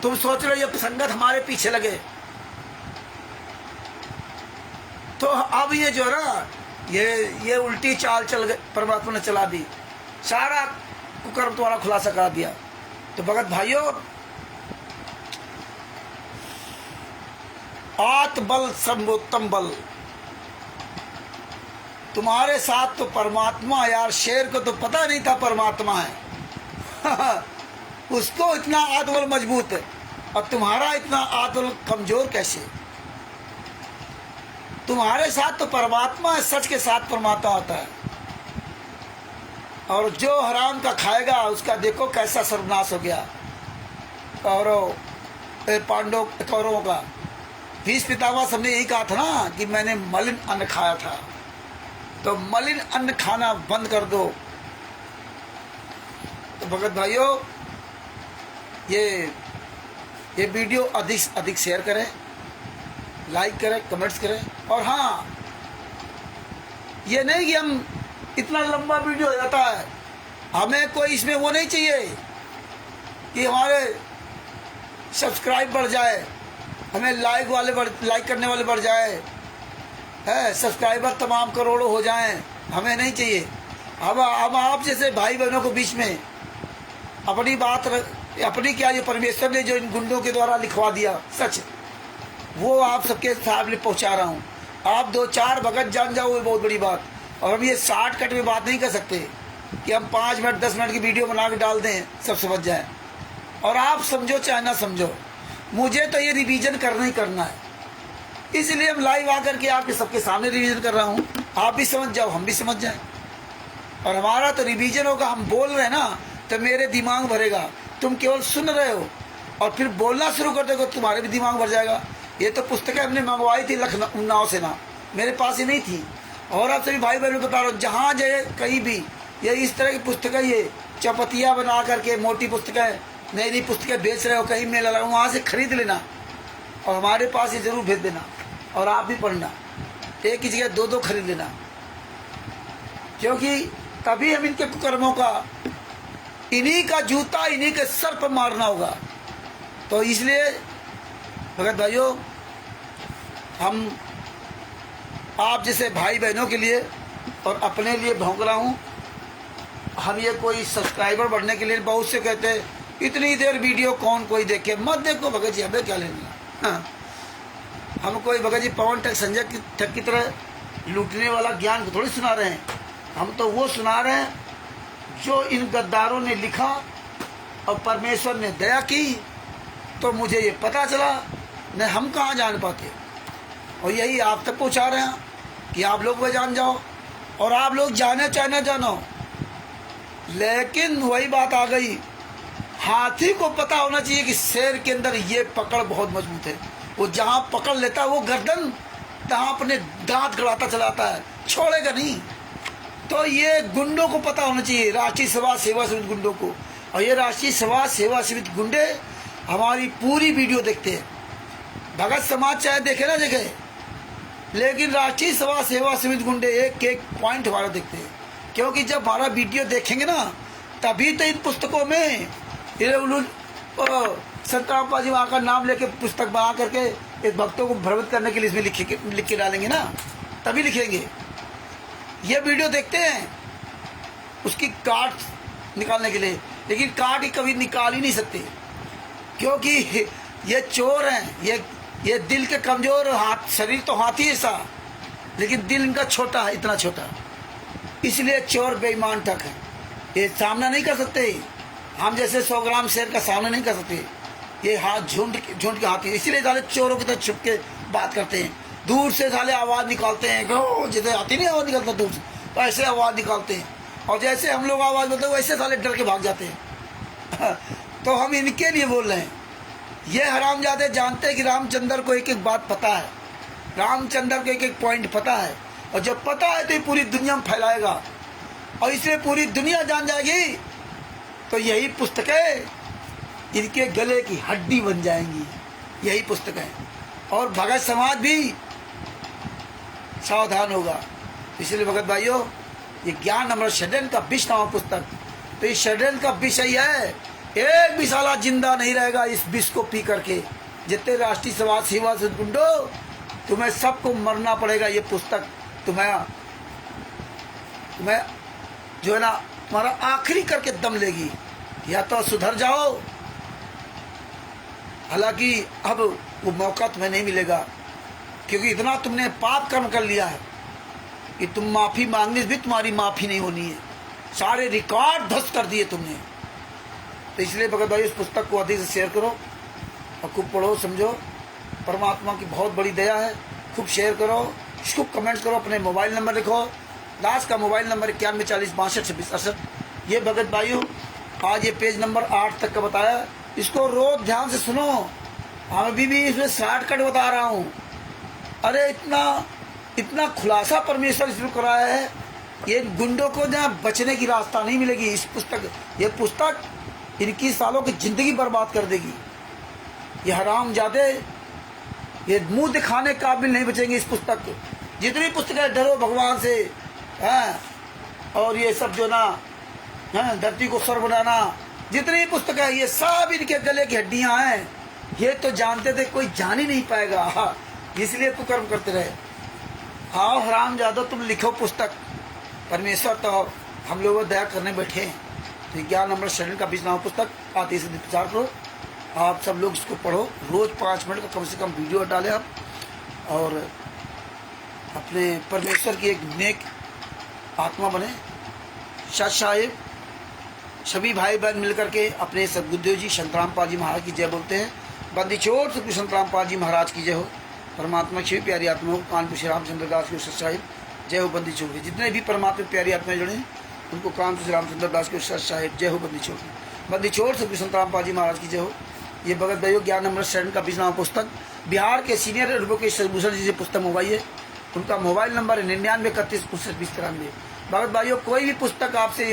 तुम सोच रहे हो ये संगत हमारे पीछे लगे, तो अब ये जो है ना, ये उल्टी चाल चल गई, परमात्मा ने चला दी। सारा कुकर्म तुम्हारा खुलासा करा दिया। तो भगत भाइयों, आत्मबल सर्वोत्तम बल, तुम्हारे साथ तो परमात्मा, यार शेर को तो पता नहीं था परमात्मा है उसको इतना आत्मबल मजबूत है, और तुम्हारा इतना आत्मबल कमजोर कैसे? तुम्हारे साथ तो परमात्मा है, सच के साथ परमात्मा होता है, और जो हराम का खाएगा उसका देखो कैसा सर्वनाश हो गया। पांडव कौरवों का भीष्म पितामह सबने यही कहा था ना कि मैंने मलिन अन्न खाया था, तो मलिन अन्न खाना बंद कर दो। तो भगत भाइयों, ये वीडियो अधिक से अधिक शेयर करें, लाइक करें, कमेंट्स करें। और हाँ, ये नहीं कि हम इतना लंबा वीडियो हो जाता है, हमें कोई इसमें वो नहीं चाहिए कि हमारे सब्सक्राइब बढ़ जाए, हमें लाइक करने वाले बढ़ जाए, है सब्सक्राइबर तमाम करोड़ों हो जाएं, हमें नहीं चाहिए। हम आप जैसे भाई बहनों को बीच में अपनी बात अपनी क्या, ये परमेश्वर ने जो इन गुंडों के द्वारा लिखवा दिया सच, वो आप सबके सामने पहुंचा रहा हूँ। आप 2-4 भगत जान जाओ, वो बहुत बड़ी बात। और हम ये शॉर्टकट में बात नहीं कर सकते कि हम 5 मिनट 10 मिनट की वीडियो बना के डाल दें, सब समझ जाए। और आप समझो चाहे ना समझो, मुझे तो ये रिवीजन करना ही करना है, इसलिए हम लाइव आकर के आपके सबके सामने रिवीजन कर रहा हूँ। आप भी समझ जाओ, हम भी समझ जाए, और हमारा तो रिवीजन होगा। हम बोल रहे हैं ना, तो मेरे दिमाग भरेगा, तुम केवल सुन रहे हो और फिर बोलना शुरू कर दोगे, तुम्हारे भी दिमाग भर जाएगा। ये तो पुस्तकें हमने मंगवाई थी लखनऊ से ना, मेरे पास ही नहीं थी। और आप सभी भाई बहनों को बता रहा हूँ, जहाँ जाए कहीं भी ये इस तरह की पुस्तकें, ये चपतियाँ बना करके मोटी पुस्तकें, नई नई पुस्तकें बेच रहे हो, कहीं मेला लगा, वहाँ से खरीद लेना और हमारे पास ये जरूर भेज देना, और आप भी पढ़ना, एक ही जगह 2-2 खरीद लेना, क्योंकि तभी हम इनके कुकर्मों का, इन्हीं का जूता इन्हीं के सर पर मारना होगा। तो इसलिए भगत भाइयों, हम आप जैसे भाई बहनों के लिए और अपने लिए भौंक रहा हूँ। हम ये कोई सब्सक्राइबर बढ़ने के लिए, बहुत से कहते हैं इतनी देर वीडियो कौन कोई देखे, मत देखो भगत जी, हमें क्या लेना। हाँ, हम कोई भगत जी पवन ठग संजय ठग की तरह लूटने वाला ज्ञान को थोड़ी सुना रहे हैं। हम तो वो सुना रहे हैं जो इन गद्दारों ने लिखा, और परमेश्वर ने दया की तो मुझे ये पता चला, नहीं हम कहाँ जान पाते। और यही आप तक पहुँचा रहे हैं कि आप लोग वह जान जाओ, और आप लोग जाने चाहे ना जानो, लेकिन वही बात आ गई, हाथी को पता होना चाहिए कि शेर के अंदर ये पकड़ बहुत मजबूत है। वो जहाँ पकड़ लेता है वो गर्दन तहाँ अपने दांत गड़ाता चलाता है, छोड़ेगा नहीं। तो ये गुंडों को पता होना चाहिए, राष्ट्रीय समाज सेवा समिति गुंडों को। और ये राष्ट्रीय समाज सेवा समिति गुंडे हमारी पूरी वीडियो देखते हैं। भगत समाज चाहे देखे ना देखे, लेकिन राष्ट्रीय समाज सेवा समिति गुंडे एक एक पॉइंट हमारा देखते हैं, क्योंकि जब हमारा वीडियो देखेंगे ना, तभी तो इन पुस्तकों में संतराम जी वहाँ का नाम लेके पुस्तक बना करके एक भक्तों को भ्रमित करने के लिए इसमें लिख के डालेंगे ना, तभी लिखेंगे। ये वीडियो देखते हैं उसकी काट निकालने के लिए, लेकिन काट ही कभी निकाल ही नहीं सकते, क्योंकि ये चोर हैं, ये दिल के कमजोर, हाथ शरीर तो हाथी ऐसा, लेकिन दिल इनका छोटा है, इतना छोटा, इसलिए चोर बेईमान तक है। ये सामना नहीं कर सकते, हम जैसे 100 ग्राम शेर का सामना नहीं कर सकते। ये हाथ झुंड के हाथी, इसीलिए साले चोरों की तरह छुप के बात करते हैं, दूर से साले आवाज़ निकालते हैं, जैसे हाथी नहीं आवाज़ निकालता दूर से, वैसे आवाज़ निकालते हैं, और जैसे हम लोग आवाज़ बोलते हैं वैसे साले डर के भाग जाते हैं तो हम इनके लिए बोल रहे हैं। ये हरामजादे जानते हैं कि रामचंद्र को एक एक बात पता है, रामचंद्र को एक एक पॉइंट पता है, और जब पता है तो ये पूरी दुनिया में फैलाएगा, और इसलिए पूरी दुनिया जान जाएगी, तो यही पुस्तकें इनके गले की हड्डी बन जाएंगी, यही पुस्तकें। और भगत समाज भी सावधान होगा। इसलिए भगत भाइयों, ये ज्ञान अमृत षड्यंत्र का विष नामक पुस्तक, तो इस षड्यंत्र का विषय है, एक भी साला जिंदा नहीं रहेगा इस विष को पी करके। जितने राष्ट्रीय समाज सेवा से गुंडो, तुम्हें सबको मरना पड़ेगा। ये पुस्तक तुम्हें जो है ना तुम्हारा आखिरी करके दम लेगी, या तो सुधर जाओ, हालांकि अब वो मौका तुम्हें नहीं मिलेगा, क्योंकि इतना तुमने पाप कर्म कर लिया है कि तुम माफ़ी मांगने से भी तुम्हारी माफ़ी नहीं होनी है। सारे रिकॉर्ड ध्वस्त कर दिए तुमने। तो इसलिए भगत भाई इस पुस्तक को अधिक से शेयर करो और खूब पढ़ो, समझो। परमात्मा की बहुत बड़ी दया है, खूब शेयर करो, इसको कमेंट्स करो, अपने मोबाइल नंबर लिखो। दास का मोबाइल नंबर 9140 62 26 68। ये भगत भाइयों आज ये पेज नंबर 8 तक का बताया, इसको रोज ध्यान से सुनो। हम अभी भी इसमें शॉर्टकट बता रहा हूँ। अरे इतना खुलासा परमेश्वर इसमें कराया है, ये गुंडों को जहाँ बचने की रास्ता नहीं मिलेगी। इस पुस्तक, ये पुस्तक इनकी सालों की जिंदगी बर्बाद कर देगी। ये हरामजादे ये मुंह दिखाने काबिल नहीं बचेंगे इस पुस्तक। जितनी पुस्तकें डरो भगवान से हैं, और ये सब जो ना हैं धरती को स्वर्ग बनाना, जितनी पुस्तकें ये सब इनके गले की हड्डियां हैं। ये तो जानते थे कोई जान ही नहीं पाएगा, इसलिए तो कर्म करते रहे। आओ हरामजादो तुम लिखो पुस्तक, परमेश्वर तो हम लोगों दया करने बैठे हैं। तो 11 नंबर शरण का 20 नाम पुस्तक आते से प्रचार करो। आप सब लोग इसको पढ़ो, रोज 5 मिनट का कम से कम वीडियो डालें आप, और अपने परमेश्वर की एक नेक आत्मा बने। साहेब सभी भाई बहन मिलकर के अपने सदगुरुदेव जी संत रामपाल जी महाराज की जय बोलते हैं। बंदी छोड़ सतगुरु संत रामपाल जी महाराज की जय हो। परमात्मा की प्यारी आत्माओं को कानपुर श्री रामचंद्र दास के साहिब जय हो। बंदी छोड़ जितने भी परमात्मा प्यारी आत्माएं जुड़े हैं उनको कानपुर श्री रामचंद्र दास के साहिब जय हो। बंदी छोड़ सतगुरु संत रामपाल जी महाराज की जय हो। ये भगत भाइयों 11 नंबर शरण का 20 नाम पुस्तक बिहार के सीनियर एडवोकेट सरभूषण जी से पुस्तक मंगवाई है। उनका मोबाइल नंबर है 99 31 65 20 93। भगत भाइयों कोई भी पुस्तक आपसे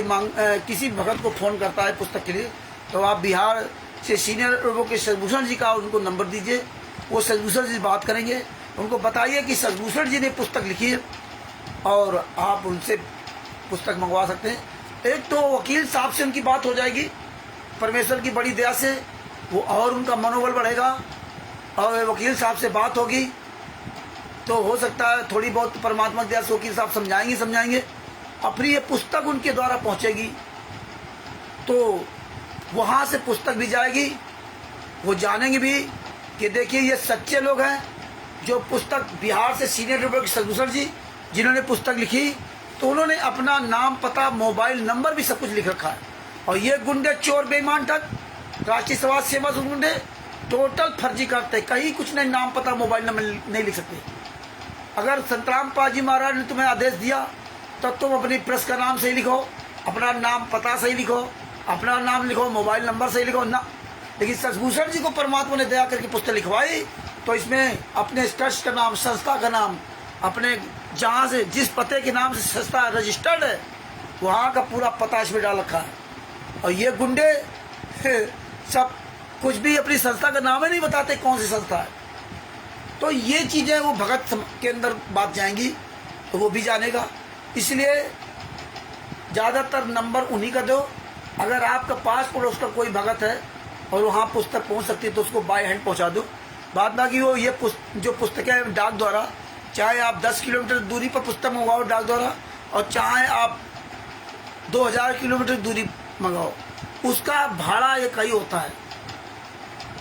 किसी भगत को फ़ोन करता है पुस्तक के लिए, तो आप बिहार से सीनियर एडवोकेट सरभूषण जी का उनको नंबर दीजिए। वो सरभूषण जी से बात करेंगे, उनको बताइए कि सरभूषण जी ने पुस्तक लिखी है और आप उनसे पुस्तक मंगवा सकते हैं। एक तो वकील साहब से उनकी बात हो जाएगी, परमेश्वर की बड़ी दया से वो और उनका मनोबल बढ़ेगा, और वकील साहब से बात होगी तो हो सकता है थोड़ी बहुत परमात्मा की दया से वकील साहब समझाएंगे। अपनी ये पुस्तक उनके द्वारा पहुंचेगी तो वहाँ से पुस्तक भी जाएगी। वो जानेंगे भी कि देखिए ये सच्चे लोग हैं जो पुस्तक बिहार से सीनियर एडवोकेट सरभूषण जी जिन्होंने पुस्तक लिखी, तो उन्होंने अपना नाम पता मोबाइल नंबर भी सब कुछ लिख रखा है। और ये गुंडे चोर बेईमान ठग राष्ट्रीय समाज सेवा से गुंडे टोटल फर्जी करते, कहीं कुछ नहीं, नाम पता मोबाइल नंबर नहीं लिख सकते। अगर संत रामपाल जी महाराज ने तुम्हें आदेश दिया तो तुम अपनी प्रेस का नाम सही लिखो, अपना नाम पता सही लिखो, अपना नाम लिखो, मोबाइल नंबर सही लिखो ना। लेकिन सरभूषण जी को परमात्मा ने दया करके पुस्तक लिखवाई तो इसमें अपने ट्रस्ट का नाम, संस्था का नाम, अपने जहाँ से जिस पते के नाम से संस्था रजिस्टर्ड है वहाँ का पूरा पता इसमें डाल रखा है। और ये गुंडे सब कुछ भी अपनी संस्था का नाम ही नहीं बताते कौन सी संस्था है। तो ये चीज़ें वो भगत के अंदर बात जाएंगी तो वो भी जानेगा। इसलिए ज़्यादातर नंबर उन्हीं का दो। अगर आपका पास पड़ोस का कोई भगत है और वहाँ पुस्तक पहुँच सकती है तो उसको बाय हैंड पहुँचा दो। बात ना कि वो ये जो पुस्तकें डाक द्वारा, चाहे आप 10 किलोमीटर दूरी पर पुस्तक मंगवाओ डाक द्वारा और चाहे आप 2000 किलोमीटर दूरी मंगाओ, उसका भाड़ा एक ही होता है।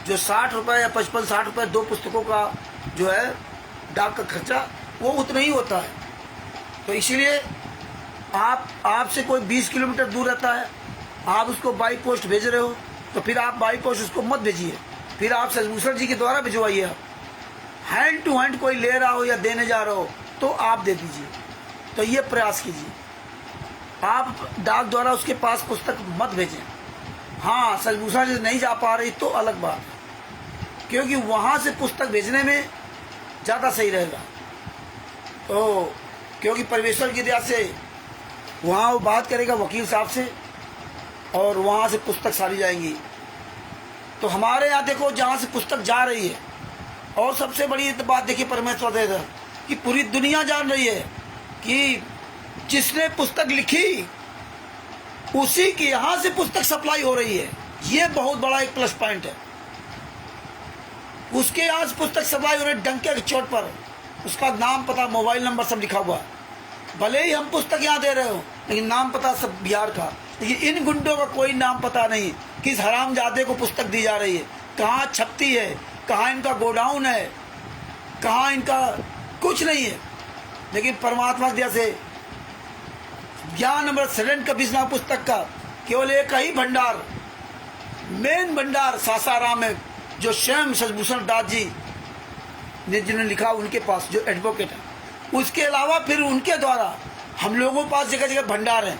जो 60 रुपये या 55-60 रुपये 2 पुस्तकों का जो है डाक का खर्चा वो उतना ही होता है। तो इसीलिए आपसे कोई 20 किलोमीटर दूर रहता है, आप उसको बाई पोस्ट भेज रहे हो तो फिर आप बाई पोस्ट उसको मत भेजिए, फिर आप सरभूषण जी के द्वारा भिजवाइए। आप हैंड टू हैंड कोई ले रहा हो या देने जा रहे हो तो आप दे दीजिए। तो ये प्रयास कीजिए, आप डाक द्वारा उसके पास पुस्तक मत भेजें। हाँ, सरभूषण जी नहीं जा पा रही तो अलग बात है, क्योंकि वहाँ से पुस्तक भेजने में ज़्यादा सही रहेगा। तो क्योंकि परमेश्वर की दया से वहाँ वो बात करेगा वकील साहब से और वहाँ से पुस्तक सारी जाएंगी। तो हमारे यहाँ देखो जहाँ से पुस्तक जा रही है, और सबसे बड़ी बात देखिए परमेश्वर दे दे कि पूरी दुनिया जान रही है कि जिसने पुस्तक लिखी उसी के यहाँ से पुस्तक सप्लाई हो रही है। ये बहुत बड़ा एक प्लस पॉइंट है। उसके यहाँ से पुस्तक सप्लाई हो रही है, डंके के चोट पर उसका नाम पता मोबाइल नंबर सब लिखा हुआ है। भले ही हम पुस्तक यहाँ दे रहे हो लेकिन नाम पता सब बिहार का। लेकिन इन गुंडों का कोई नाम पता नहीं, किस हरामजादे को पुस्तक दी जा रही है, कहाँ छपती है, कहाँ इनका गोडाउन है, कहाँ इनका कुछ नहीं है। लेकिन परमात्मा की दया से ज्ञान अमृत सृजन का 20 पुस्तक का केवल एक ही भंडार, मेन भंडार सासाराम में, जो स्वयं शशिभूषण दास जी ने जिन्होंने लिखा, उनके पास जो एडवोकेट है। उसके अलावा फिर उनके द्वारा हम लोगों के पास जगह जगह भंडार हैं,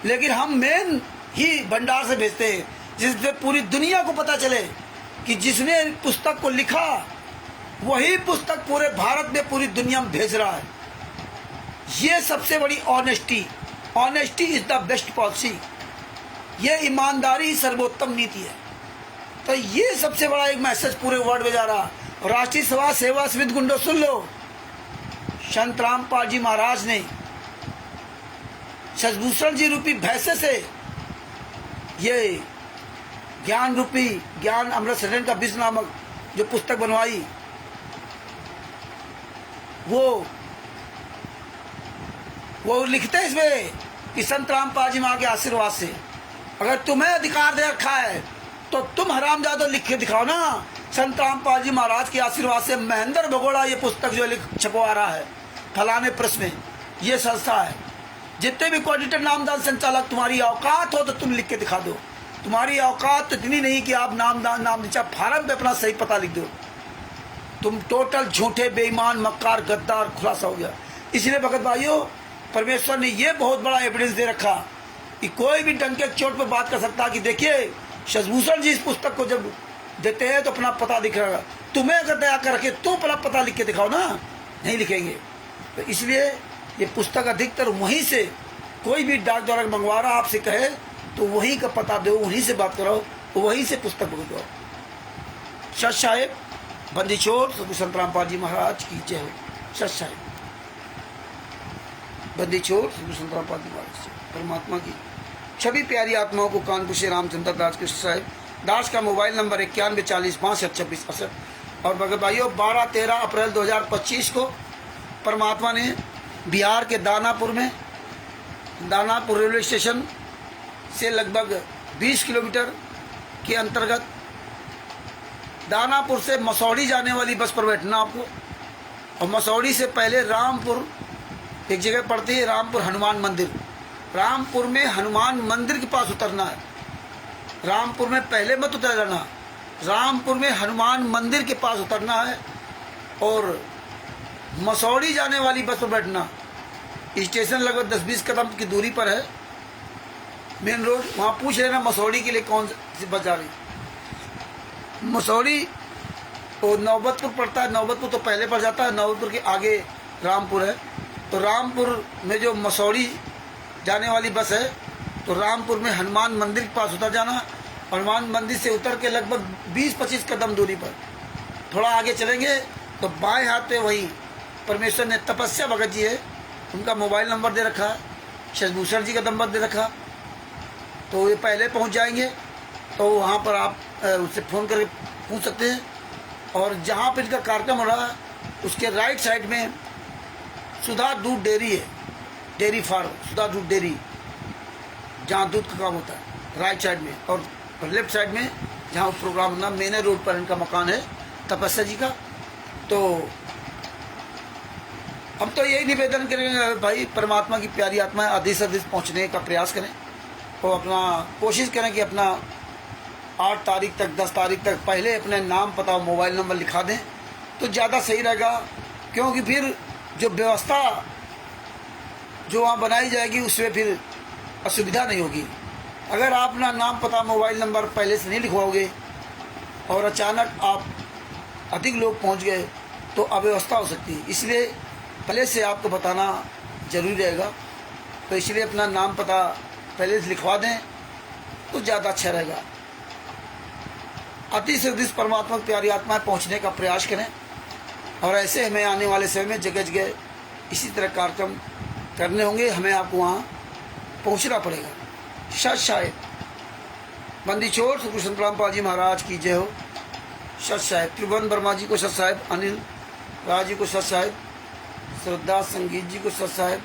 लेकिन हम मेन ही भंडार से भेजते हैं, जिससे पूरी दुनिया को पता चले कि जिसने पुस्तक को लिखा वही पुस्तक पूरे भारत में, पूरी दुनिया में भेज रहा है। ये सबसे बड़ी honesty is the best policy. ये ईमानदारी ही सर्वोत्तम नीति है। तो ये सबसे बड़ा एक मैसेज पूरे वर्ल्ड में जा रहा। राष्ट्रीय सभा सेवा समिति गुंडो सुन लो, संत रामपाल जी महाराज ने शशिभूषण जी रूपी भैंसे से ये ज्ञान रूपी ज्ञान अमृत सृजन का 20 नामक जो पुस्तक बनवाई, वो लिखते हैं इसमें कि संत रामपाल जी माँ के आशीर्वाद से अगर तुम्हें अधिकार दे रखा है तो तुम हरामजादो लिख के दिखाओ ना। संत रामपाल जी महाराज के आशीर्वाद से महेंद्र भगोड़ा ये पुस्तक जो छपवा रहा है फलाने प्रेस में, ये संस्था है। जितने भी कोऑर्डिनेटर नामदान संचालक, तुम्हारी औकात हो तो तुम लिख के दिखा दो। तुम्हारी औकात तो इतनी नहीं कि आप नाम नीचा फार्म पे अपना सही पता लिख दो। तुम टोटल झूठे, बेईमान, मक्कार, गद्दार खुलासा हो गया। इसलिए भगत भाइयों, परमेश्वर ने ये बहुत बड़ा एविडेंस दे रखा कि कोई भी डंके चोट पर बात कर सकता कि देखिए शशिभूषण जी इस पुस्तक को जब देते हैं तो अपना पता दिख रहा। तुम्हें अगर दया कर रखे तो अपना पता लिख के दिखाओ ना, नहीं लिखेंगे। तो इसलिए ये पुस्तक अधिकतर वहीं से, कोई भी डाक द्वारा मंगवा रहा आपसे कहे तो वहीं का पता दो, वहीं से बात कराओ, वहीं से पुस्तक भुगताओ। सच साहेब बंदी छोड़ संत रामपाल जी महाराज की जय हो। सच साहेब बंदी छोड़ संत रामपाल जी महाराज, परमात्मा की सभी प्यारी आत्माओं को कानपुर से रामचंद्र दास कृष्ण साहिब दास का मोबाइल नंबर 9140652668। और भगत भाइयों, 12-13 अप्रैल 2025 को परमात्मा ने बिहार के दानापुर में, दानापुर रेलवे स्टेशन से लगभग 20 किलोमीटर के अंतर्गत दानापुर से मसौड़ी जाने वाली बस पर बैठना आपको। और मसौड़ी से पहले रामपुर एक जगह पड़ती है, रामपुर हनुमान मंदिर। रामपुर में हनुमान मंदिर के पास उतरना है। रामपुर में पहले मत उतर जाना, रामपुर में हनुमान मंदिर के पास उतरना है। और मसौड़ी जाने वाली बस पर बैठना। स्टेशन लगभग 10-20 कदम की दूरी पर है, मेन रोड। वहाँ पूछ लेना मसौड़ी के लिए कौन सी बस जा रही। मसौड़ी तो नौबतपुर पड़ता है, नौबतपुर तो पहले पड़ जाता है, नौबतपुर के आगे रामपुर है। तो रामपुर में जो मसौड़ी जाने वाली बस है, तो रामपुर में हनुमान मंदिर के पास उतर जाना। हनुमान मंदिर से उतर के लगभग 20-25 कदम दूरी पर थोड़ा आगे चलेंगे तो बाएं हाथ पे वही परमेश्वर ने तपस्या भगत जी है, उनका मोबाइल नंबर दे रखा है, शशिभूषण जी का नंबर दे रखा। तो ये पहले पहुंच जाएंगे तो वहाँ पर आप उससे फ़ोन करके पूछ सकते हैं। और जहाँ पर इनका कार्यक्रम हो रहा है उसके राइट साइड में सुधा दूध डेयरी है, डेयरी फार्म, सुधा दूध डेयरी, जहाँ दूध का काम होता है, राइट साइड में। और लेफ्ट साइड में जहाँ प्रोग्राम होना, मेन रोड पर इनका मकान है तपस्या जी का। तो हम तो यही निवेदन करेंगे भाई, परमात्मा की प्यारी आत्मा अधिक से अधिक पहुँचने का प्रयास करें और अपना कोशिश करें कि अपना 8 तारीख तक, 10 तारीख तक पहले अपने नाम, पता, मोबाइल नंबर लिखा दें तो ज़्यादा सही रहेगा। क्योंकि फिर जो व्यवस्था जो वहाँ बनाई जाएगी उसमें फिर असुविधा नहीं होगी। अगर आप अपना नाम, पता, मोबाइल नंबर पहले से नहीं लिखवाओगे और अचानक आप अधिक लोग पहुँच गए तो अव्यवस्था हो सकती है। इसलिए पहले से आपको बताना जरूरी रहेगा। तो इसलिए अपना नाम, पता पहले से लिखवा दें तो ज़्यादा अच्छा रहेगा। अति से अधिक परमात्मा की प्यारी आत्माएं पहुँचने का प्रयास करें। और ऐसे हमें आने वाले समय में जगह जगह इसी तरह कार्यक्रम करने होंगे, हमें आपको वहाँ पहुँचना पड़ेगा। सच साहेब बंदी छोड़ श्री संत रामपाल जी महाराज की जय हो। सच साहेब त्रिभुवन वर्मा जी को सच साहेब, अनिल राज जी को सच साहेब, श्रद्धा संगीत जी को सच साहेब,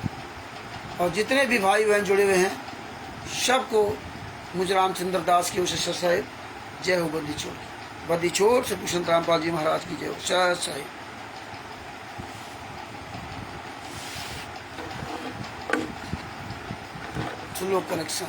और जितने भी भाई बहन जुड़े हुए हैं सबको मुझे रामचंद्र दास की उसे साहेब जय हो बंदी छोड़ की। बंदी छोड़ से कृष्ण रामपाल जी महाराज की जय हो। सत साहिब स्लो कनेक्शन।